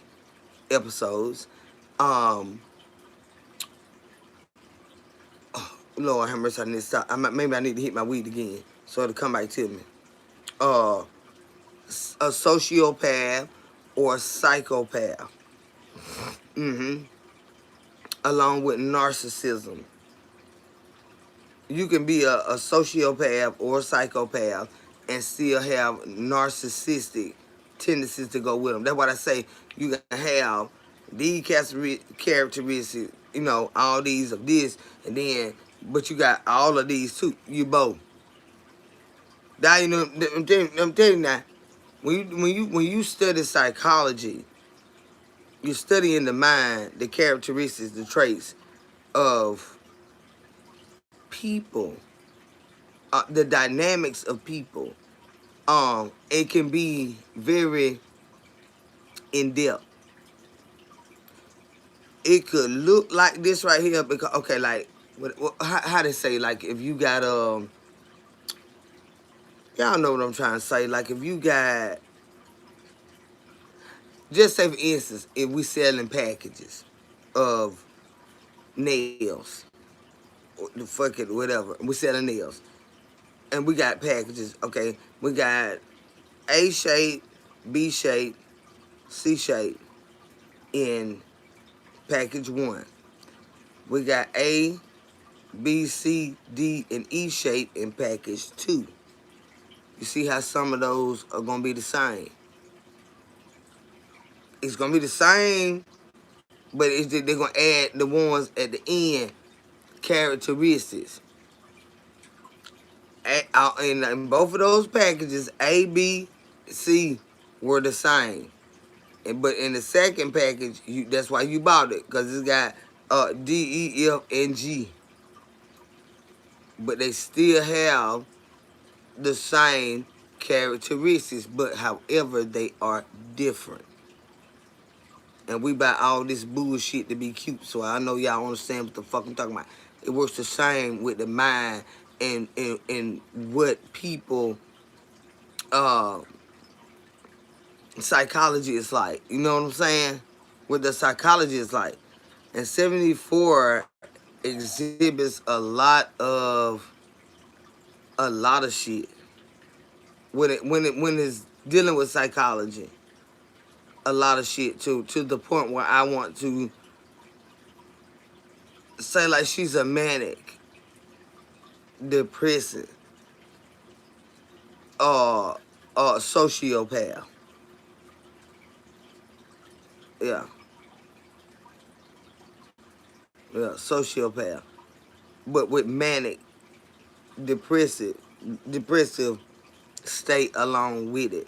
episodes. Um, Lord have mercy, I need to stop. Maybe I need to hit my weed again so it'll come back to me. Uh, a sociopath or a psychopath. Mm-hmm. Along with narcissism. You can be a sociopath or a psychopath and still have narcissistic tendencies to go with them. That's what I say. You can have these characteristics, all these of this, and then, but you got all of these too. You both. Now, I'm telling you now. When you study psychology, you're studying the mind, the characteristics, the traits of people, the dynamics of people. It can be very in depth. It could look like this right here because, okay, like how to say, like, if you got y'all know what I'm trying to say. Like, if you got, just say for instance, if we selling packages of nails, or the fuck it, whatever, we selling nails, and we got packages. Okay, we got A shape, B shape, C shape in package one. We got A, B, C, D, and E shape in package two. You see how some of those are gonna be the same. It's gonna be the same, but they're gonna add the ones at the end characteristics. In both of those packages, A, B, C, were the same. But in the second package, that's why you bought it, because it's got D, E, F, and G. But they still have the same characteristics, but however, they are different. And we buy all this bullshit to be cute, so I know y'all understand what the fuck I'm talking about. It works the same with the mind and what people uh psychology is like. You know what I'm saying? What the psychology is like. And 74 exhibits a lot of shit when it's dealing with psychology. A lot of shit too, to the point where I want to say like she's a manic, depressive, uh, sociopath. Yeah, yeah, sociopath. But with manic, depressive, depressive state along with it.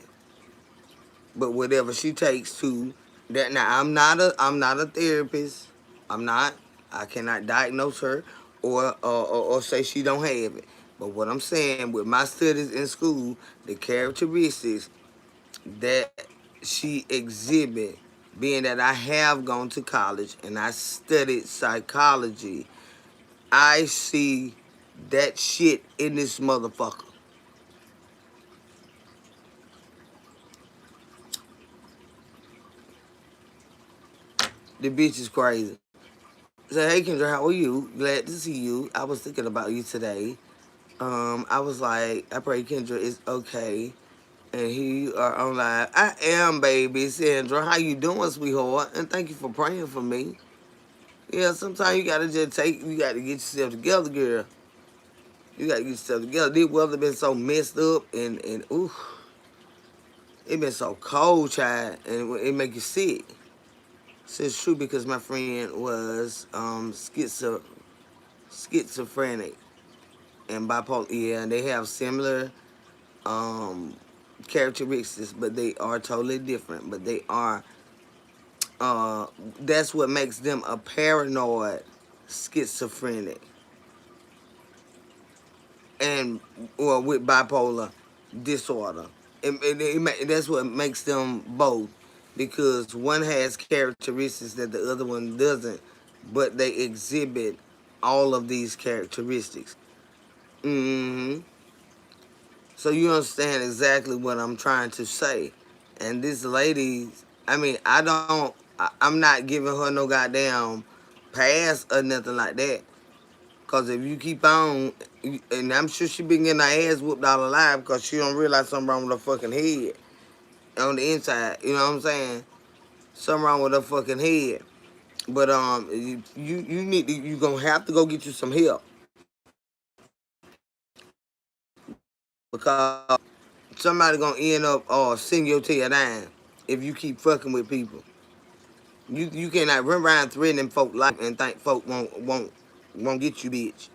But whatever she takes to that. Now I'm not a therapist. I'm not. I cannot diagnose her or say she don't have it. But what I'm saying with my studies in school, the characteristics that she exhibit, being that I have gone to college and I studied psychology, I see that shit in this motherfucker. The bitch is crazy. So hey Kendra, how are you? Glad to see you. I was thinking about you today. I was like, I pray Kendra is okay. And here you are online. I am, baby. Sandra, how you doing, sweetheart? And thank you for praying for me. Yeah, sometimes you gotta get yourself together, girl. You gotta get yourself together. This weather been so messed up and ooh, it been so cold, child, and it make you sick. So it's true because my friend was schizophrenic and bipolar. Yeah, and they have similar um, characteristics, but they are totally different. But they are, uh, that's what makes them a paranoid schizophrenic and or with bipolar disorder. That's what makes them both because one has characteristics that the other one doesn't, but they exhibit all of these characteristics. hmm So you understand exactly what I'm trying to say. And this lady, I mean, I'm not giving her no goddamn pass or nothing like that. Cause if you keep on, and I'm sure she been getting her ass whooped all her life because she don't realize something wrong with her fucking head on the inside. You know what I'm saying? Something wrong with her fucking head. But you need to, you gonna have to go get you some help because somebody gonna end up send your tail down if you keep fucking with people. You cannot run around threatening folk life and think folk won't get you, bitch.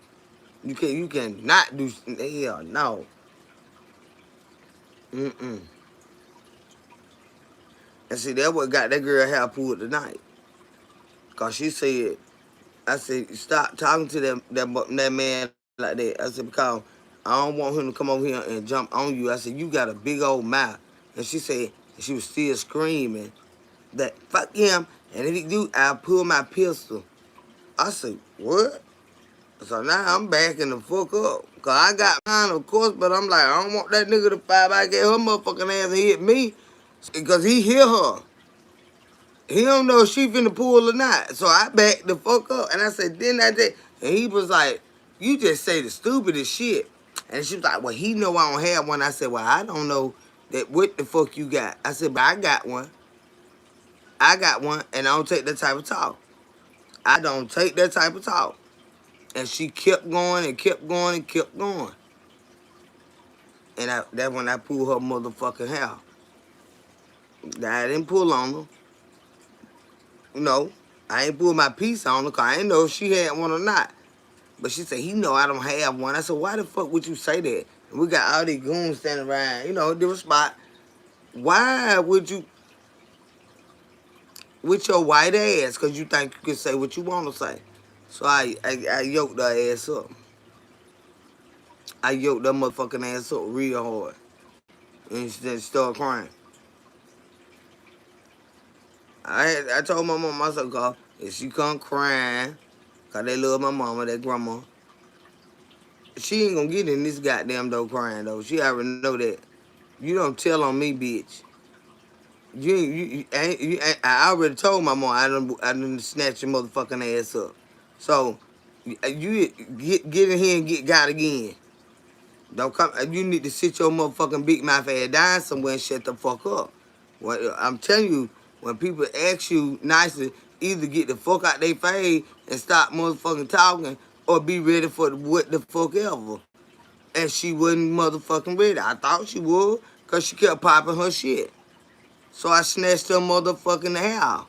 You can not do hell no. Mm-mm. And see that what got that girl hair pulled tonight. Cause she said, I said, stop talking to that man like that. I said, because I don't want him to come over here and jump on you. I said, you got a big old mouth. And she said, she was still screaming that fuck him. And if he do, I'll pull my pistol. I said, what? So now I'm backing the fuck up. Cause I got mine, of course, but I'm like, I don't want that nigga to fight back at her motherfucking ass and hit me. Because he hit her. He don't know if she finna pull or not. So I backed the fuck up. And I said, didn't I just... And he was like, you just say the stupidest shit. And she was like, well, he know I don't have one. I said, well, I don't know that what the fuck you got. I said, but I got one. I got one, and I don't take that type of talk. I don't take that type of talk. And she kept going and kept going and kept going. And that's when I pulled her motherfucking hair. I didn't pull on her. No, I ain't pull my piece on her because I didn't know if she had one or not. But she said, he know I don't have one. I said, why the fuck would you say that? And we got all these goons standing around, different spot. Why would you, with your white ass, because you think you can say what you want to say? So I yoked her ass up. I yoked that motherfucking ass up real hard. And she just started crying. I told my mom, I said, "God, if she come crying, because they love my mama, that grandma, she ain't gonna get in this goddamn door crying, though. She already know that. You don't tell on me, bitch. I already told my mom I done snatch your motherfucking ass up. So, you get in here and get got again. Don't come. You need to sit your motherfucking big mouth ass down somewhere and shut the fuck up. Well, I'm telling you, when people ask you nicely, either get the fuck out they face and stop motherfucking talking, or be ready for what the fuck ever. And she wasn't motherfucking ready. I thought she would, cause she kept popping her shit. So I snatched her motherfucking hair.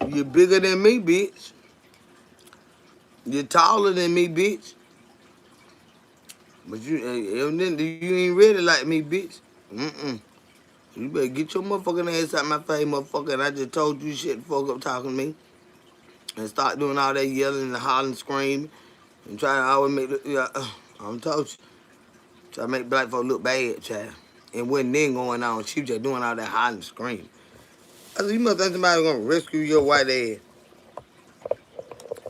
You're bigger than me, bitch. You're taller than me, bitch. But evidently you ain't ready like me, bitch. Mm-mm. You better get your motherfucking ass out my face, motherfucker. And I just told you shit, fuck up talking to me. And start doing all that yelling and hollering, screaming. And trying to always make, I'm told you. Try to make black folk look bad, child. And wasn't then going on. She was just doing all that hollering and screaming. I said, you must think somebody gonna rescue your white ass.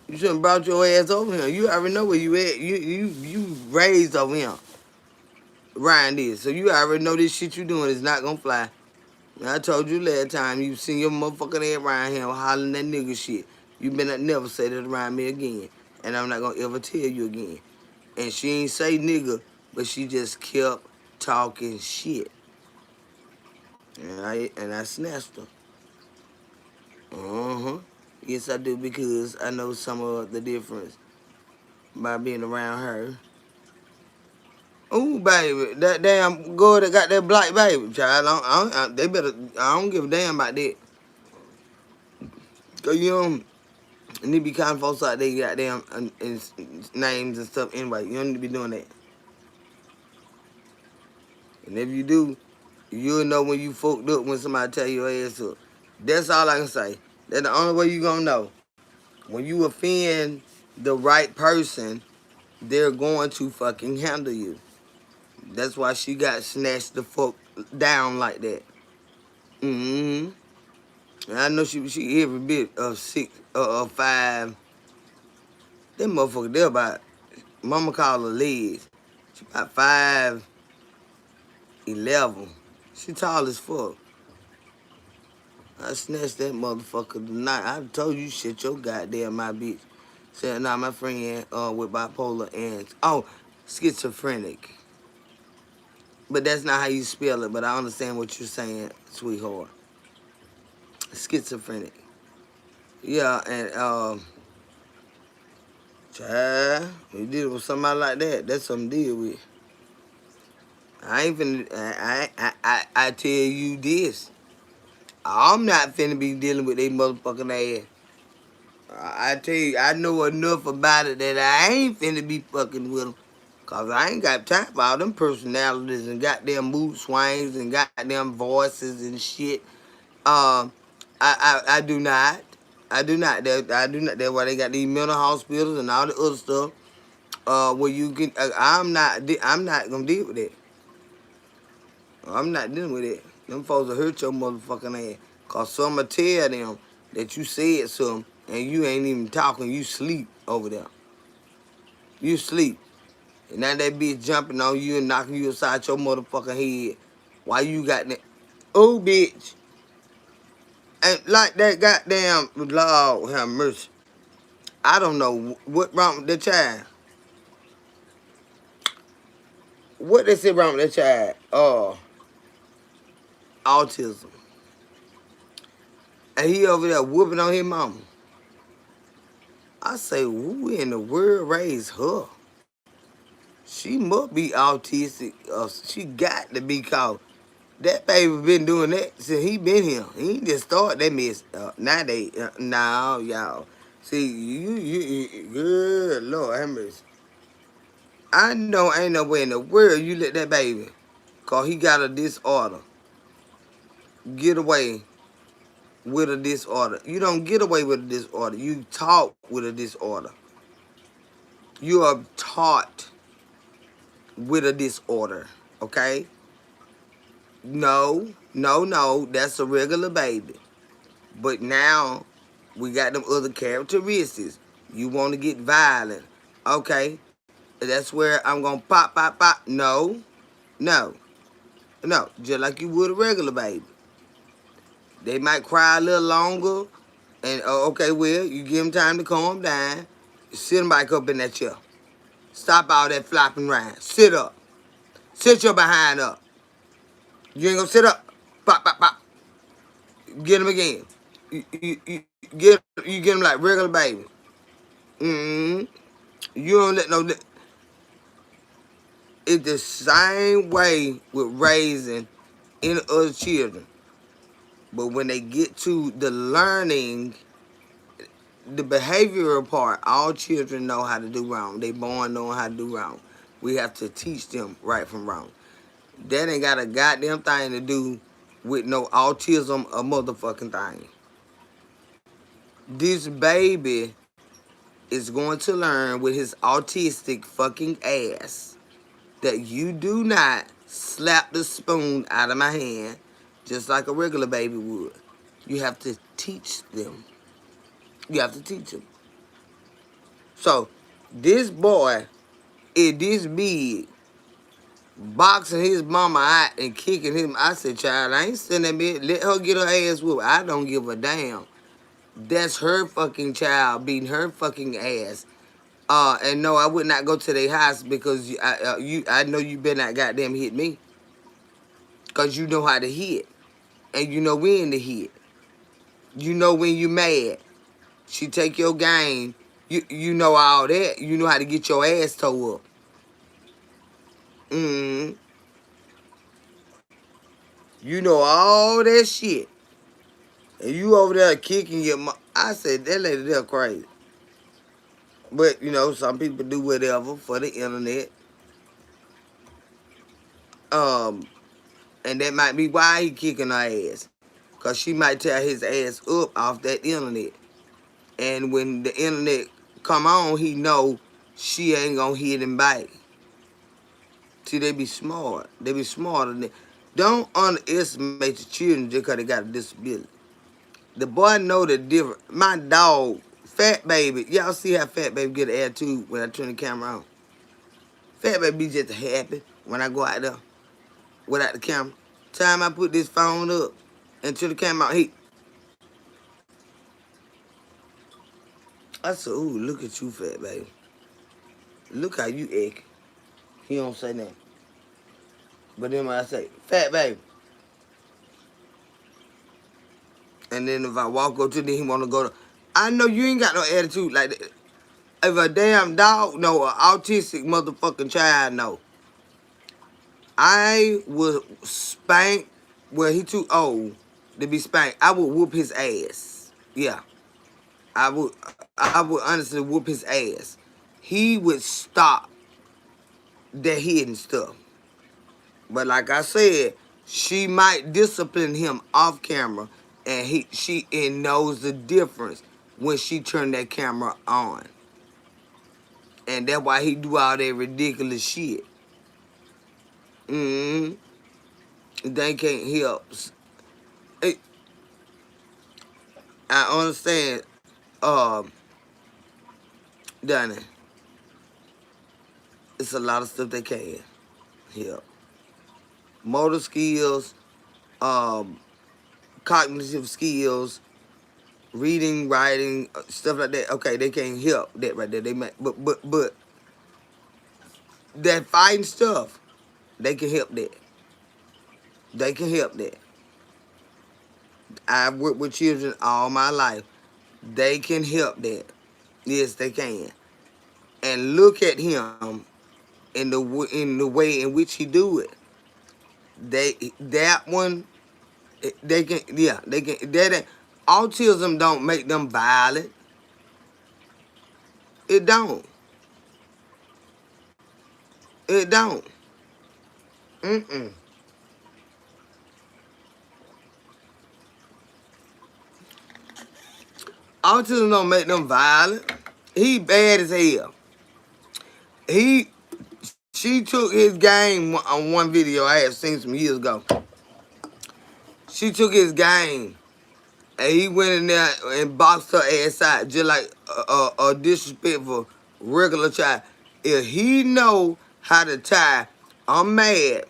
You shouldn't brought your ass over here. You already know where you at. You raised over here. Ryan this. So you already know this shit you doing is not gonna fly. And I told you last time you seen your motherfucking ass around here hollering that nigga shit. You better never say that around me again. And I'm not gonna ever tell you again. And she ain't say nigga, but she just kept talking shit. And I snatched her. Uh-huh. Yes, I do, because I know some of the difference by being around her. Ooh, baby, that damn girl that got that black baby, child. I don't give a damn about that. Cause you know, need to be calling folks out they goddamn names and stuff anyway. You don't need to be doing that. And if you do, you'll know when you fucked up when somebody tell your ass up. That's all I can say. That's the only way you gonna know. When you offend the right person, they're going to fucking handle you. That's why she got snatched the fuck down like that. Mm-hmm. And I know she every bit of 5. That motherfucker there about, mama call her legs. She about 5'11". She tall as fuck. I snatched that motherfucker tonight. I told you shit your goddamn my bitch. Said, nah, my friend with bipolar and, schizophrenic. But that's not how you spell it, but I understand what you're saying, sweetheart. Schizophrenic. Yeah, and, child, you deal with somebody like that, that's something to deal with. I ain't finna, I tell you this. I'm not finna be dealing with they motherfucking ass. I tell you, I know enough about it that I ain't finna be fucking with them. Cause I ain't got time for all them personalities and goddamn mood swings and goddamn voices and shit. I do not. I do not. I do not. That's why they got these mental hospitals and all the other stuff. Where you can. I'm not. I'm not gonna deal with it. I'm not dealing with it. Them folks will hurt your motherfucking ass. Cause someone tell them that you said something and you ain't even talking. You sleep over there. You sleep. And now that bitch jumping on you and knocking you aside your motherfucking head. Why you got that? Oh, bitch. And like that goddamn, Lord have mercy. I don't know what wrong with the child. What they say wrong with that child? Autism. And he over there whooping on his mama. I say, who in the world raised her? She must be autistic. She got to be called. That baby been doing that since he been here. He just started that mess. Now no, y'all. See, good Lord have mercy. I know ain't no way in the world you let that baby, cause he got a disorder, get away with a disorder. You don't get away with a disorder. You talk with a disorder. You are taught with a disorder. Okay? No, no, no. That's a regular baby. But now we got them other characteristics. You want to get violent. Okay? That's where I'm gonna pop, pop, pop. No, no, no. Just like you would a regular baby. They might cry a little longer. And okay, well, you give them time to calm down. Sit them back up in that chair. Stop all that flopping around. Sit up. Sit your behind up. You ain't gonna sit up. Pop, pop, pop. Get them again. You get them like regular baby. Mm-hmm. You don't let no. It's the same way with raising any other children. But when they get to the learning, the behavioral part, all children know how to do wrong. They born knowing how to do wrong. We have to teach them right from wrong. That ain't got a goddamn thing to do with no autism or motherfucking thing. This baby is going to learn with his autistic fucking ass that you do not slap the spoon out of my hand just like a regular baby would. You have to teach them. You have to teach them. So, this boy is this big, boxing his mama out and kicking him. I said, child, I ain't sitting that bitch. Let her get her ass whooped. I don't give a damn. That's her fucking child beating her fucking ass. And no, I would not go to their house because I know you better not goddamn hit me. Because you know how to hit. And you know when to hit. You know when you mad. She take your game. You know all that. You know how to get your ass towed up. Mm. You know all that shit. And you over there kicking your I said, that lady there crazy. But, you know, some people do whatever for the internet. And that might be why he kicking her ass. Because she might tear his ass up off that internet. And when the internet come on, he know she ain't gonna hit him back. See, they be smart. They be smarter than that. Don't underestimate the children just because they got a disability. The boy know the difference. My dog, Fat Baby, y'all see how Fat Baby get an attitude when I turn the camera on? Fat Baby be just happy when I go out there without the camera. Time I put this phone up and turn the camera on, I said, ooh, look at you, Fat Baby. Look how you act. He don't say nothing. But then when I say, Fat Baby, and then if I walk up to him, he want to go to, I know you ain't got no attitude like that. If a damn dog know, an autistic motherfucking child know, I would spank, well, he too old to be spanked. I would whoop his ass. Yeah. I would honestly whoop his ass. He would stop that hidden stuff. But like I said, she might discipline him off camera, and she knows the difference when she turned that camera on. And that's why he do all that ridiculous shit. Mm-hmm. They can't help. It, I understand, um, Donnie. It's a lot of stuff they can't help. Motor skills, um, cognitive skills, reading, writing, stuff like that. Okay, they can't help that right there. They might, but that fighting stuff, they can help that. They can help that. I've worked with children all my life. They can help that. Yes, they can. And look at him in the way in which he do it. That one, they can, yeah, they can. That autism don't make them violent. It don't. It don't. Mm-mm. Autism don't make them violent. He bad as hell. He She took his game on one video I had seen some years ago. She took his game and he went in there and boxed her ass out just like a disrespectful regular child. If he know how to tie, I'm mad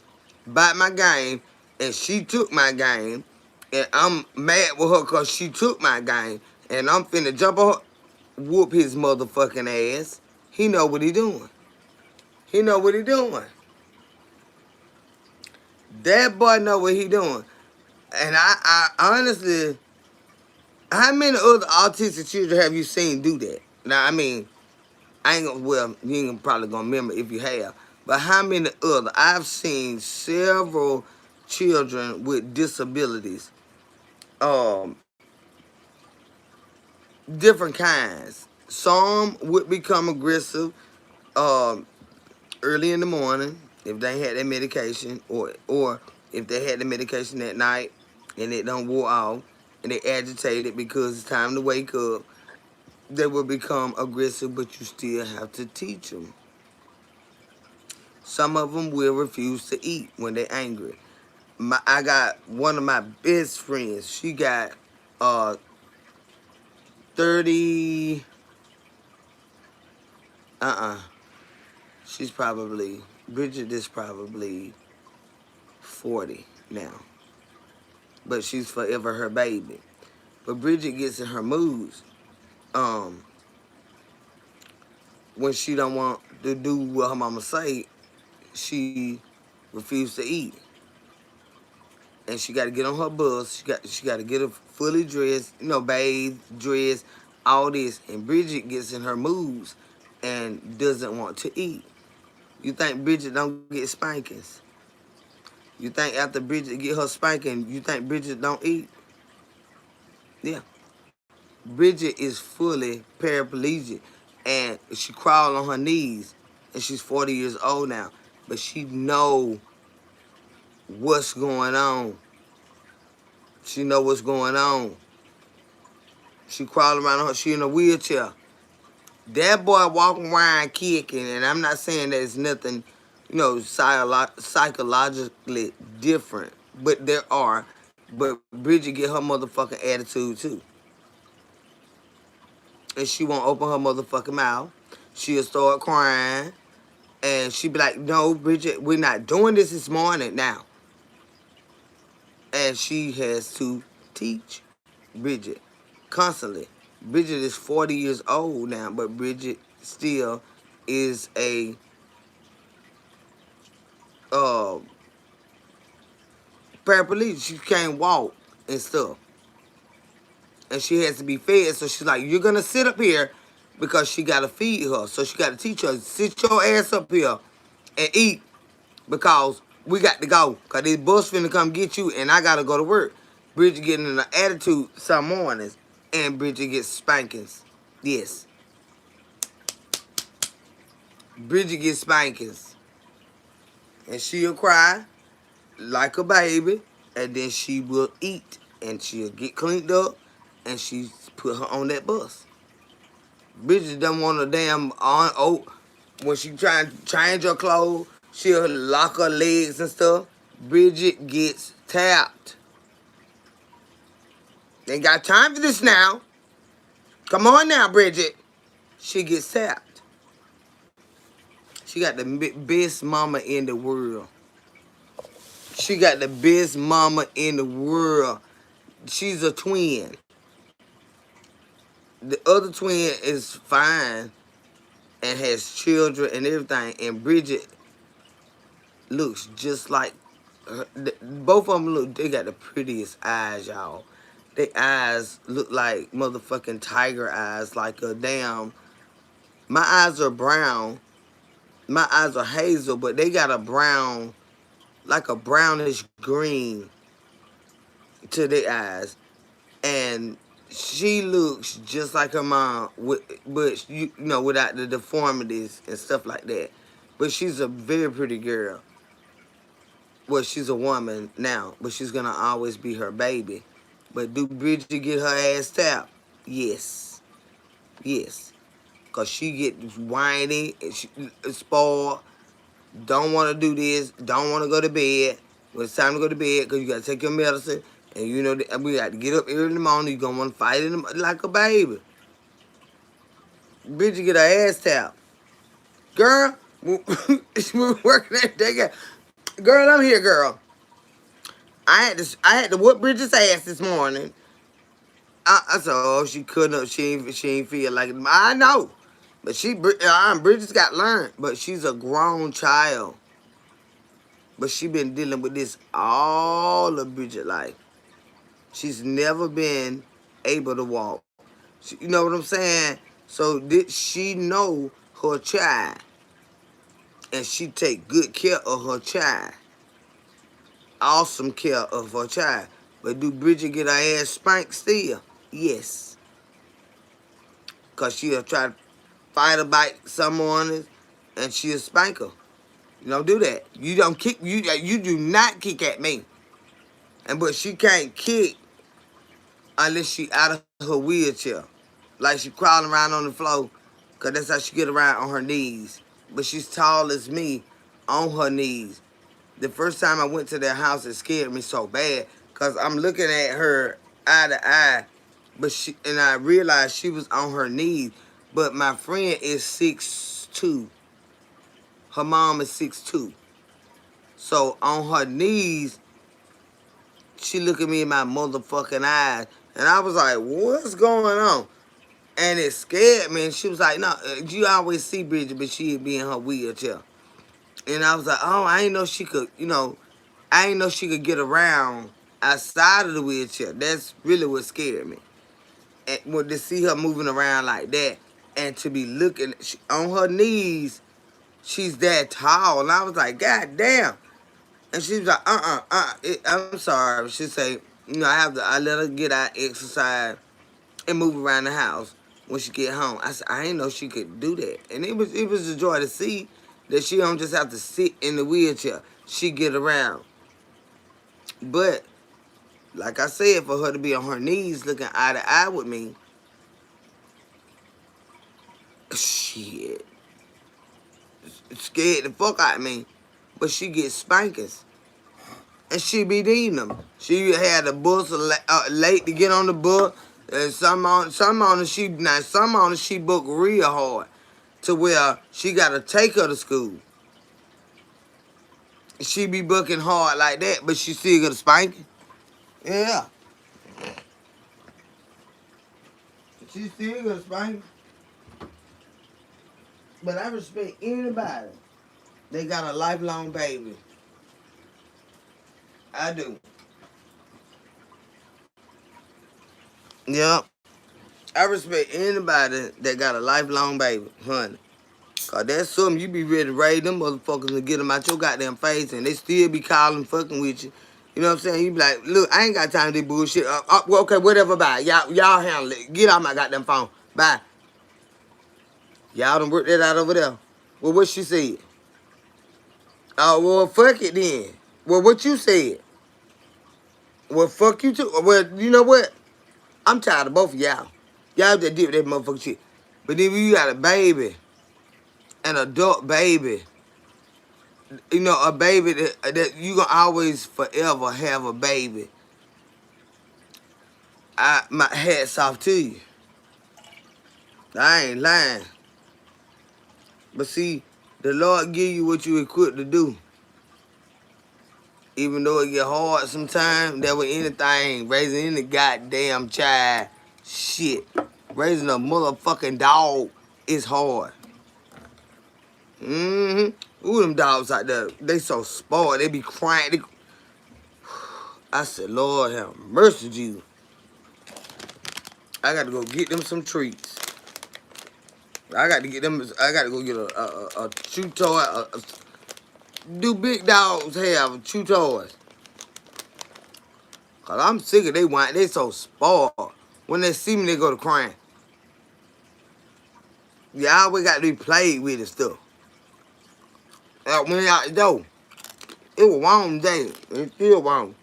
about my game and she took my game and I'm mad with her because she took my game and I'm finna jump on her, whoop his motherfucking ass. He know what he doing. He know what he doing. That boy know what he doing. And I honestly, how many other autistic children have you seen do that? Now, I mean, I ain't gonna, well, you ain't probably gonna remember if you have, but how many other? I've seen several children with disabilities, um, different kinds. Some would become aggressive um, early in the morning if they had their medication, or if they had the medication at night and it don't wore off and they agitated because it's time to wake up. They will become aggressive, but you still have to teach them. Some of them will refuse to eat when they're angry. I got one of my best friends. She got uh 30. She's probably Bridget is probably 40 now, but she's forever her baby. But Bridget gets in her moods um when she don't want to do what her mama say. She refused to eat. And she got to get on her bus. She got to get her fully dressed, bathed, dressed, all this. And Bridget gets in her moods and doesn't want to eat. You think Bridget don't get spankings? You think after Bridget get her spanking, you think Bridget don't eat? Yeah. Bridget is fully paraplegic and she crawl on her knees and she's 40 years old now. But she know what's going on. She know what's going on. She crawling around her. She in a wheelchair. That boy walking around kicking, and I'm not saying that it's nothing, psychologically different, but there are. But Bridget get her motherfucking attitude too, and she won't open her motherfucking mouth. She'll start crying, and she be like, "No, Bridget, we're not doing this morning now." And she has to teach Bridget constantly. Bridget is 40 years old now, but Bridget still is a uh, paraplegic. She can't walk and stuff. And she has to be fed. So she's like, you're going to sit up here because she got to feed her. So she got to teach her, sit your ass up here and eat because we got to go. Because this bus finna come get you and I got to go to work. Bridget getting in an attitude some mornings and Bridget gets spankings. Yes. Bridget gets spankings. And she'll cry like a baby. And then she will eat. And she'll get cleaned up. And she put her on that bus. Bridget don't want a damn on. Oh, when she trying to change her clothes, she'll lock her legs and stuff. Bridget gets tapped. Ain't got time for this now. Come on now, Bridget. She gets tapped. She got the best mama in the world. She got the best mama in the world. She's a twin. The other twin is fine and has children and everything. And Bridget looks just like her. Both of them look, they got the prettiest eyes, y'all. Their eyes look like motherfucking tiger eyes, like a damn. My eyes are brown. My eyes are hazel, but they got a brown, like a brownish green to their eyes. And she looks just like her mom, but you know, without the deformities and stuff like that. But she's a very pretty girl. Well, she's a woman now, but she's gonna always be her baby. But do Bridget get her ass tapped? Yes, yes, cause she get whiny and she spoiled. Don't want to do this. Don't want to go to bed. When it's time to go to bed, cause you gotta take your medicine, and you know we got to get up early in the morning. You gonna want to fight it like a baby. Bridget get her ass tapped. Girl, we were working that day. Girl, I'm here, girl. I had to whoop Bridget's ass this morning. I said, oh, she couldn't. She ain't feel like it. I know, but Bridget's got learned, but she's a grown child. But she been dealing with this all of Bridget life. She's never been able to walk. You know what I'm saying? So did she know her child, and she take good care of her child. Awesome care of her child. But do Bridget get her ass spanked still? Yes. Because she'll try to fight or bite someone and she'll spank her. You don't do that. You don't kick. You do not kick at me. But she can't kick unless she out of her wheelchair. Like she crawling around on the floor. Because that's how she get around on her knees. But she's tall as me on her knees. The first time I went to their house, it scared me so bad because I'm looking at her eye to eye, and I realized she was on her knees. But my friend is 6'2". Her mom is 6'2". So on her knees, she looked at me in my motherfucking eyes, and I was like, "What's going on?" And it scared me. And she was like, "No, you always see Bridget, but she'd be in her wheelchair." And I was like, "Oh, I didn't know she could, I didn't know she could get around outside of the wheelchair." That's really what scared me. And when to see her moving around like that and to be looking on her knees, she's that tall. And I was like, God damn. And she was like, I'm sorry. She say, I let her get out, exercise, and move around the house when she get home. I said, I didn't know she could do that. And it was a joy to see that she don't just have to sit in the wheelchair. She get around. But like I said, for her to be on her knees looking eye to eye with me, shit, it scared the fuck out of me. But she gets spankings. And she be needing them. She had the bus late to get on the bus. And some on the she booked real hard to where she got to take her to school. She be booking hard like that, but she still got a spanking. Yeah. She still got a spanking. But I respect anybody. They got a lifelong baby. I do. Yep. I respect anybody that got a lifelong baby, honey. Cause that's something you be ready to raise them motherfuckers and get them out your goddamn face and they still be calling fucking with you. You know what I'm saying? You be like, look, I ain't got time to do bullshit. Well, okay, whatever, bye. Y'all handle it. Get out my goddamn phone. Bye. Y'all done worked that out over there. Well, what she said? Oh, well, fuck it then. Well, what you said? Well, fuck you too. Well, you know what? I'm tired of both of y'all. Y'all just did that motherfucking shit. But then when you got a baby, an adult baby, a baby that you gonna always forever have a baby. My hat's off to you. I ain't lying. But see, the Lord give you what you equipped to do. Even though it get hard sometimes, that with anything, raising any goddamn child, shit. Raising a motherfucking dog is hard. Ooh, them dogs out there, they so spoiled. They be crying. I said, Lord have mercy, Jesus. I got to go get them some treats. I got to go get a chew toy. Do big dogs have chew toys? Cause I'm sick of they so spoiled. When they see me, they go to crying. Yeah, I always got to be played with and stuff. When out the door, it was warm day. It's still warm.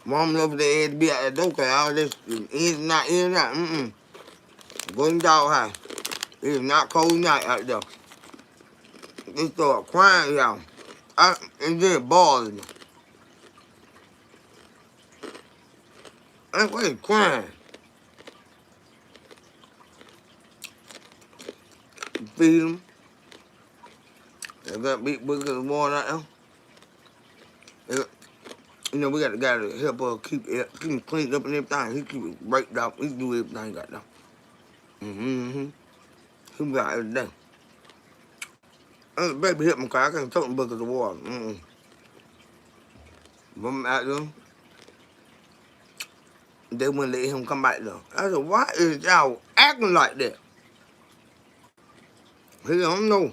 Warm enough that they had to be out the door because all this in and out. Go in the dog house. It's not cold night out there. They start crying, y'all. And then it bothers me. That's why they crying. Feed them. They got big buckets of water out there. You know, we got the guy to help us keep them cleaned up and everything. He keep it breaked up. He do everything got there. He got everything. Baby hit my car. I can't take them buckets of water. But I'm out there. They wouldn't let him come back though. I said, why is y'all acting like that? He don't know.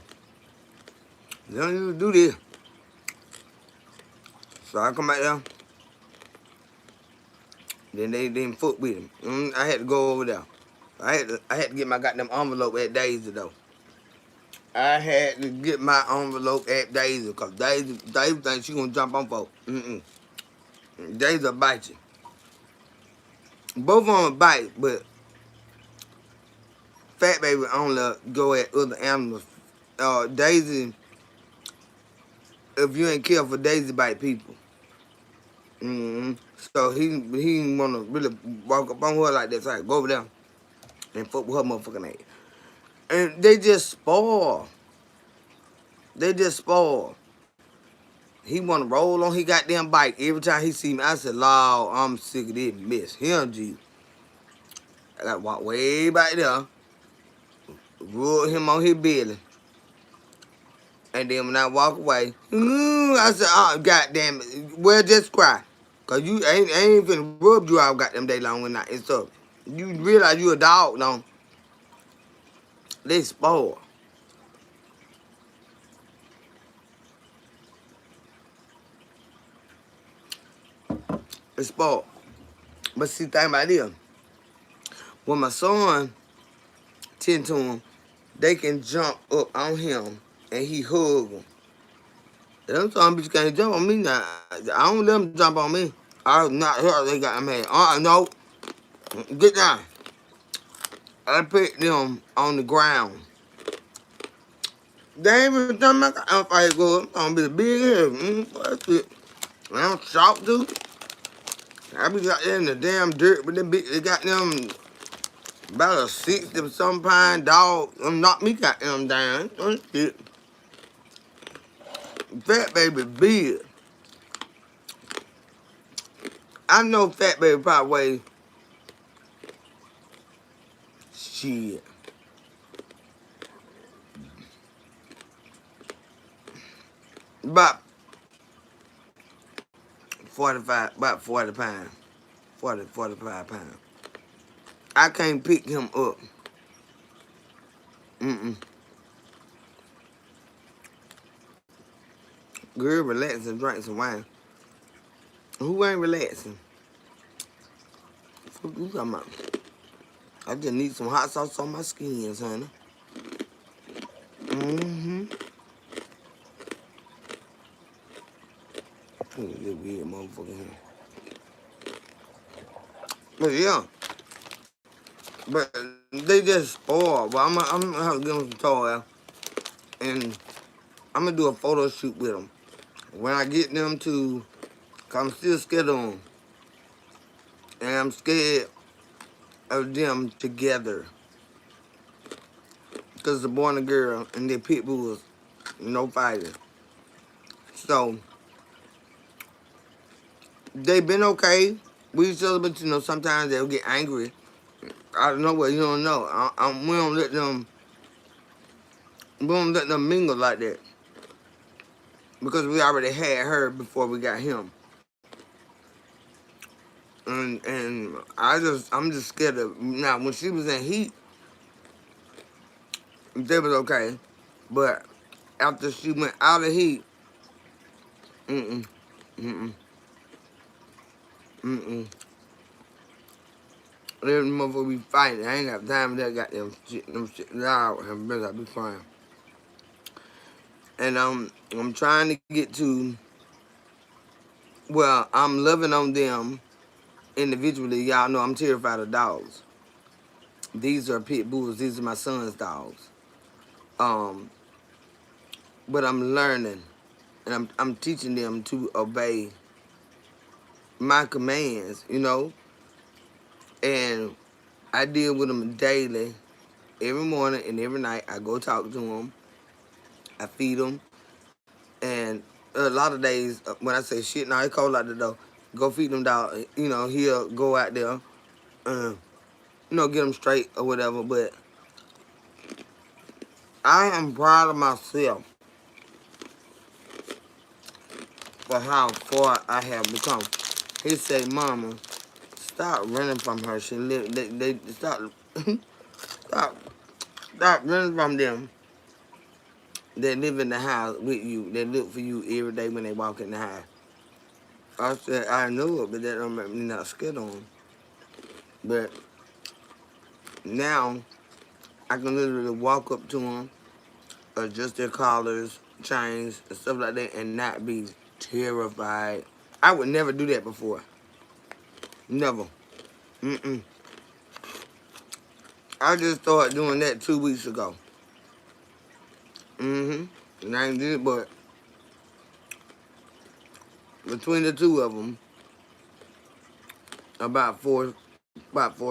They don't even do this. So I come back there. Then they didn't fuck with him. I had to go over there. I had to get my goddamn envelope at Daisy though. I had to get my envelope at Daisy because Daisy thinks she gonna jump on folks. Daisy will bite you. Both of them bite, but Fat Baby only go at other animals. Daisy, if you ain't careful, Daisy bite people. So he didn't want to really walk up on her like that. So I go over there and fuck with her motherfucking ass. And they just spoil. They just spoil. He want to roll on his goddamn bike every time he see me. I said, Lord, I'm sick of this mess. Him, G. I got to walk way back there, rub him on his belly. And then when I walk away, I said, oh, goddamn it. Well, just cry. Because you ain't finna rub you out goddamn day long and stuff. You realize you a dog, don't? They spoil. They spoil. But see, the thing about this, when my son tend to him, they can jump up on him and he hug him. Them some bitches can't jump on me now. I don't let them jump on me. I not her. They got me. No. Get down. I put them on the ground. They ain't even jump back. If I go, I'm gonna be the big head. That's it. And I'm shocked too. I be got there in the damn dirt, but they got them about a 60 some pound dog. Them knock me got them down. That's it. Fat Baby big. I know Fat Baby probably weigh shit. About 40 pounds. 45 pounds. I can't pick him up. Girl, relax and drink some wine. Who ain't relaxing? What you talking about? I just need some hot sauce on my skin, honey. Look at this weird motherfucker here. But yeah. But they just spoiled. But I'm gonna have to give them some toy. And I'm gonna do a photo shoot with them. When I get them to, cause I'm still scared of them. And I'm scared of them together. Cause the boy and the girl and their pit bulls, no fighting. So they been okay with each other, but you know, sometimes they'll get angry. I don't know what you don't know. We don't let them mingle like that. Because we already had her before we got him. And I'm just scared of now when she was in heat, they was okay. But after she went out of heat, mm-mm, mm-mm, mm-mm. Them motherfuckers be fighting. I ain't got time for that goddamn shit. Them shit loud and better I be crying. And I'm trying to get to, well, I'm loving on them individually. Y'all know I'm terrified of dogs. These are pit bulls. These are my son's dogs. Um, but I'm learning, and I'm teaching them to obey my commands. And I deal with them daily, every morning and every night. I go talk to them. I feed them, and a lot of days when I say shit, now it's cold out the door. Go feed them dog. He'll go out there, get them straight or whatever. But I am proud of myself for how far I have become. He say, "Mama, stop running from her. She live. They stop, stop, stop running from them. They live in the house with you. They look for you every day when they walk in the house." I said, "I know it, but that don't make me not scared on them." But now I can literally walk up to them, adjust their collars, chains, and stuff like that, and not be terrified. I would never do that before. Never. Mm-mm. I just started doing that 2 weeks ago. And I ain't did it, but between the two of them, about four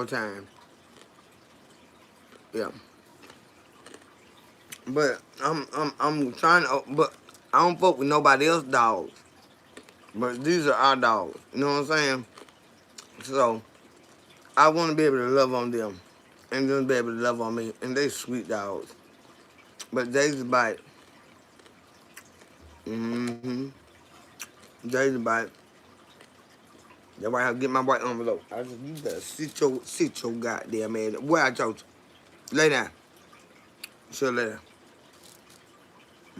times. Yeah. But I'm trying to, but I don't fuck with nobody else's dogs. But these are our dogs. You know what I'm saying? So I want to be able to love on them, and them be able to love on me. And they sweet dogs. But Daisy bite. Mm-hmm. Daisy bite. That's why I have to get my white envelope. I just, you better sit your goddamn ass. Where I told you. Lay down. Sure, lay down.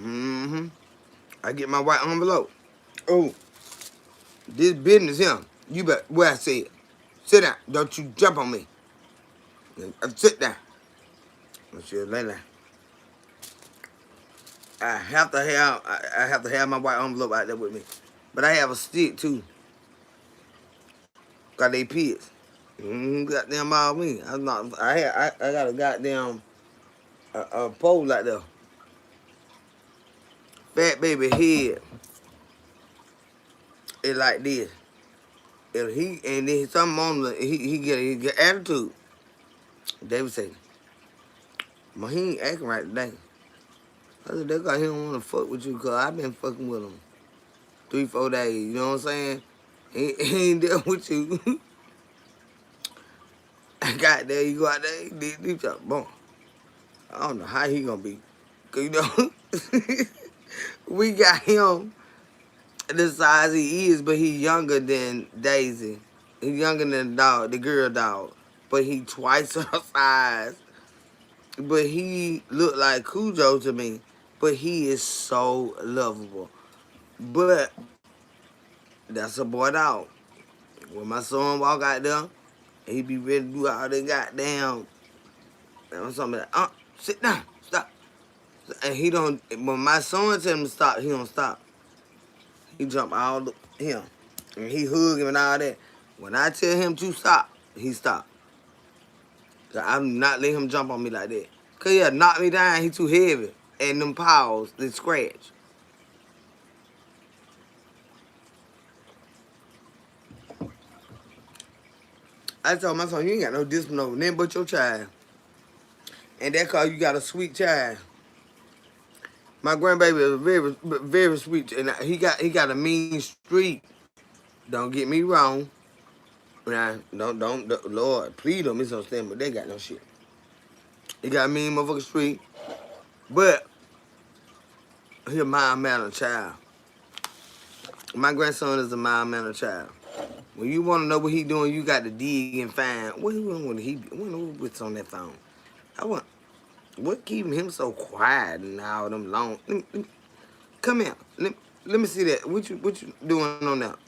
Mm-hmm. I get my white envelope. Oh, this business here. You better, where I said, sit down. Don't you jump on me. Sit down. Sure, lay down. I have to have my white envelope out there with me. But I have a stick too. Got they pits. Goddamn all me. I got a goddamn a pole out there. Fat baby head is like this. If he and then something on the he get attitude. David say, "Well, he ain't acting right today." I said, "That guy he don't want to fuck with you, cause I've been fucking with him 3-4 days. You know what I'm saying? He ain't dealt with you." I got there, you go out there, he did deep talk, boom. I don't know how he gonna be, cause we got him the size he is, but he younger than Daisy. He younger than the dog, the girl dog, but he twice her size. But he looked like Cujo to me. But he is so lovable. But that's a boy dog. When my son walk out there, he be ready to do all the goddamn. Something like, sit down, stop. And he don't. When my son tell him to stop, he don't stop. He jump all him, and he hug him and all that. When I tell him to stop, he stop. So I'm not letting him jump on me like that. Cause he'll knock me down. He too heavy, and them paws they scratch. I told my son, you ain't got no discipline over nothing but your child. And that cause you got a sweet child. My grandbaby is very, very sweet, and he got a mean streak. Don't get me wrong. Nah, don't, Lord, please don't misunderstand, but they got no shit. He got a mean motherfucking streak, but he a mild-mannered child. My grandson is a mild-mannered child. When you want to know what he doing, you got to dig and find what he what's on that phone. I want what keeping him so quiet and all them long. Come here. Let me see that. What you doing on that?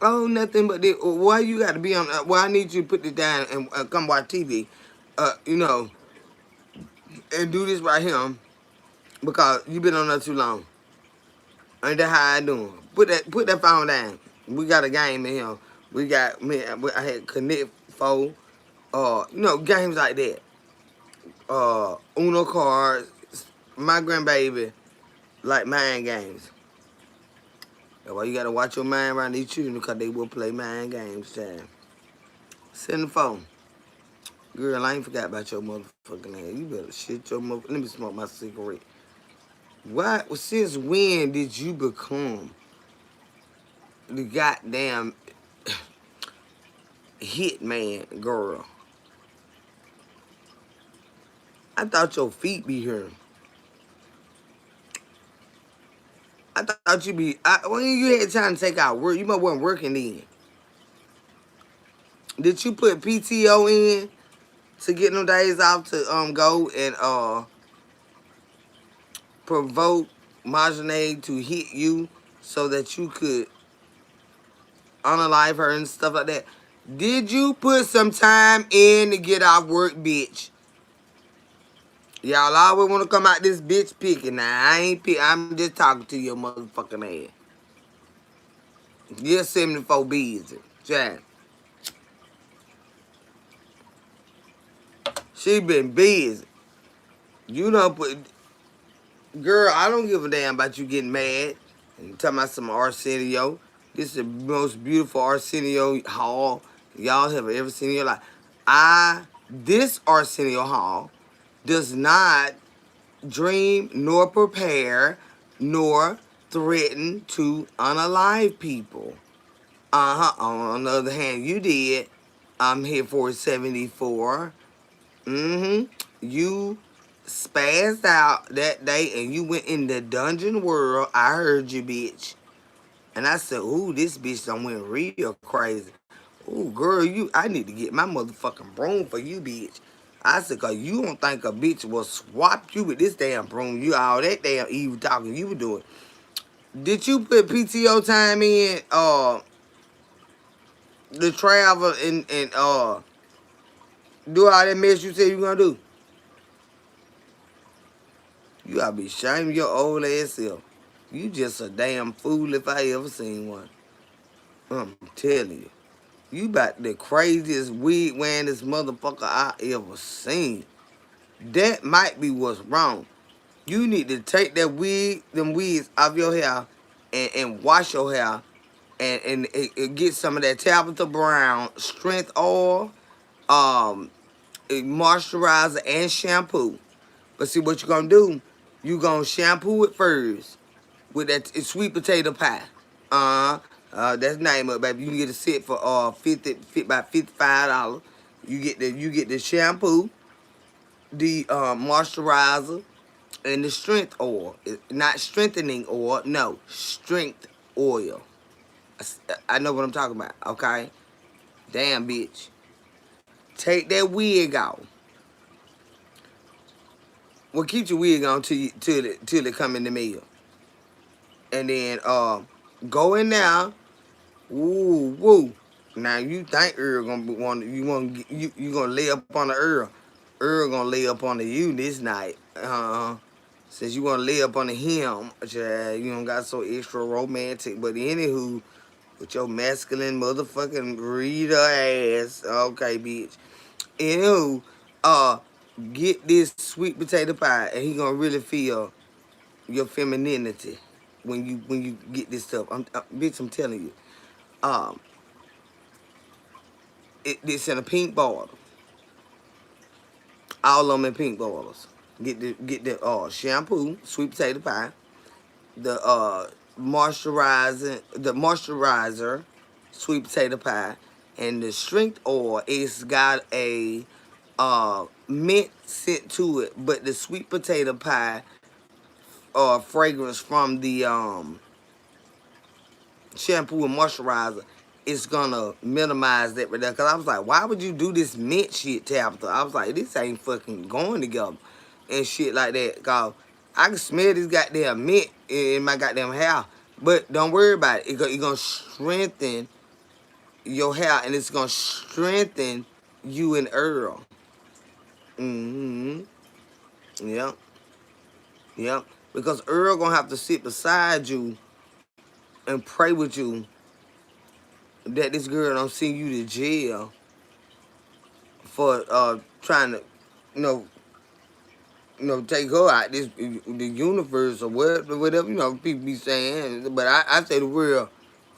Oh, nothing but this. Why you got to be on? Well, I need you to put this down and come watch TV. You know, and do this right here because you been on there too long. Ain't that how I doing? Put that phone down. We got a game in here. We got me. I had Connect Four. Games like that. Uno cards. My grandbaby like mind games. That's why you gotta watch your mind around these children because they will play mind games. Time. Send the phone. Girl, I ain't forgot about your motherfucking ass. You better shit your mother. Let me smoke my cigarette. Why? Since when did you become the goddamn hitman, girl? I thought your feet be here. I thought you be. When you had time to take out work, you might wasn't working then. Did you put PTO in to get them days off to go and provoke Marjanae to hit you so that you could unalive her and stuff like that? Did you put some time in to get off work, bitch? Y'all always want to come out this bitch picking. Now, I ain't pick. I'm just talking to your motherfucking ass. You're 74 busy. Jack. She been busy. You don't put... Girl, I don't give a damn about you getting mad and talking about some Arsenio. This is the most beautiful Arsenio Hall y'all have ever seen in your life. This Arsenio Hall does not dream nor prepare nor threaten to unalive people. On the other hand, you did. I'm here for 74. You spazzed out that day and you went in the dungeon world. I heard you, bitch. And I said, ooh, this bitch done went real crazy. Ooh, girl, I need to get my motherfucking broom for you, bitch. I said, cause you don't think a bitch will swap you with this damn broom. You all that damn evil talking you were doing. Did you put PTO time in, the travel and do all that mess you said you gonna do? You gotta be ashamed of your old ass self. You just a damn fool if I ever seen one. I'm telling you. You about the craziest wig wearing this motherfucker I ever seen. That might be what's wrong. You need to take that wig, them wigs off your hair and wash your hair and get some of that Tabitha Brown strength oil, moisturizer and shampoo. But see what you gonna do? You gonna shampoo it first with that sweet potato pie. That's the name of it, baby. You can get a set for about $55. You get the shampoo, the moisturizer, and the strength oil. Not strengthening oil, no, strength oil. I know what I'm talking about, okay? Damn, bitch. Take that wig off. Well, keep your wig on till it come in the mail. And then go in there. Woo, woo. Now you think Earl gonna you gonna lay up on the Earl. Earl gonna lay up on the you this night. Since you wanna lay up on the him, you don't got so extra romantic. But anywho, with your masculine motherfucking reader ass. Okay, bitch. Anywho, get this sweet potato pie and he gonna really feel your femininity when you get this stuff. Bitch, I'm telling you. Um, it's in a pink bottle. All of them in pink bottles. Get the shampoo, sweet potato pie, the moisturizer, sweet potato pie, and the strength oil. It's got a mint scent to it, but the sweet potato pie fragrance from the shampoo and moisturizer, it's gonna minimize that right there. Cause I was like, why would you do this mint shit, Tabitha? I was like, this ain't fucking going together and shit like that. Cause I can smell this goddamn mint in my goddamn hair. But don't worry about it. It's gonna strengthen your hair, and it's gonna strengthen you and Earl. Mm-hmm. Yep. Yep. Because Earl gonna have to sit beside you and pray with you that this girl don't send you to jail for trying to, you know, take her out the universe or whatever, people be saying. But I say the world,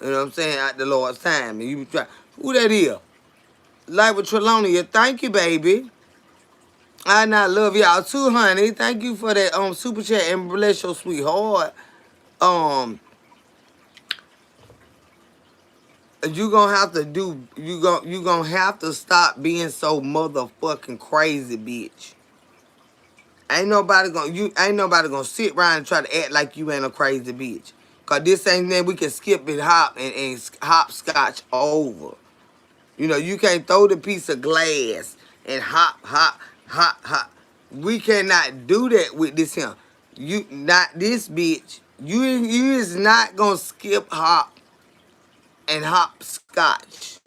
I'm saying, at the Lord's time. And you try, who that is? Life with Trelawney, thank you, baby. I not love y'all too, honey. Thank you for that super chat and bless your sweetheart. Um, you gonna have to do you gonna have to stop being so motherfucking crazy, bitch. Ain't nobody gonna sit around and try to act like you ain't a crazy bitch. Cause this ain't that we can skip and hop and hopscotch over. You can't throw the piece of glass and hop. We cannot do that with this here. You not this bitch. You is not gonna skip hop and hopscotch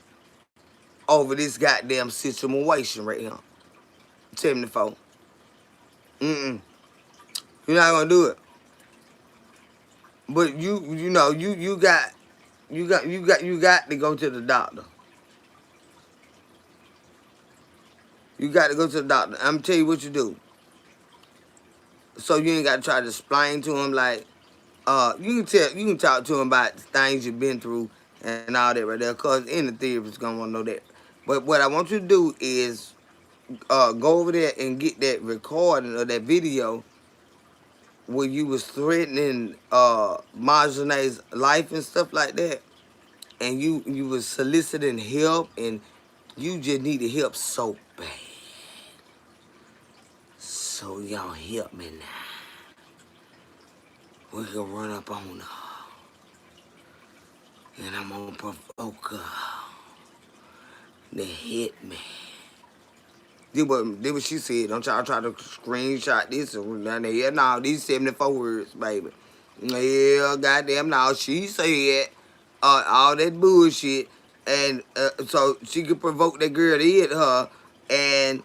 over this goddamn situation right here. 74. Mm-mm. You're not gonna do it. But you got to go to the doctor. You got to go to the doctor. I'm gonna tell you what you do. So you ain't got to try to explain to him like, you can talk to him about the things you've been through and all that right there. Cause any therapist gonna wanna know that. But what I want you to do is go over there and get that recording or that video where you was threatening Marjolaine's life and stuff like that, and you was soliciting help, and you just needed help so bad. So y'all help me now. We can run up on her, and I'm gonna provoke her to hit me. Did what she said. Don't y'all try to screenshot this or down there. No, these 74 words, baby. Yeah, goddamn, now she said all that bullshit, and so she could provoke that girl to hit her, and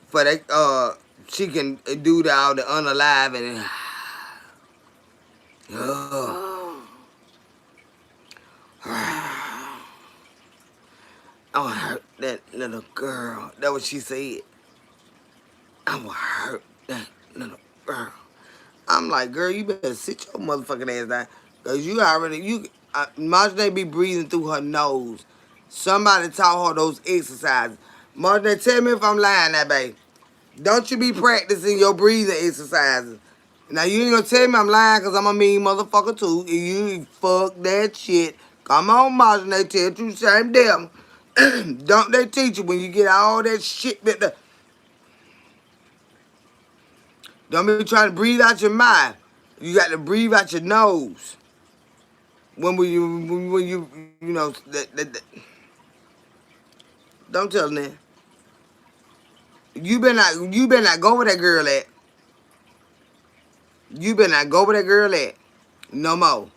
for that she can do all the unalive and I will hurt that little girl. That's what she said. I will hurt that little girl. I'm like, girl, you better sit your motherfucking ass down. Cause Marjorie be breathing through her nose. Somebody taught her those exercises. Marjorie, tell me if I'm lying now, babe. Don't you be practicing your breathing exercises. Now, you ain't gonna tell me I'm lying because I'm a mean motherfucker too. You fuck that shit. Come on, Marjorie, tell you same damn. Don't they teach you when you get all that shit? Don't be trying to breathe out your mouth. You got to breathe out your nose. When don't tell them that. You better not go where that girl at. You better not go where that girl at. No more.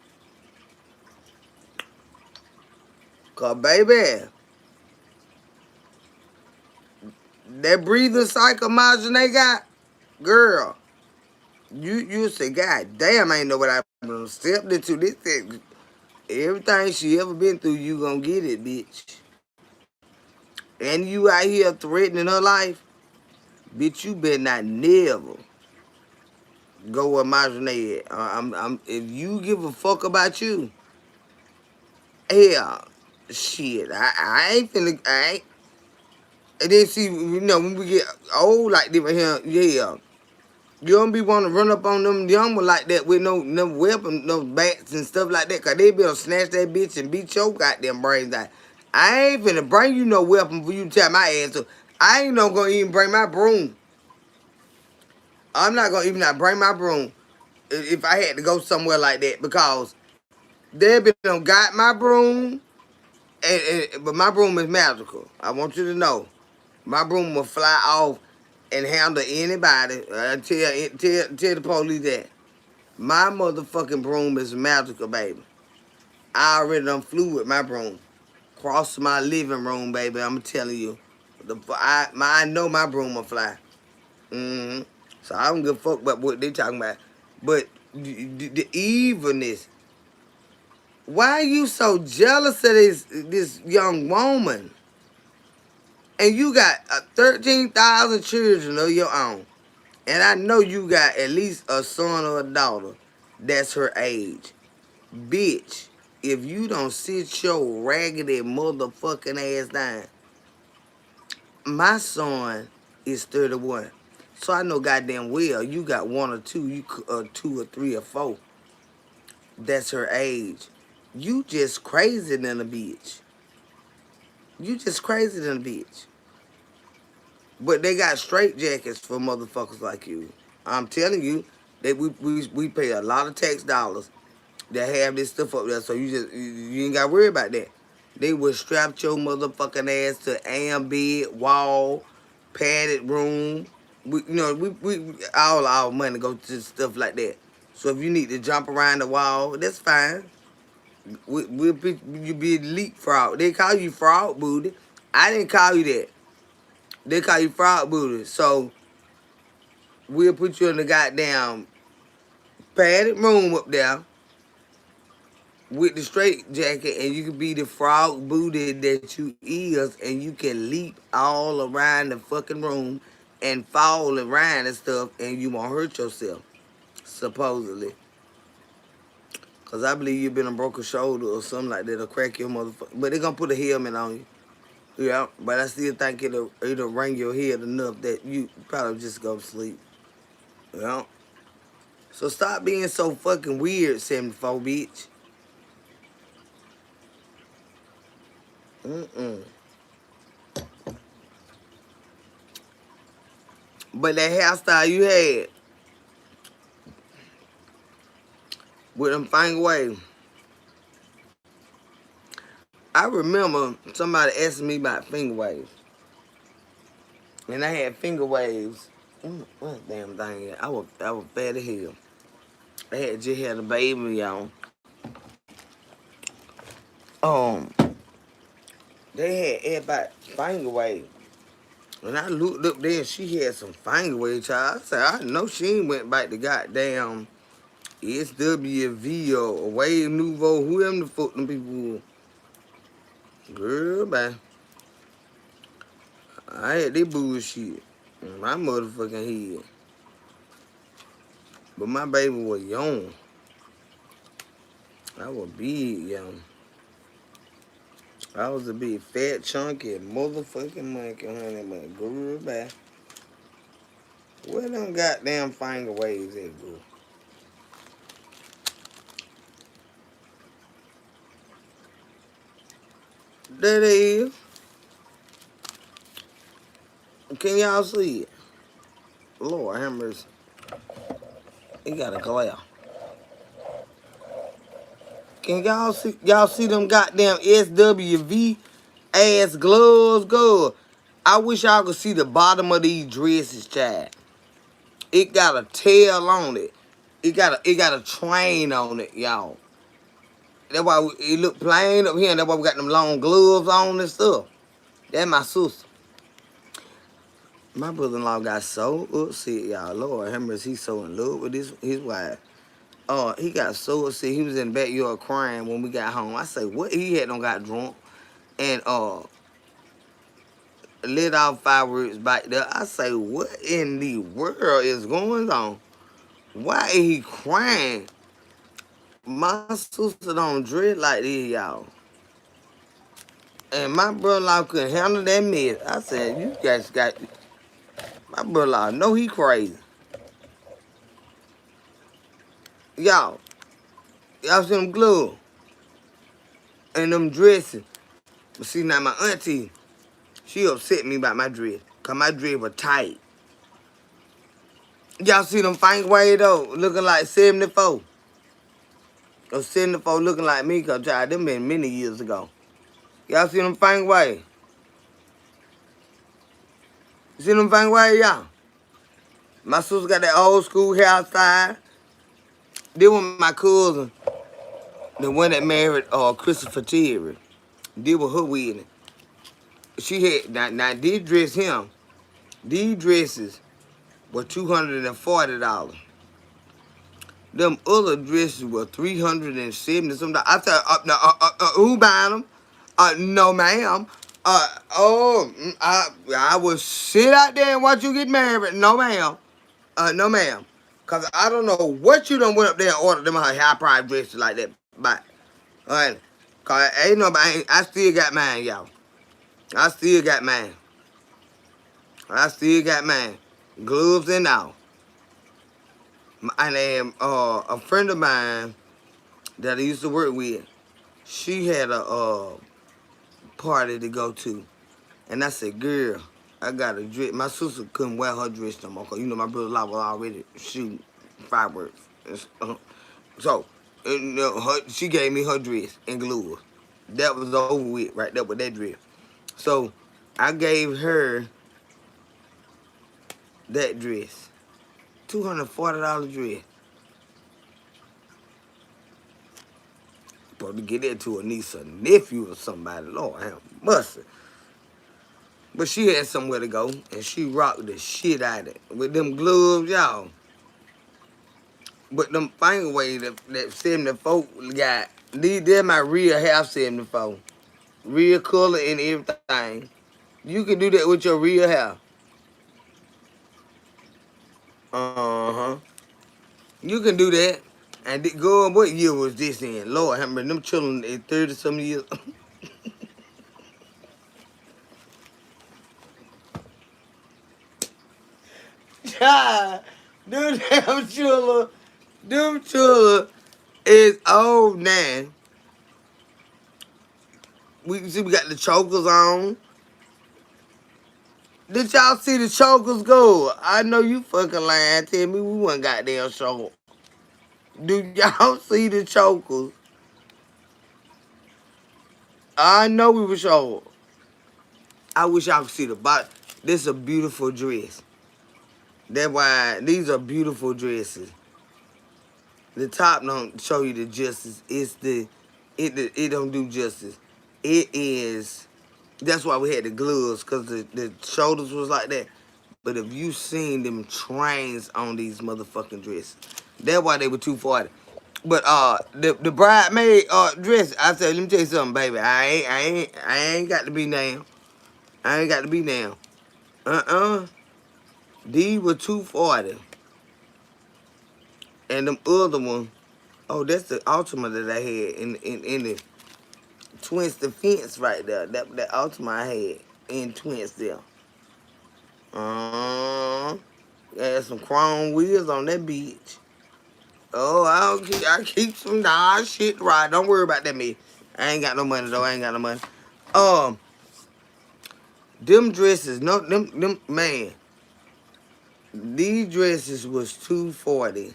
Cause baby, that breathing cycle margin they got, girl, you say, God damn, I ain't know what I stepped into this thing. Everything she ever been through, you gonna get it, bitch. And you out here threatening her life, bitch, you better not never go where Marjorie at. If you give a fuck about you, hell, shit, I ain't finna, I ain't. And then see, when we get old like this right here, yeah, you don't be want to run up on them young ones like that with no weapon, no bats and stuff like that, cause they be able to snatch that bitch and beat your goddamn brains out. I ain't finna bring you no weapon for you to tear my ass up. I ain't no gonna even bring my broom. I'm not gonna even not bring my broom if I had to go somewhere like that, because they been done got my broom, but my broom is magical. I want you to know, my broom will fly off and handle anybody. Tell the police that. My motherfucking broom is magical, baby. I already done flew with my broom. across my living room, baby. I'm telling you. I know my broom will fly. hmm So I don't give a fuck about what they talking about. But the evilness. Why are you so jealous of this young woman? And you got 13,000 children of your own. And I know you got at least a son or a daughter that's her age. Bitch, if you don't sit your raggedy motherfucking ass down, my son is 31. So I know goddamn well you got one or two, two or three or four. That's her age. You just crazy than a bitch. You just crazy than a bitch. But they got straight jackets for motherfuckers like you. I'm telling you, we pay a lot of tax dollars that have this stuff up there, so you ain't got to worry about that. They will strap your motherfucking ass to AM bed, wall, padded room. We all our money go to stuff like that. So if you need to jump around the wall, that's fine. You be leapfrog. They call you frog booty. I didn't call you that. They call you frog booty. So we'll put you in the goddamn padded room up there with the straight jacket, and you can be the frog booty that you is, and you can leap all around the fucking room and fall around and stuff, and you won't hurt yourself, supposedly. Cause I believe you've been a broken shoulder or something like that, or crack your motherfucker. But they're gonna put a helmet on you. Yeah, but I still think it'll ring your head enough that you probably just go to sleep. Yeah. So stop being so fucking weird, 74 bitch. Mm-mm. But that hairstyle you had with them finger waves, I remember somebody asking me about finger waves. And I had finger waves. What damn thing? I was fat as hell. I had just had a baby on. Um, they had everybody finger waves. When I looked up there, she had some finger waves, child. I said, I know she ain't went back to goddamn SWV or Wave Nouveau, whoever the fuck them people were. Girl, man. I had that bullshit in my motherfucking head. But my baby was young. I was big, young. I was a big fat, chunky, motherfucking monkey, honey, but girl, man. Where them goddamn finger waves at, girl? There they is. Can y'all see it? Lord have mercy. He got a glare. Can y'all see them goddamn SWV ass gloves, girl? I wish y'all could see the bottom of these dresses, child. It got a tail on it. It got a train on it, y'all. That's why it look plain up here, and that's why we got them long gloves on and stuff. That's my sister. My brother-in-law got so upset, y'all. Lord have mercy, he's so in love with his wife. He got so upset. He was in the backyard crying when we got home. I say, what? He had done got drunk and lit off fireworks back there. I say, what in the world is going on? Why is he crying? My sister don't dread like this, y'all. And my brother-in-law couldn't handle that mess. I said, you guys got... My brother-in-law know he crazy. Y'all see them gloves and them dresses. But see, now my auntie, she upset me about my dress. Because my dress was tight. Y'all see them finger waves, though, looking like 74. Or 74 looking like me, because, child, them been many years ago. Y'all see them finger waves? You see them finger waves, y'all? My sister got that old school hairstyle. Then with my cousin, the one that married Christopher Terry. Did with her wedding. She had now these dress him. These dresses were $240. Them other dresses were $370 something. I said, who buying them? No, ma'am. I will sit out there and watch you get married. No, ma'am. No, ma'am. Cause I don't know what you done went up there and ordered them high price dresses like that. But, alright. Cause ain't nobody. I still got mine, y'all. I still got mine. I still got mine. Gloves and all. And a friend of mine that I used to work with, she had a party to go to. And I said, girl, I got a dress. My sister couldn't wear her dress no more. Cause you know my brother-in-law was already shooting fireworks. So, she gave me her dress and gloves. That was over with right there with that dress. So, I gave her that dress. $240 dress. Supposed to get that to a niece or nephew or somebody. Lord have mercy. But she had somewhere to go, and she rocked the shit out of it. With them gloves, y'all. But them finger waves that 74 got, they're my real half 74. Real color and everything. You can do that with your real hair. Uh-huh. You can do that. And girl, what year was this in? Lord, how many them children in 30-some years? God, them children is old now. We see we got the chokers on. Did y'all see the chokers go? I know you fucking lying. Tell me we wasn't goddamn short. Do y'all see the chokers? I know we were short. I wish y'all could see the bottom. This is a beautiful dress. That's why these are beautiful dresses. The top don't show you the justice. It don't do justice. It is. That's why we had the gloves, because the shoulders was like that. But if you seen them trains on these motherfucking dresses, that's why they were 240. But the bridesmaid dress, I said, let me tell you something, baby. I ain't got to be now. I ain't got to be now. These were 240. And them other one, oh, that's the Ultima that I had in the Twins Defense right there. That Ultima I had in Twins there. Had some chrome wheels on that bitch. Oh, I keep some shit right. Don't worry about that, me. I ain't got no money though. I ain't got no money. Them dresses, no, them man. These dresses was 240.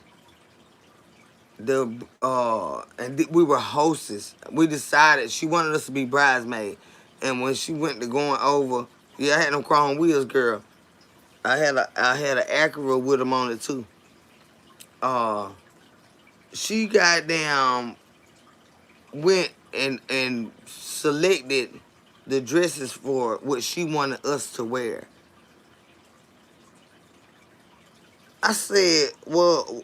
We were hostess. We decided she wanted us to be bridesmaid, and when she went to going over, yeah, I had them chrome wheels, girl. I had an Acura with them on it too. She goddamn went and selected the dresses for what she wanted us to wear. I said, well,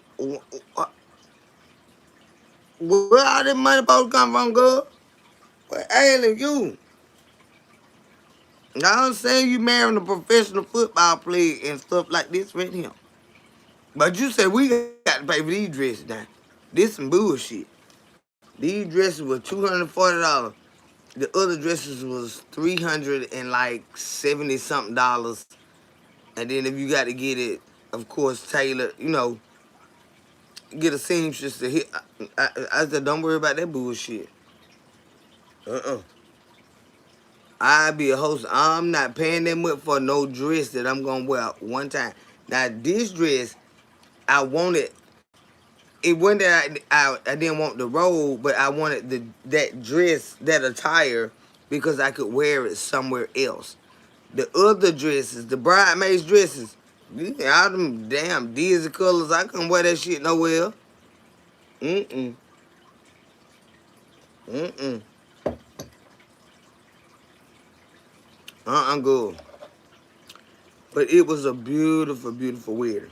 where all this money supposed to come from, girl? What ailing you? Now I'm saying you marrying a professional football player and stuff like this right here. But you said we got to pay for these dresses now. This some bullshit. These dresses were $240. The other dresses was $370 something. And then if you got to get it, of course, tailored, get a seamstress to hit. I said, don't worry about that bullshit. I be a host. I'm not paying that much for no dress that I'm gonna wear one time. Now this dress, I wanted. It wasn't that I didn't want the robe, but I wanted that dress, that attire, because I could wear it somewhere else. The other dresses, the bridesmaids dresses, all them damn Disney colors, I couldn't wear that shit nowhere. Mm-mm. Mm-mm. Good. But it was a beautiful, beautiful wedding.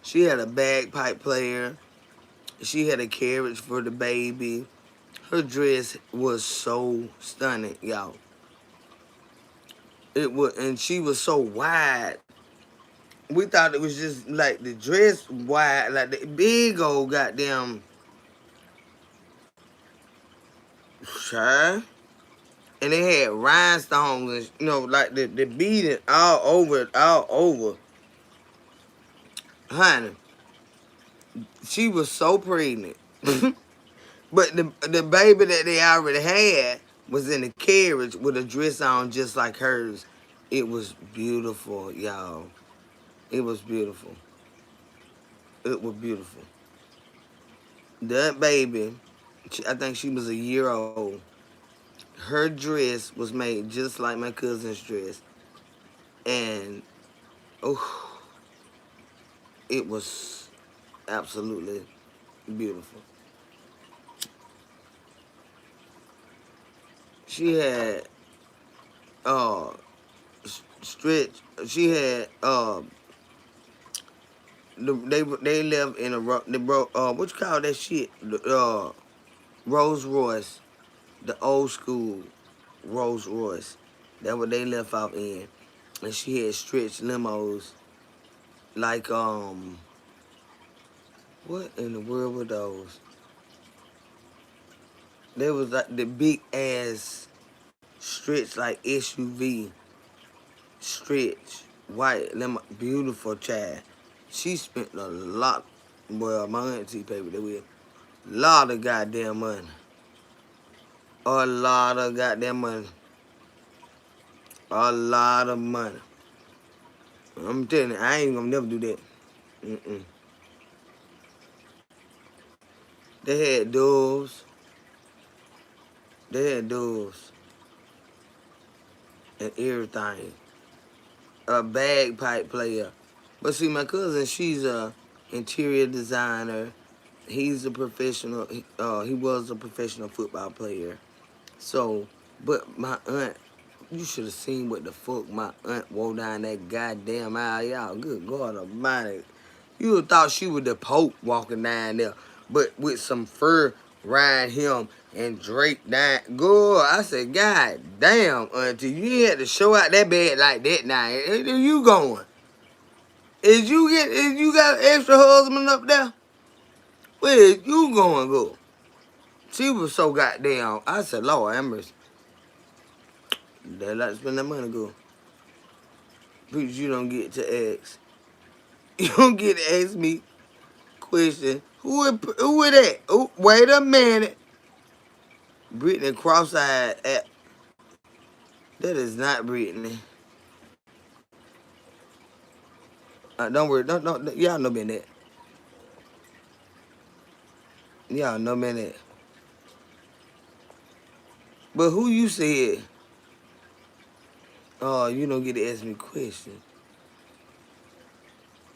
She had a bagpipe player. She had a carriage for the baby. Her dress was so stunning, y'all. It was, and she was so wide. We thought it was just like the dress wide, like the big old goddamn shirt. And they had rhinestones and like the beading all over, all over. Honey, she was so pregnant. But the baby that they already had was in the carriage with a dress on just like hers. It was beautiful, y'all. It was beautiful. It was beautiful. That baby, I think she was a year old. Her dress was made just like my cousin's dress. And, oh, it was absolutely beautiful. She had, uh, stretch, she had, they left in what you call that shit? Rolls Royce, the old school Rolls Royce. That's what they left out in, and she had stretch limos like what in the world were those? They was like the big ass stretch like SUV stretch white limo, beautiful child. She spent a lot. Well, my auntie paid with it with a lot of goddamn money. A lot of goddamn money. A lot of money. I'm telling you, I ain't gonna never do that. Mm-mm. They had doves. They had doves and everything. A bagpipe player. But see, my cousin, she's a interior designer. He's a professional. He was a professional football player. So, but my aunt, you should have seen what the fuck my aunt wore down that goddamn aisle, y'all. Good God Almighty. You would have thought she was the Pope walking down there, but with some fur riding him and Drake down. Good. I said, God damn, auntie, you had to show out that bed like that now. Where you going? Is you got an extra husband up there? Where is you going, go? She was so goddamn. I said, Lord, Amherst, they like to spend that money, go. Because you don't get to ask. You don't get to ask me question. Who is that? Oh, wait a minute. Brittany cross-eyed at. That is not Brittany. Don't worry. Don't. Y'all know me that. Y'all know me that. But who you said? Oh, you don't get to ask me questions.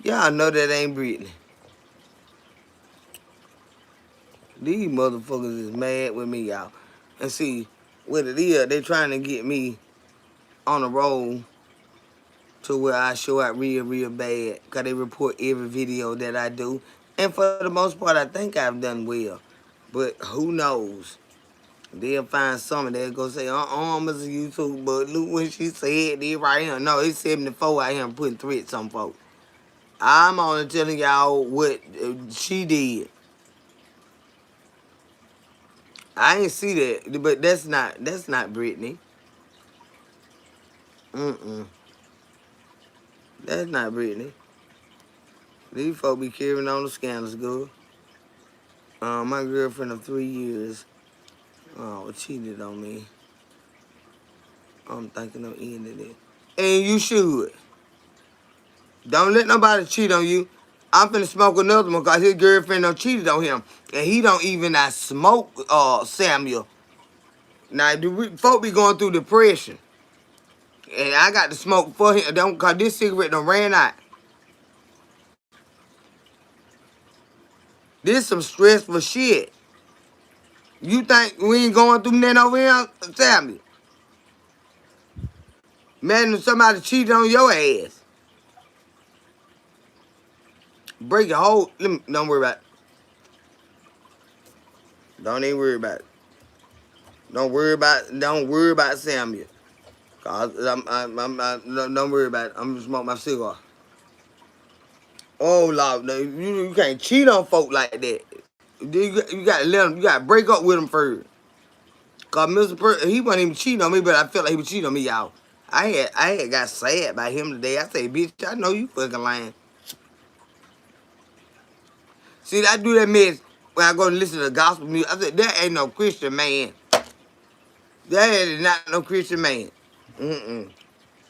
Y'all know that ain't Brittany. These motherfuckers is mad with me, y'all. And see, what it is, they trying to get me on the road to where I show out real, real bad. Because they report every video that I do. And for the most part, I think I've done well. But who knows? They'll find something they'll go say, I'm a YouTube, but look what she said, they right here. No, it's 74 out here putting threats on folks. I'm only telling y'all what she did. I ain't see that, but that's not Brittany. Mm-mm. That's not Brittany. These folks be carrying on the scandals, girl. My girlfriend of 3 years cheated on me. I'm thinking of ending it. And you should. Don't let nobody cheat on you. I'm finna smoke another one because his girlfriend done cheated on him. And he don't even smoke Samuel. Now, folk be going through depression. And I got to smoke for him. Don't, cause this cigarette done ran out. This some stressful shit. You think we ain't going through that over here, Samuel? Man, if somebody cheated on your ass, break your whole. Don't worry about it. Don't even worry about it. Don't worry about Samuel. Cause don't worry about it. I'm gonna smoke my cigar. Oh Lord, no, you can't cheat on folk like that. You gotta let him. You gotta break up with him first. Cause he wasn't even cheating on me, but I felt like he was cheating on me, y'all. I had got sad by him today. I say, bitch, I know you fucking lying. See, I do that mess when I go to listen to gospel music. I said, that ain't no Christian man. That is not no Christian man. Mm-mm.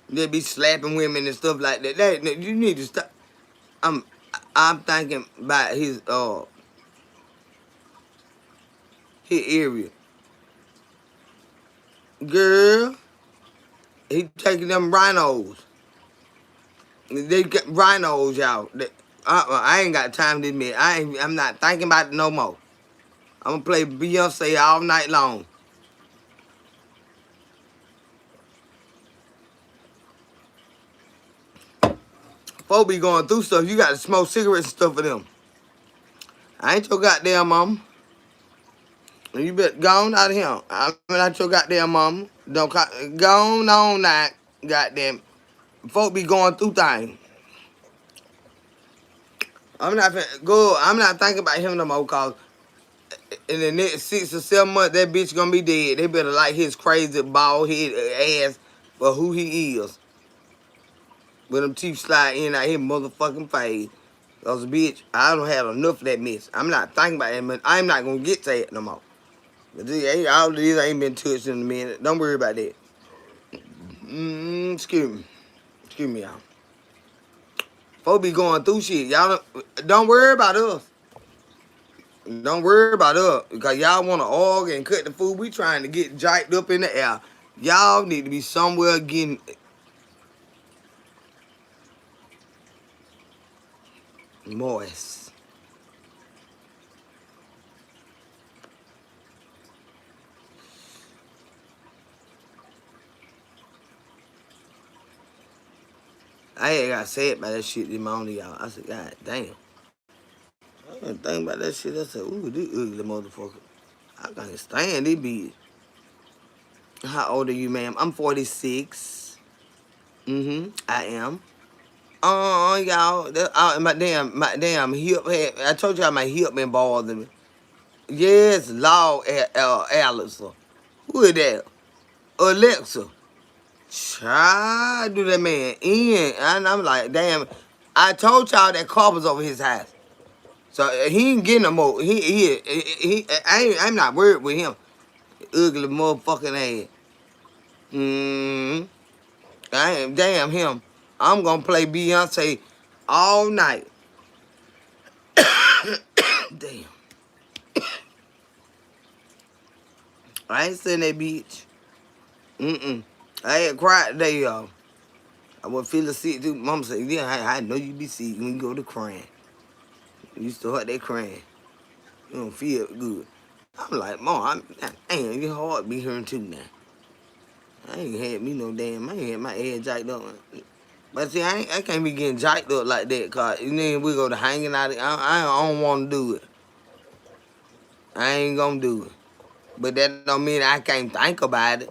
They be slapping women and stuff like that. You need to stop. I'm I'm thinking about his area. Girl, he taking them rhinos. They get rhinos, y'all. I ain't got time to admit. I'm not thinking about it no more. I'm gonna play Beyonce all night long. Folks be going through stuff. You got to smoke cigarettes and stuff for them. I ain't your goddamn mama. You better go on out of here. I'm not your goddamn mama. Don't go on now, goddamn. Folk be going through things. I'm not thinking about him no more, cause in the next 6 or 7 months, that bitch gonna be dead. They better like his crazy bald head ass for who he is. With them teeth slide in out his motherfucking face. Cause bitch, I don't have enough of that mess. I'm not thinking about it, but I'm not gonna get to it no more. But all of these ain't been touched in a minute. Don't worry about that. Excuse me. Excuse me, y'all. Folks be going through shit. Y'all don't worry about us. Don't worry about us. Because y'all want to argue and cut the food. We trying to get jiked up in the air. Y'all need to be somewhere getting moist. I ain't got sad about that shit this morning, y'all. I said, God damn. I didn't think about that shit. I said, ooh, this ugly motherfucker. I can't stand this bitch. How old are you, ma'am? I'm 46. I am. Y'all, my damn hip had, I told y'all my hip been bothering me. Yes, Law Alexa. Who is that? Alexa. Try do that man in. And I'm like, damn, I told y'all that car was over his house. So he ain't getting no more. I'm not worried with him. Ugly motherfucking ass. I ain't, damn him. I'm gonna play Beyonce all night. Damn. I ain't seen that bitch. I had cried today, y'all. I was feeling sick too. Mama said, yeah, I know you be sick when you go to crying. You used to hurt that crying. You don't feel good. I'm like, Mom, damn, your heart be hurting too now. I ain't had me no damn, I ain't had my head jacked up. But see, I can't be getting jacked up like that, cause then we go to hanging out. I don't want to do it. I ain't gonna do it. But that don't mean I can't think about it.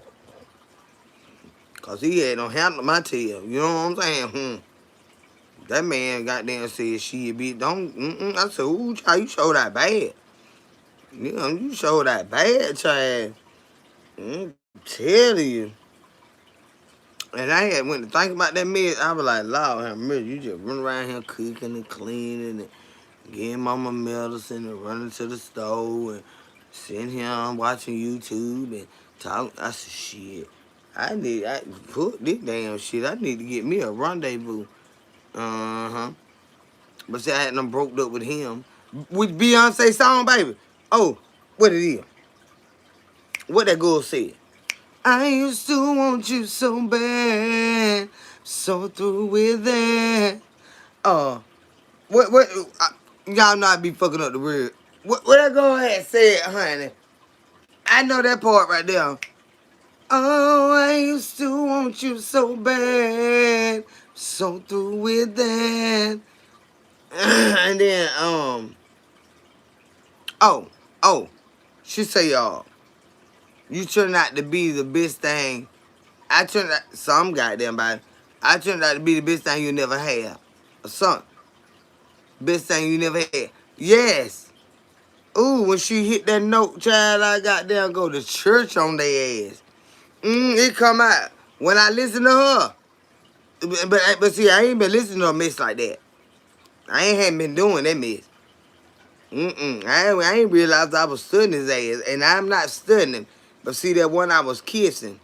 Cause he had no handle my tail. You know what I'm saying? That man goddamn said shit, bitch. Don't. I said, ooh, child, you show that bad. You know, you show that bad, child. Tell you. And I had went to think about that mess. I was like, Lord have mercy, you just run around here cooking and cleaning and getting mama medicine and running to the store and sitting here watching YouTube and talking. I said, shit. I put this damn shit. I need to get me a rendezvous. But see, I had them broke up with him. With Beyonce song, baby. Oh, what it is? What that girl said? I used to want you so bad, so through with that. What? Y'all not be fucking up the word. What that girl had said, honey? I know that part right there. Oh, I used to want you so bad. So through with that. And then, oh, oh, she say, y'all, you turned out to be the best thing. I turned out, some goddamn body. I turned out to be the best thing you never had. Or something. Best thing you never had. Yes. Ooh, when she hit that note, child, I goddamn go to church on their ass. It come out. When I listen to her. But see, I ain't been listening to a mess like that. I ain't been doing that mess. I ain't realized I was studying his ass, and I'm not studying him. But see, that one I was kissing,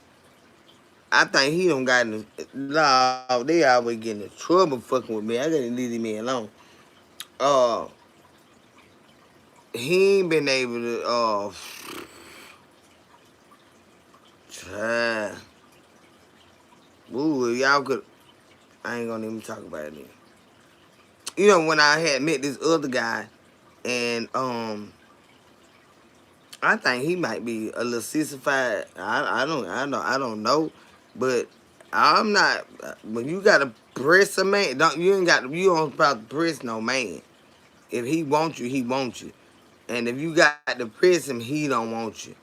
I think he don't got in no, they always getting in trouble fucking with me. I gotta leave me alone. Uh, he ain't been able to, try. Ooh, y'all could, I ain't gonna even talk about it. You know, when I had met this other guy, and, I think he might be a little sissified. I don't know, but I'm not. When you gotta press a man, you don't about to press no man. If he wants you, he wants you, and if you got to press him, he don't want you.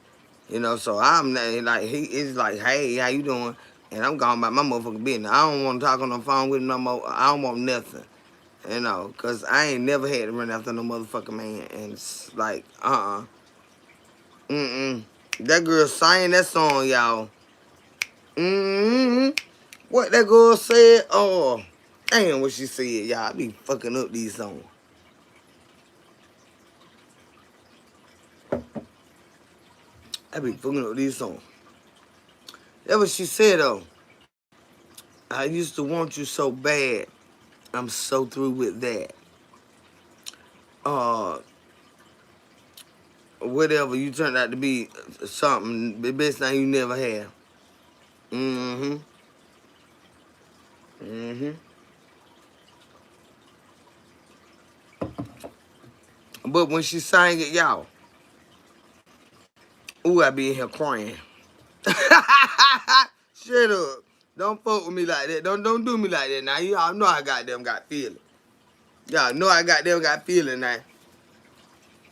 You know, so I'm not like he is like, hey, how you doing? And I'm going about my motherfucking business. I don't want to talk on the phone with him no more. I don't want nothing. You know, cause I ain't never had to run after no motherfucking man, and it's like, That girl sang that song, y'all. What that girl said? Oh, damn what she said, y'all. I be fucking up these songs. I be fucking up these songs. That's what she said, though. I used to want you so bad. I'm so through with that. Uh, Whatever. You turned out to be something, the best thing you never had. Mm-hmm. Mm-hmm. But when she sang it, y'all, ooh, I be in here crying. Shut up. Don't fuck with me like that. Don't do me like that now. Y'all know I got feeling. Y'all know I got feeling now.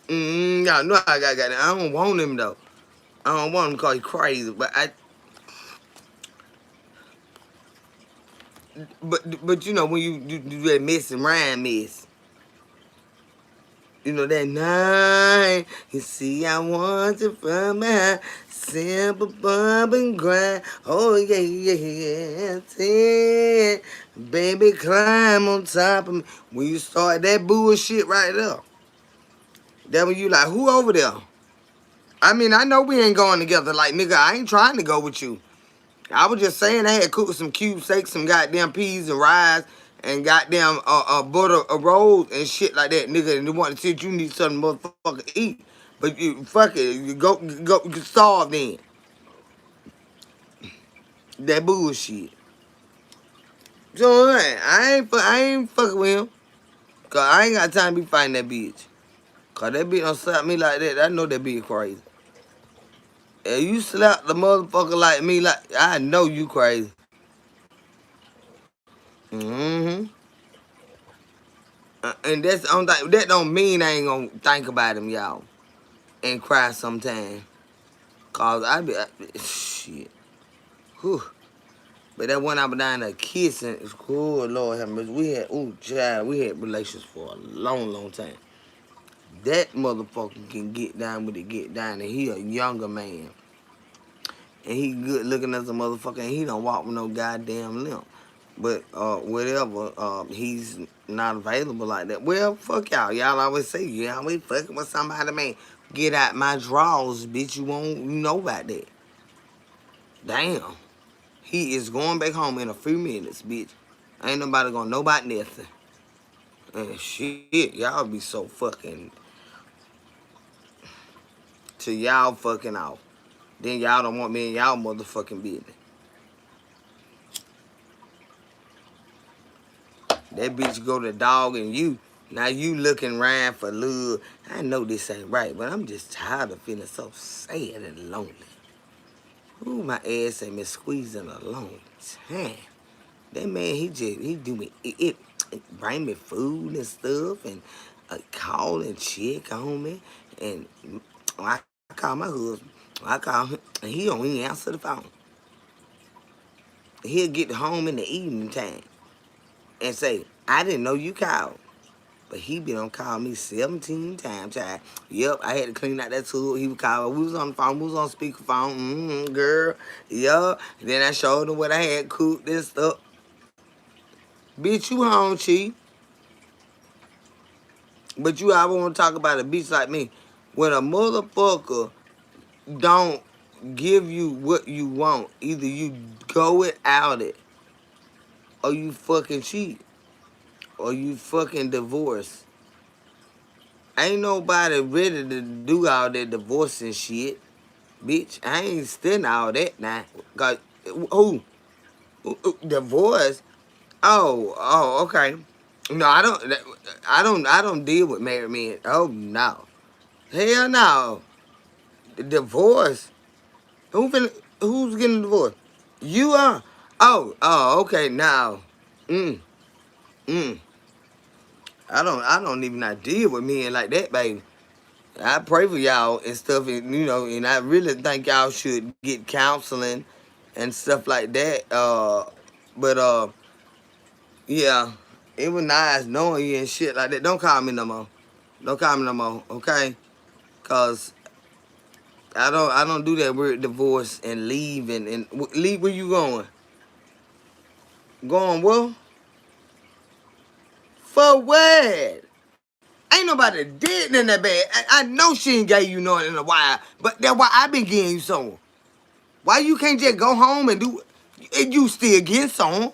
Y'all know I got that. I don't want him though. I don't want him because he's crazy. But you know when you do that mess and rhyme mess. You know that night, you see I want you from my simple bump and grind. Oh yeah, yeah, yeah. Baby, climb on top of me. When you start that bullshit right there, that when you like, who over there? I mean, I know we ain't going together. Like, nigga, I ain't trying to go with you. I was just saying I had cooked some cube steaks, some goddamn peas and rice, and goddamn butter rolls and shit like that, nigga. And they want to see you need something motherfucker to eat. But you fuck it, you go starve then. That bullshit. So I ain't fucking with him. Cause I ain't got time to be fighting that bitch. Cause that bitch don't slap me like that. I know that bitch crazy. If you slap the motherfucker like me, like I know you crazy. Mm-hmm. And that's the only thing. That don't mean I ain't gonna think about him, y'all, and cry sometime. Cause shit. Whew. But that one I was down there kissing is cool, Lord have mercy. We had relations for a long, long time. That motherfucker can get down with it, get down, and he a younger man. And he good looking as a motherfucker, and he don't walk with no goddamn limp. But whatever, he's not available like that. Well, fuck y'all. Y'all always say you always fucking with somebody, man. Get out my drawers, bitch. You won't know about that. Damn. He is going back home in a few minutes, bitch. Ain't nobody gonna know about nothing. And shit, y'all be so fucking till y'all fucking off. Then y'all don't want me in y'all motherfucking business. That bitch go to dog and you. Now you looking around for love. I know this ain't right, but I'm just tired of feeling so sad and lonely. Ooh, my ass ain't been squeezing a long time. That man, he do me bring me food and stuff, and call and check on me, and I call my husband. I call him, and he don't even answer the phone. He'll get home in the evening time and say, "I didn't know you called." But he been on call me 17 times. Yep, I had to clean out that tool. He would call. We was on the phone. We was on speakerphone. Girl. Yup. Then I showed him what I had cooked and stuff. Bitch, you home, chief. But you, I want to talk about a bitch like me. When a motherfucker don't give you what you want, either you go without it, or you fucking cheat, or you fucking divorce. Ain't nobody ready to do all that divorcing shit. Bitch, I ain't studying all that now. Cause who? Divorce? Okay. No, I don't deal with married men. Oh no. Hell no. Divorce? Who's getting divorced? You are? Okay, now. Mm, mm. I don't even not deal with men like that, baby. I pray for y'all and stuff, and and I really think y'all should get counseling and stuff like that. But yeah, it was nice knowing you and shit like that. Don't call me no more. Don't call me no more, okay? Cause I don't do that weird divorce and leave and leave. Where you going? Going well? For what? Ain't nobody did in that bad. I know she ain't gave you nothing in a while, but that's why I been getting you some. Why you can't just go home and do it? You still get some.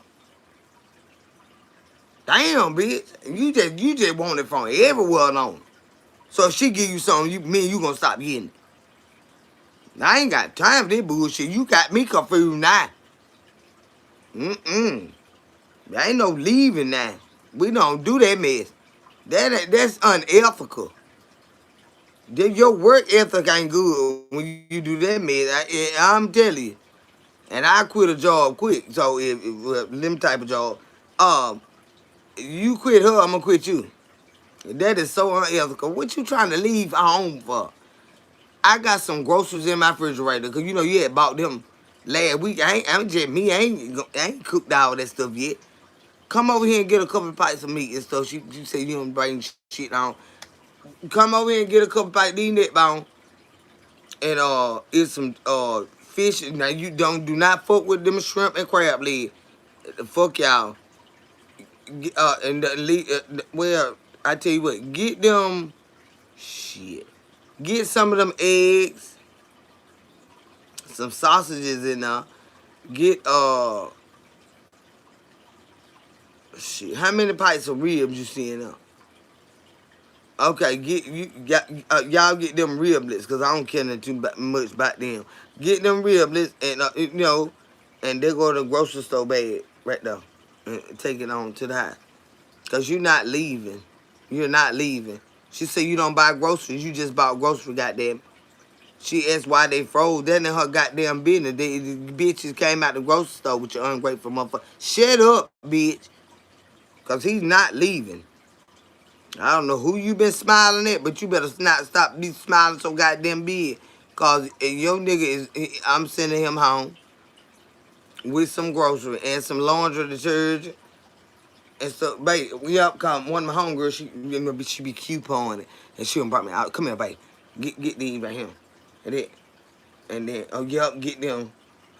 Damn, bitch. You just want it from everywhere on. So if she give you something, me and you gonna stop getting it. I ain't got time for this bullshit. You got me confused now. Mm-mm. There ain't no leaving now. We don't do that mess. That's unethical. Your work ethic ain't good when you do that mess. I'm telling you. And I quit a job quick. So if them type of job, um, you quit her, I'm gonna quit you. That is so unethical. What you trying to leave home for? I got some groceries in my refrigerator because you had bought them last week. I'm just me. I ain't cooked all that stuff yet. Come over here and get a couple of bites of meat and stuff. You say you don't bring shit on. Come over here and get a couple of bites of these neck bone and eat some fish. Now you do not fuck with them shrimp and crab leg. Fuck y'all. And well, I tell you what, get them shit. Get some of them eggs, some sausages in there. Get shit. How many pints of ribs you see in there? Okay, y'all get them riblets because I don't care too much about them. Get them riblets and and they go to the grocery store bag right there and take it on to the house. Cause you're not leaving. You're not leaving. She said you don't buy groceries. You just bought groceries, goddamn. She asked why they froze. That in her goddamn business. The bitches came out the grocery store with your ungrateful motherfucker. Shut up, bitch. Cause he's not leaving. I don't know who you been smiling at, but you better not stop be smiling so goddamn big. Cause your nigga I'm sending him home with some grocery and some laundry detergent and stuff. Baby, we up come one of my homegirls, she be couponing and she done brought me out. Come here, baby. Get these right here. And then get them.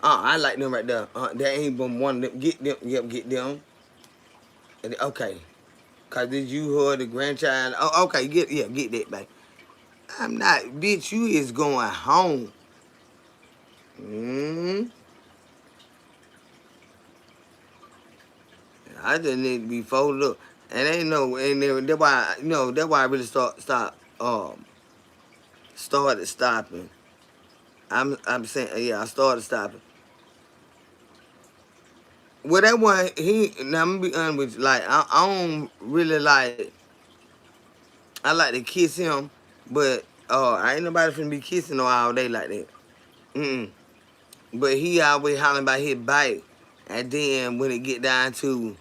I like them right there. That ain't been one of them. Get them, get them. And okay. Cause did you heard the grandchild? Oh, okay, get that, baby. I'm not, bitch. You is going home. Mm. I just need to be folded up, and ain't no, and that's why that's why I really started stopping. I'm saying yeah, I started stopping. Well, that one now I'm gonna be honest with you. Like I don't really like. I like to kiss him, but I ain't nobody finna be kissing no all day like that. Mm. But he always hollering about his bike. And then when it get down to,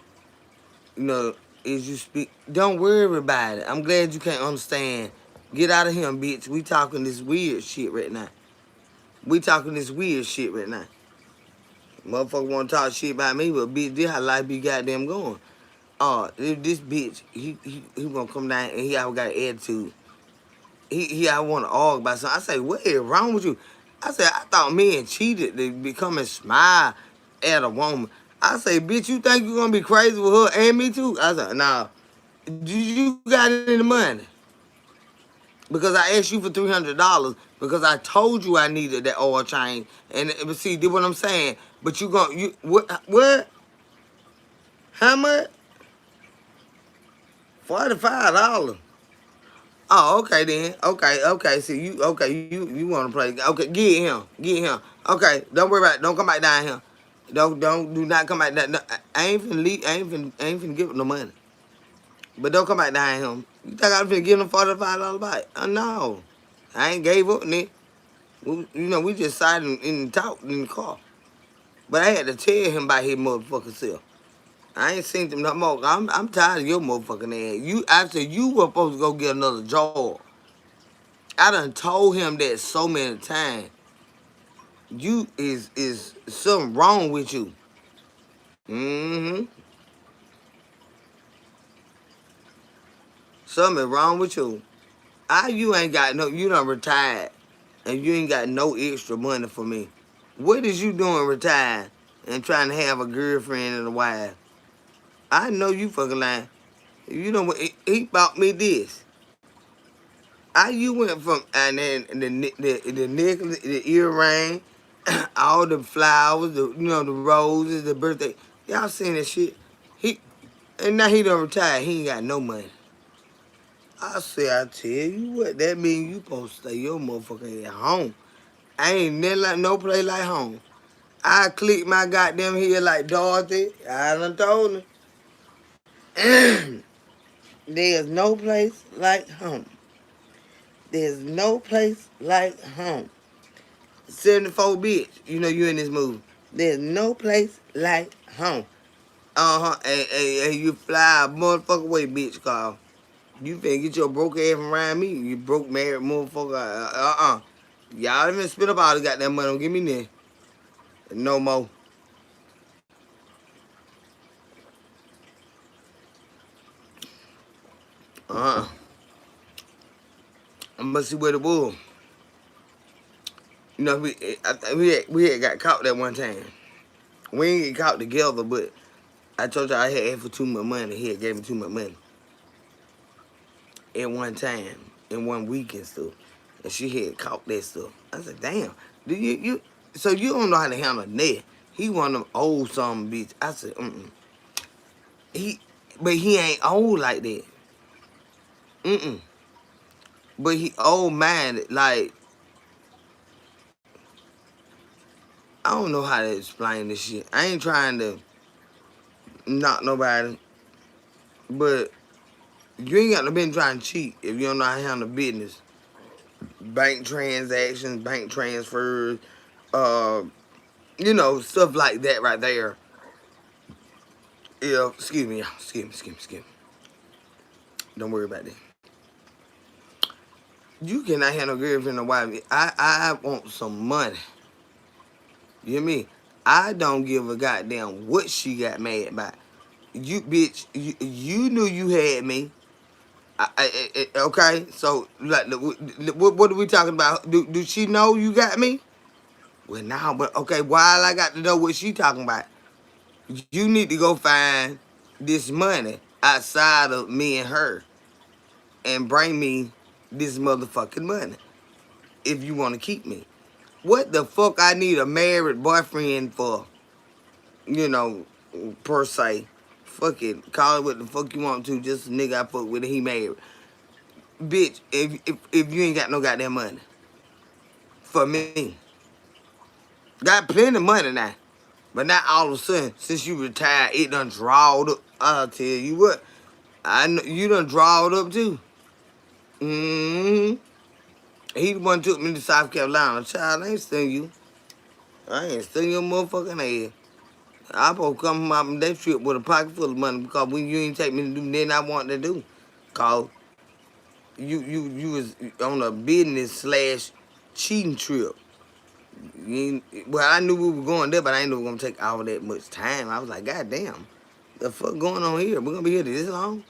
you know, is you speak, don't worry about it. I'm glad you can't understand. Get out of him, bitch. We talking this weird shit right now. We talking this weird shit right now. Motherfucker want to talk shit about me, but bitch, this how life be goddamn going. This bitch, he gonna come down and he always got an attitude. He I want to argue about something. I say, what is wrong with you? I said, I thought men cheated to become and smile at a woman. I say, bitch, you think you gonna be crazy with her and me too? I said, nah. Do you got any money? Because I asked you for $300 because I told you I needed that oil change. And but see, did what I'm saying. But you what? What? How much? $45. Oh, okay then. Okay. See you. Okay, you want to play? Okay, get him. Okay, don't worry about it. Don't come back down here. Do not come back down. No, I ain't finna leave. I ain't finna give him no money. But don't come back down here. You think I'm finna give him $45 back? No, I ain't gave up, Nick. We just sat and talked in the car. But I had to tell him about his motherfucking self. I ain't seen him no more. I'm tired of your motherfucking ass. After you were supposed to go get another job. I done told him that so many times. You is something wrong with you. Mm-hmm. Something wrong with you. You ain't got no, you done retired. And you ain't got no extra money for me. What is you doing retired and trying to have a girlfriend and a wife? I know you fucking lying. You know what? He bought me this. You went from and then the necklace, the earring, all the flowers, the roses, the birthday. Y'all seen that shit? He and now he done retired. He ain't got no money. I tell you what, that mean you supposed to stay your motherfucker at home. I ain't never like no place like home. I click my goddamn heel like Dorothy. I done told him. There's no place like home. There's no place like home. 74 bitch, you know you in this movie. There's no place like home. And you fly a motherfucker away, bitch, Carl. You finna get your broke ass from around me. You broke married motherfucker. Y'all even spit up all the goddamn money. Don't give me none. No more. Uh-uh. I'm gonna see what it was. We had got caught that one time. We ain't get caught together, but I told you I had asked for too much money. He had gave me too much money at one time, in one week and stuff. And she had caught that stuff. I said, damn, do you so you don't know how to handle that. He one of them old some bitch. I said, He but he ain't old like that. Mm-mm. But he old minded, like I don't know how to explain this shit. I ain't trying to knock nobody, but you ain't got to been trying to cheat if you don't know how to handle business. Bank transactions, bank transfers, uh, stuff like that right there. Yeah, excuse me. Don't worry about that. You cannot handle girlfriend or wife. I want some money. You hear me? I don't give a goddamn what she got mad about. You bitch, you knew you had me. Okay, so like, what are we talking about? Do she know you got me? Well, now, but okay, while I got to know what she talking about, you need to go find this money outside of me and her and bring me this motherfucking money if you want to keep me. What the fuck I need a married boyfriend for? You know, per se. Fuck it. Call it what the fuck you want to. Just a nigga I fuck with and he married. Bitch, if you ain't got no goddamn money for me. Got plenty of money now. But not all of a sudden, since you retired, it done drawed up. I'll tell you what. I know you done drawed up too. Mm-hmm. He the one took me to South Carolina. Child, I ain't seen you. I ain't stung your motherfucking ass. I supposed to come from that trip with a pocket full of money because when you ain't take me to do nothing I want to do. Cause you was on a business slash cheating trip. Well, I knew we were going there, but I didn't know it was gonna take all that much time. I was like, God damn, the fuck going on here? We're gonna be here this long?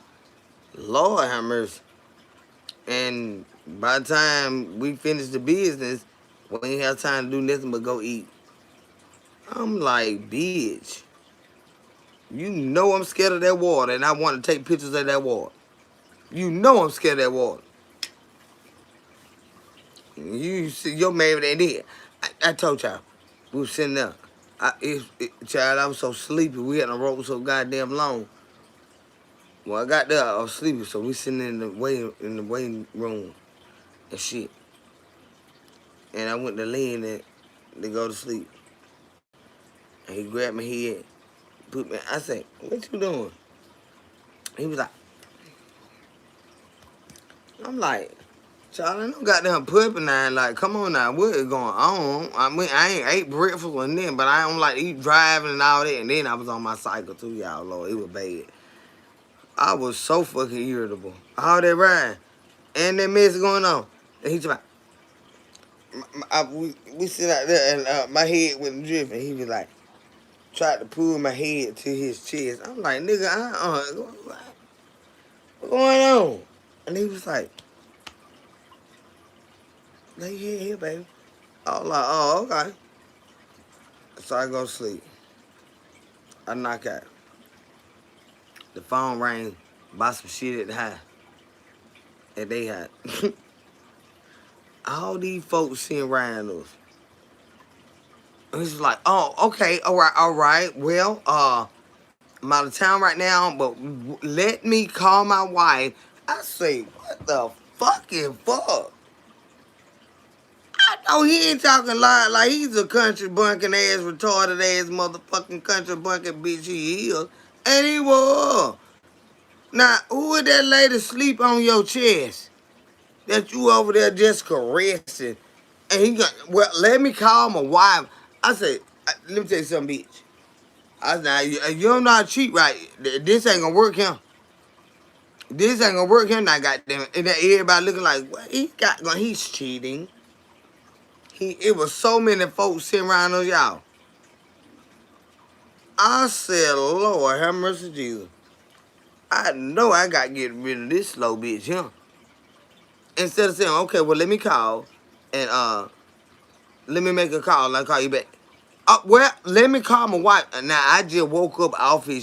Lord have mercy. And by the time we finished the business, we ain't have time to do nothing but go eat. I'm like, bitch, you know I'm scared of that water, and I want to take pictures of that water. You know I'm scared of that water. You see, your man ain't there. I told y'all, we was sitting there. Child, I was so sleepy. We had a rope so goddamn long. When I got there, I was sleepy, so we sitting in the waiting room and shit. And I went to lay in it to go to sleep. And he grabbed my head, put me. I said, "What you doing?" He was like, I'm like, child, I don't got them puppy now. Like, come on now, what is going on? I mean, I ain't ate breakfast or nothing, but I don't like to eat driving and all that. And then I was on my cycle too, y'all, Lord. It was bad. I was so fucking irritable. All that ride and that mess going on. And he's like, we sit out there and my head went drifting. He was like, tried to pull my head to his chest. I'm like, nigga, what's going on? And he was like, here, baby. I was like, oh, okay. So I go to sleep. I knock out. The phone rang about some shit at the house. That they had. All these folks sitting around us. And it's like, oh, okay, all right. Well, I'm out of town right now, but let me call my wife. I say, what the fucking fuck? I know he ain't talking like he's a country bunking ass, retarded ass motherfucking country bunking bitch he is. And he was. Now, who is that lady sleep on your chest that you over there just caressing? And he got, well, let me call my wife. I said, let me tell you something, bitch. I said, now, you don't know how to cheat right. This ain't gonna work him. This ain't gonna work him now, goddamn it. And then everybody looking like, what he got going? He's cheating. It was so many folks sitting around us, y'all. I said, Lord, have mercy, Jesus. I know I got to get rid of this slow bitch here. Instead of saying, okay, well, let me call and let me make a call and I'll call you back. Well, let me call my wife. Now, I just woke up off his